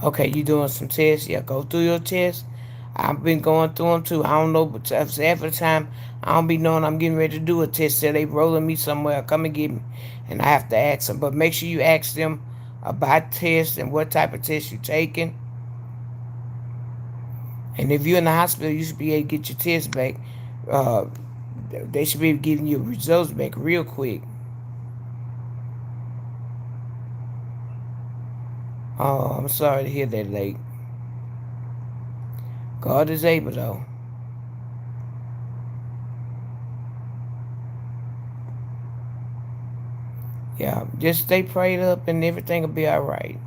Okay, you doing some tests? Yeah, go through your tests. I've been going through them too. I don't know, but half the time I don't be knowing I'm getting ready to do a test. So they rolling me somewhere, come and get me, and I have to ask them. But make sure you ask them about tests and what type of test you're taking. And if you're in the hospital, you should be able to get your test back. Uh, they should be giving you results back real quick. Oh, I'm sorry to hear that, late. God is able though. Yeah, just stay prayed up and everything will be all right.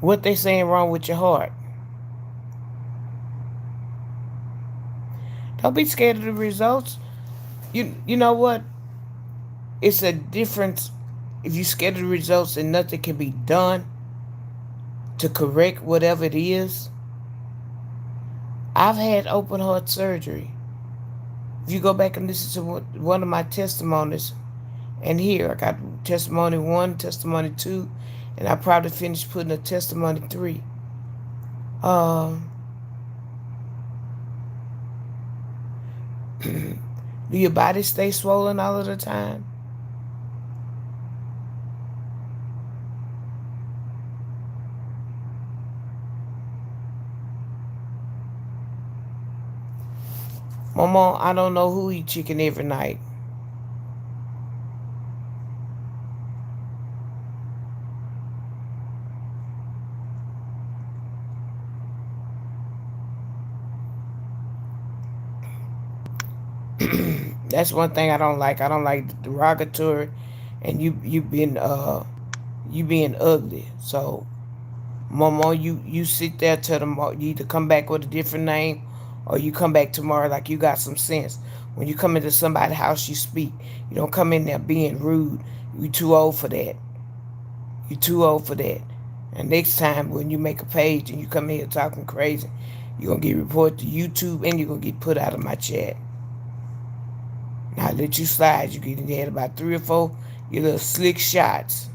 What they saying wrong with your heart? Don't be scared of the results. You know what? It's a difference if you scared of the results and nothing can be done to correct whatever it is. I've had open heart surgery. If you go back and listen to one of my testimonies, and here I got testimony 1, testimony 2, and I probably finished putting a testimony 3. Um, do your body stay swollen all of the time? Mama, I don't know who eat chicken every night. That's one thing I don't like. I don't like the derogatory, and you being ugly. So, Mama, you sit there till tomorrow. You either come back with a different name, or you come back tomorrow like you got some sense. When you come into somebody's house, you speak. You don't come in there being rude. You too old for that. You too old for that. And next time when you make a page and you come in here talking crazy, you're gonna get reported to YouTube and you're gonna get put out of my chat. Now I let you slide. You get in there about 3 or 4 your little slick shots.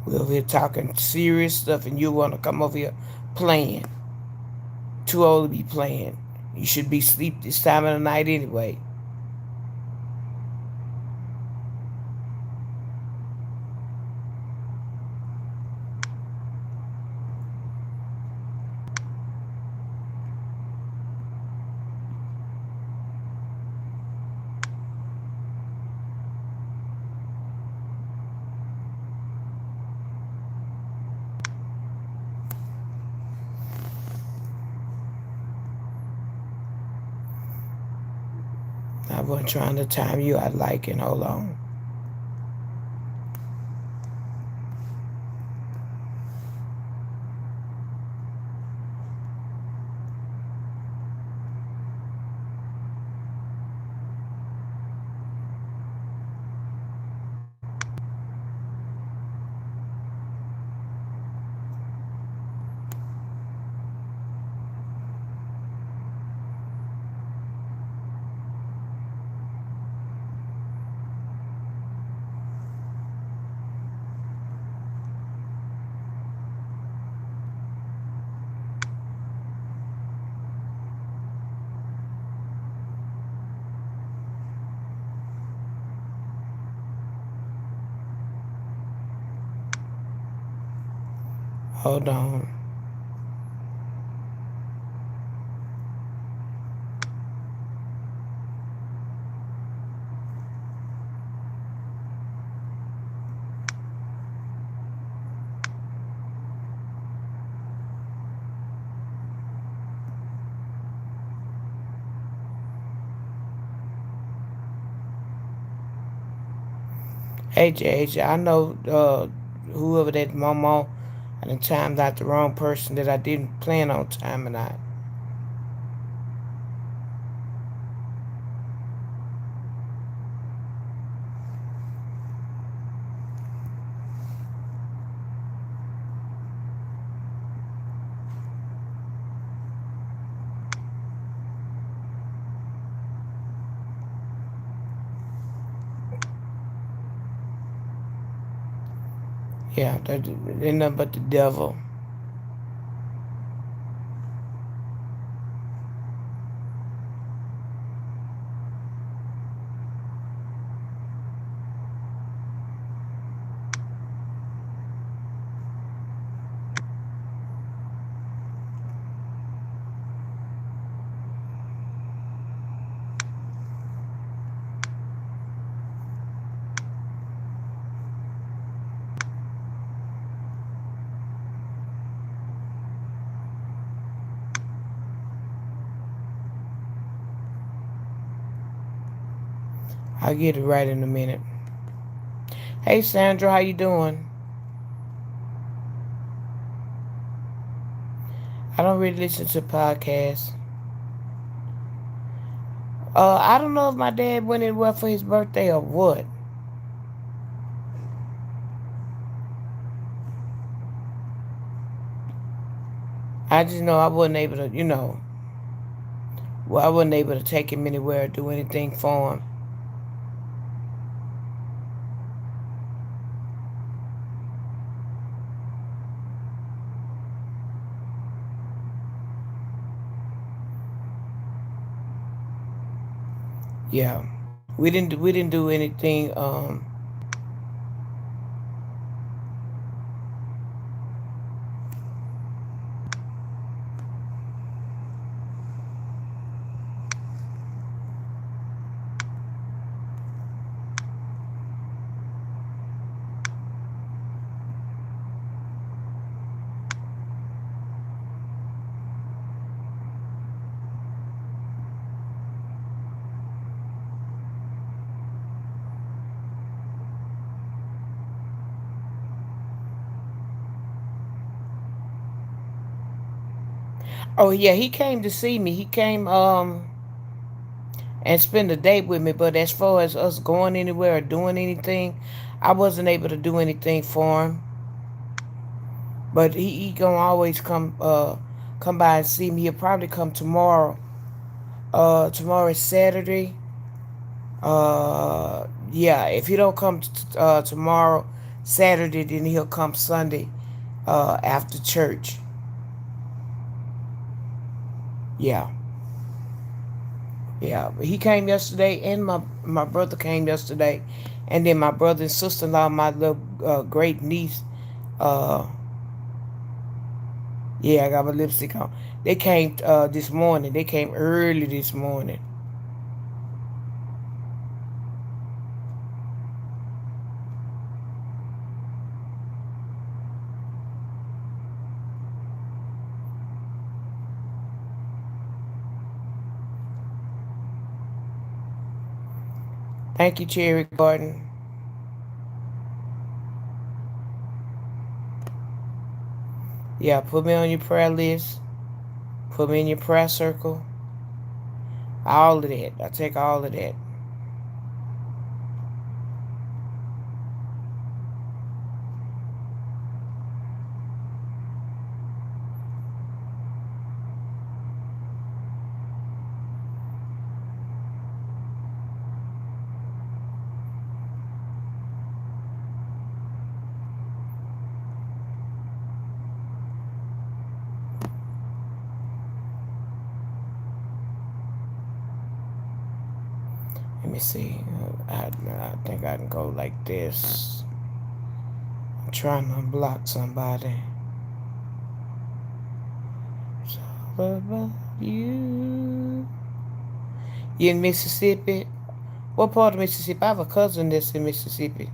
We over here talking serious stuff and you wanna come over here playing. Too old to be playing. You should be asleep this time of the night anyway. I wasn't trying to time you out like it. Hold on. Hold on. AJ, I know whoever that mama, I done timed out the wrong person that I didn't plan on timing out. Yeah, that ain't nothing but the devil. I'll get it right in a minute. Hey Sandra, how you doing? I don't really listen to podcasts. I don't know if my dad went anywhere for his birthday or what. I just know I wasn't able to, well, I wasn't able to take him anywhere or do anything for him. Yeah, we didn't do anything. Oh yeah, he came to see me. He came and spend a day with me. But as far as us going anywhere or doing anything, I wasn't able to do anything for him. But he gonna always come by and see me. He'll probably come tomorrow. Tomorrow is Saturday. Yeah, if he don't come tomorrow, Saturday, then he'll come Sunday, after church. Yeah, yeah. But he came yesterday, and my brother came yesterday, and then my brother and sister-in-law, my little great niece. Uh, yeah, I got my lipstick on. They came this morning. They came early this morning. Thank you, Cherry Garden. Yeah, put me on your prayer list. Put me in your prayer circle. All of that. I take all of that. Let me see. I think I can go like this. I'm trying to unblock somebody. What about you? You in Mississippi? What part of Mississippi? I have a cousin that's in Mississippi.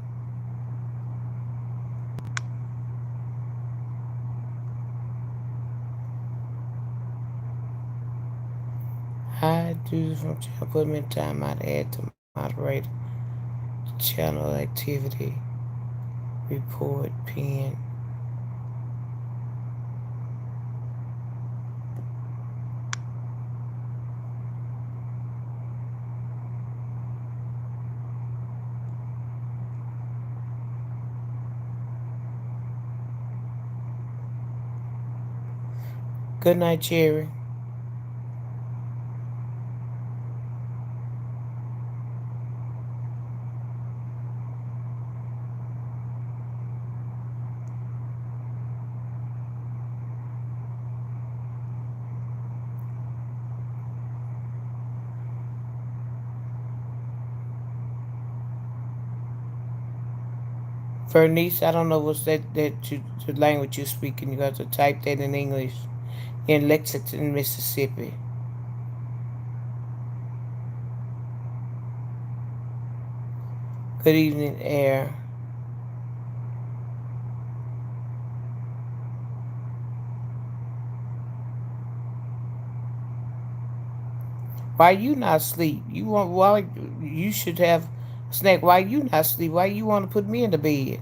I do from channel put me in time out add to moderate channel activity report pin. Good night, Jerry. Vernice, I don't know what's the language you're speaking. You got to type that in English. In Lexington, Mississippi. Good evening, Air. Why you not sleep? You want why you should have a snack. Why you not sleep? Why you want to put me in the bed?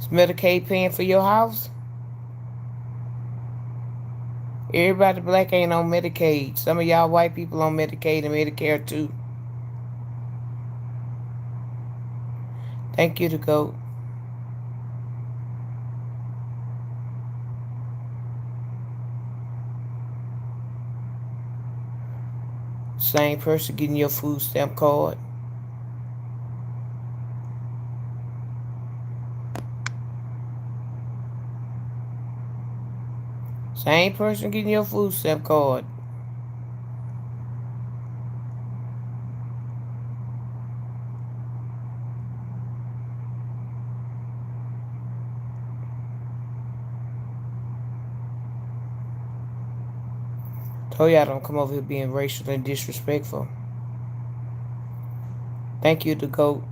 Is Medicaid paying for your house? Everybody black ain't on Medicaid. Some of y'all white people on Medicaid and Medicare too. Thank you to go. Same person getting your food stamp card. Same person getting your food stamp card. Told y'all don't come over here being racial and disrespectful. Thank you to go.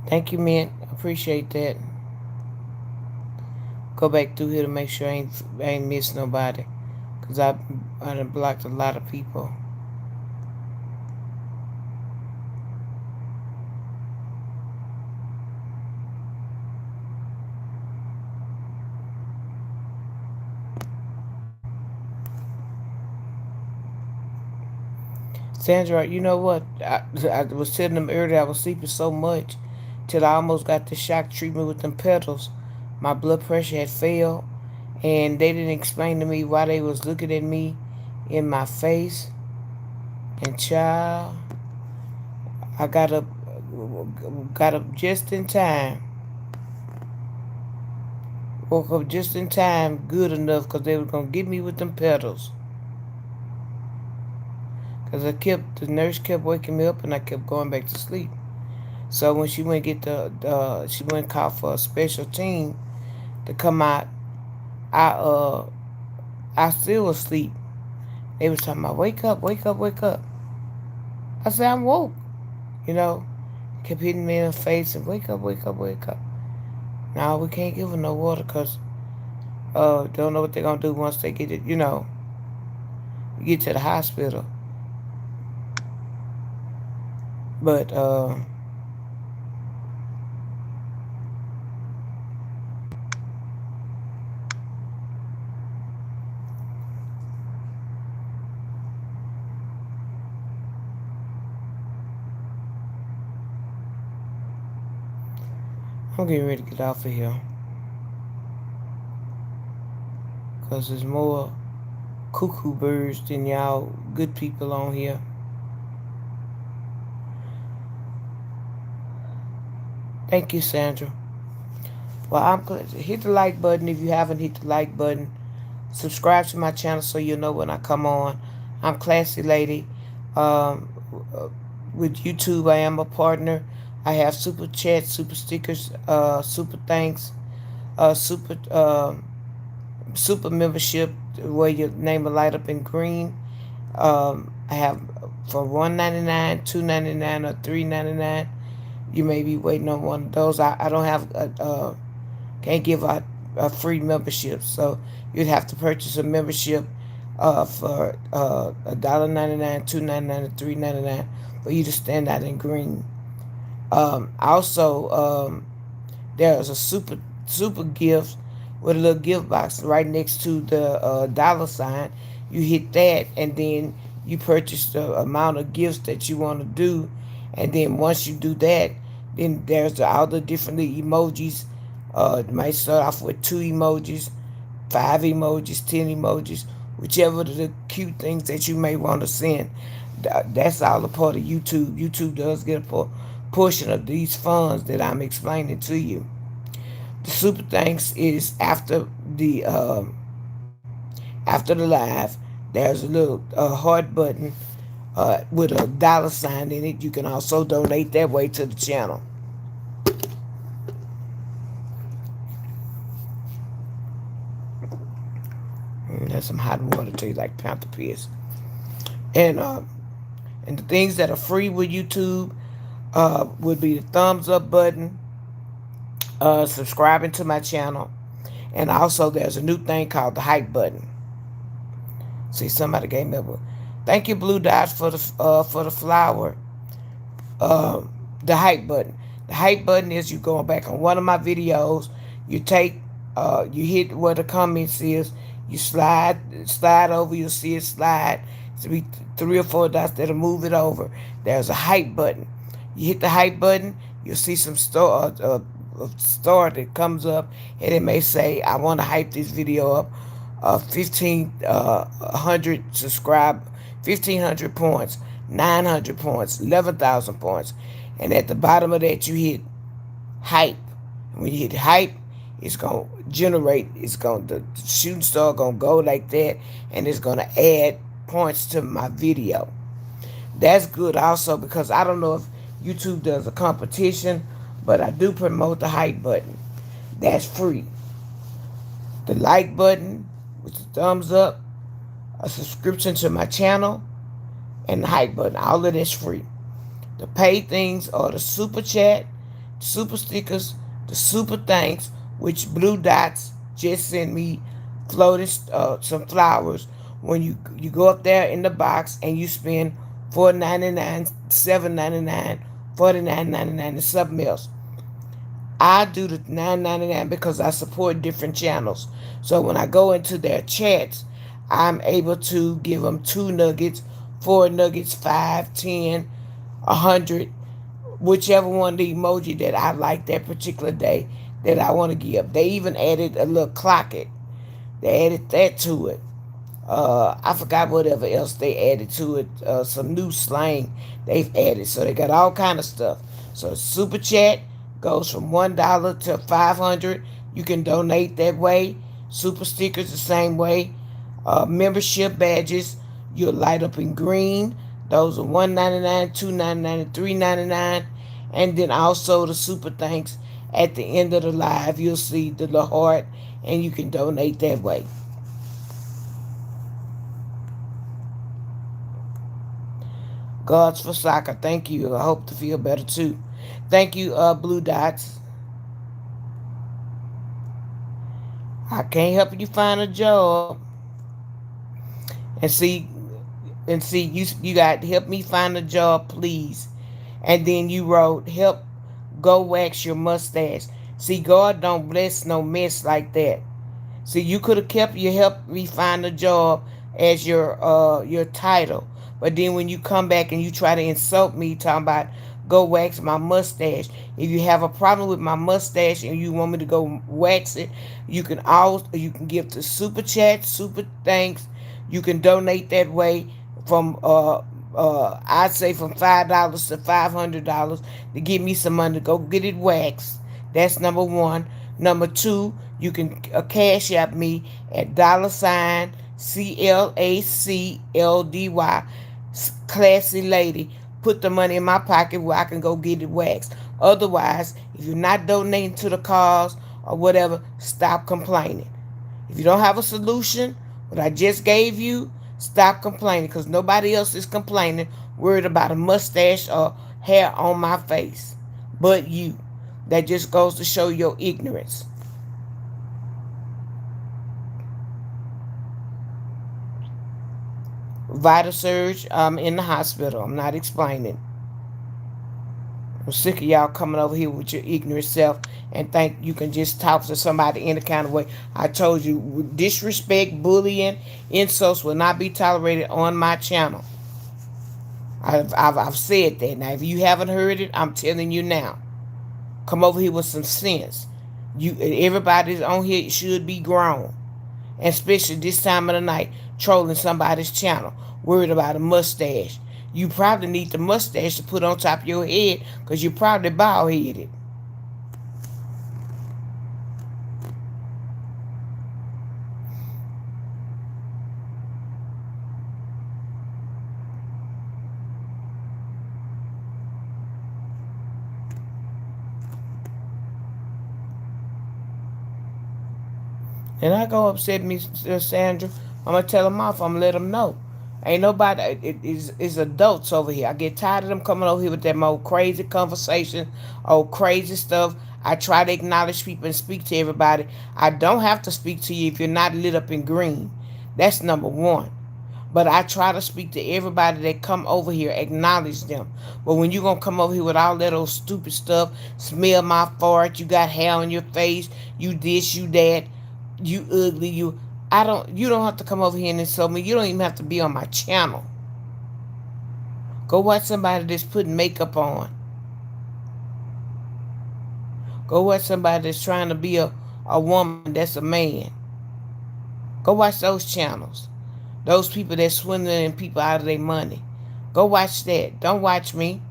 Thank you, man. Appreciate that. Go back through here to make sure I ain't miss nobody. Cause I done blocked a lot of people. Sandra, you know what? I was telling them earlier I was sleeping so much till I almost got the shock treatment with them pedals. My blood pressure had fell, and they didn't explain to me why they was looking at me in my face. And child, I got up just in time. Woke up just in time, good enough, because they were gonna get me with them pedals. Cause the nurse kept waking me up, and I kept going back to sleep. So when she went get she went call for a special team to come out. I uh, I still was asleep. They was talking about wake up, wake up, wake up. I said I'm woke. You know, kept hitting me in the face and wake up, wake up, wake up. Now we can't give her no water because don't know what they're gonna do once they get it. Get to the hospital. But I'm getting ready to get off of here because there's more cuckoo birds than y'all good people on here. Thank you, Sandra. Well, I'm glad. Hit the like button if you haven't hit the like button. Subscribe to my channel so you'll know when I come on. I'm Classy Lady. Um, uh, with YouTube, I am a partner. I have super chats, super stickers, super thanks, super super membership where your name will light up in green. I have for $1.99, $2.99, or $3.99. You may be waiting on one of those. I don't have can't give out a free membership, so you'd have to purchase a membership for $1.99, $2.99, or $3.99 for you to stand out in green. Also, there's a super gift with a little gift box right next to the dollar sign. You hit that, and then you purchase the amount of gifts that you want to do, and then once you do that, then there's all the different emojis. It might start off with two emojis, five emojis, 10 emojis, whichever the cute things that you may want to send. That's all a part of YouTube. YouTube does get a portion of these funds that I'm explaining to you. The super thanks is after the live. There's a little heart button with a dollar sign in it. You can also donate that way to the channel. There's some hot water too, like Panther Pierce. And and the things that are free with YouTube would be the thumbs up button, subscribing to my channel, and also there's a new thing called the hype button. See, somebody gave me a thank you, Blue Dots, for the flower. The hype button. The hype button is you going back on one of my videos. You take, you hit where the comments is. You slide over. You'll see it slide. It's be three or four dots that'll move it over. There's a hype button. You hit the hype button. You'll see some a star that comes up, and it may say, "I want to hype this video up." 1,500 subscribe, 1,500 points, 900 points, 11,000 points, and at the bottom of that you hit hype. When you hit hype, it's gonna generate. It's gonna the shooting star gonna go like that, and it's gonna add points to my video. That's good also because I don't know if YouTube does a competition, but I do promote the hype button. That's free. The like button with the thumbs up, a subscription to my channel, and the hype button. All of that's free. The paid things are the super chat, super stickers, the super thanks, which Blue Dots just sent me floating some flowers. When you go up there in the box and you spend $4.99, $7.99, $49.99, and something else. I do the $9.99 because I support different channels. So when I go into their chats, I'm able to give them 2 nuggets, 4 nuggets, 5, 10, 100, whichever one of the emoji that I like that particular day that I want to give. They even added a little clock it. They added that to it. I forgot whatever else they added to it. Some new slang they've added. So they got all kind of stuff. So super chat goes from $1 to 500. You can donate that way. Super stickers the same way. Membership badges you'll light up in green. Those are $1.99, $2.99, and $3.99. And then also the super thanks at the end of the live. You'll see the little heart, and you can donate that way. Gods for soccer. Thank you. I hope to feel better too. Thank you, Blue Dots. I can't help you find a job. And see, you got help me find a job, please. And then you wrote help go wax your mustache. See, God don't bless no mess like that. See, you could have kept your help me find a job as your title, but then when you come back and you try to insult me, talking about go wax my mustache. If you have a problem with my mustache and you want me to go wax it, you can give the super chat, super thanks. You can donate that way from I'd say from $5 to $500 to give me some money to go get it waxed. That's number one. Number two, you can cash app me at dollar sign CLACLDY, classy lady. Put the money in my pocket where I can go get it waxed. Otherwise, if you're not donating to the cause or whatever, stop complaining. If you don't have a solution, what I just gave you, stop complaining because nobody else is complaining, worried about a mustache or hair on my face but you. That just goes to show your ignorance. Vital surge, I'm in the hospital. I'm not explaining. I'm sick of y'all coming over here with your ignorant self and think you can just talk to somebody any kind of way. I told you, disrespect, bullying, insults will not be tolerated on my channel. I've said that. Now, if you haven't heard it, I'm telling you now. Come over here with some sense. Everybody's on here should be grown, and especially this time of the night, trolling somebody's channel, worried about a mustache. You probably need the mustache to put on top of your head because you're probably bald headed. And I go upset me, Sandra. I'm gonna tell them off. I'm gonna let them know. Ain't nobody. It's adults over here. I get tired of them coming over here with that old crazy conversation, old crazy stuff. I try to acknowledge people and speak to everybody. I don't have to speak to you if you're not lit up in green. That's number one. But I try to speak to everybody that come over here, acknowledge them. But when you gonna come over here with all that old stupid stuff, smell my fart, you got hair on your face, you this, you that, you ugly, you don't have to come over here and insult me. You don't even have to be on my channel. Go watch somebody that's putting makeup on. Go watch somebody that's trying to be a woman that's a man. Go watch those channels. Those people that swindling people out of their money. Go watch that. Don't watch me.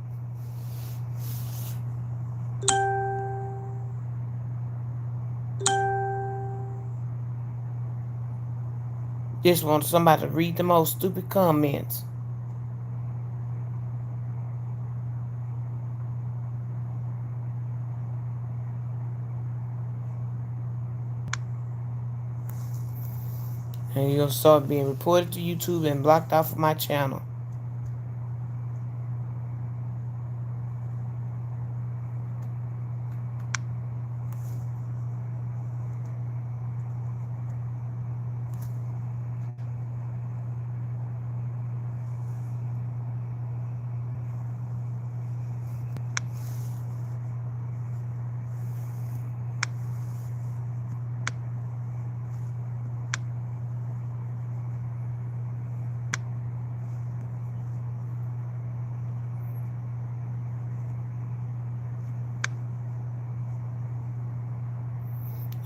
Just want somebody to read the most stupid comments. And you'll start being reported to YouTube and blocked off of my channel.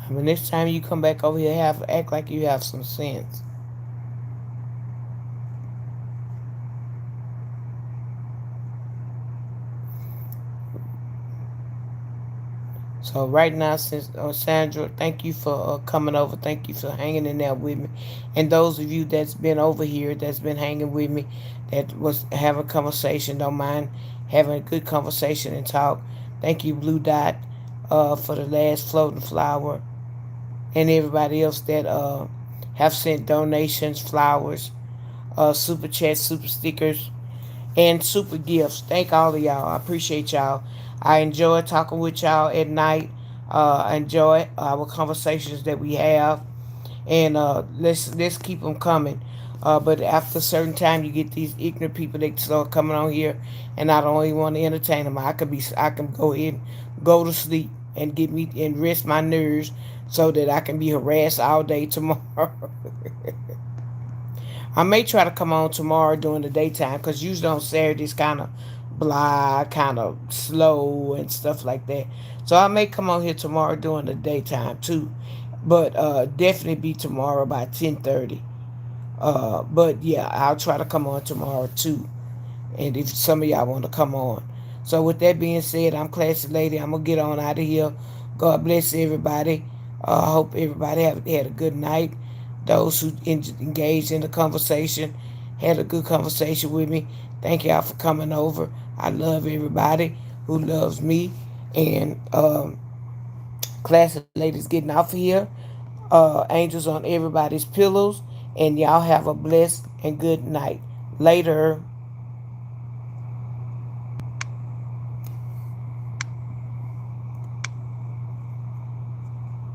I mean, next time you come back over here, act like you have some sense. So right now, since Sandra, thank you for coming over. Thank you for hanging in there with me, and those of you that's been over here, that's been hanging with me, that was having a conversation. Don't mind having a good conversation and talk. Thank you, Blue Dot, for the last floating flower, and everybody else that have sent donations, flowers, super chats, super stickers, and super gifts. Thank all of y'all. I appreciate y'all. I enjoy talking with y'all at night. I enjoy our conversations that we have, and let's keep them coming. But after a certain time, you get these ignorant people that start coming on here, and I don't even want to entertain them. I can go in, go to sleep, and get me and rest my nerves so that I can be harassed all day tomorrow. I may try to come on tomorrow during the daytime because usually on Saturdays kind of blah, kind of slow and stuff like that. So I may come on here tomorrow during the daytime too, but definitely be tomorrow by 10:30. But yeah, I'll try to come on tomorrow too, and if some of y'all want to come on. So with that being said, I'm Classy Lady. I'm gonna get on out of here. God bless everybody. I hope everybody have had a good night. Those who engaged in the conversation had a good conversation with me. Thank y'all for coming over. I love everybody who loves me. And classy ladies getting off of here. Angels on everybody's pillows. And y'all have a blessed and good night. Later.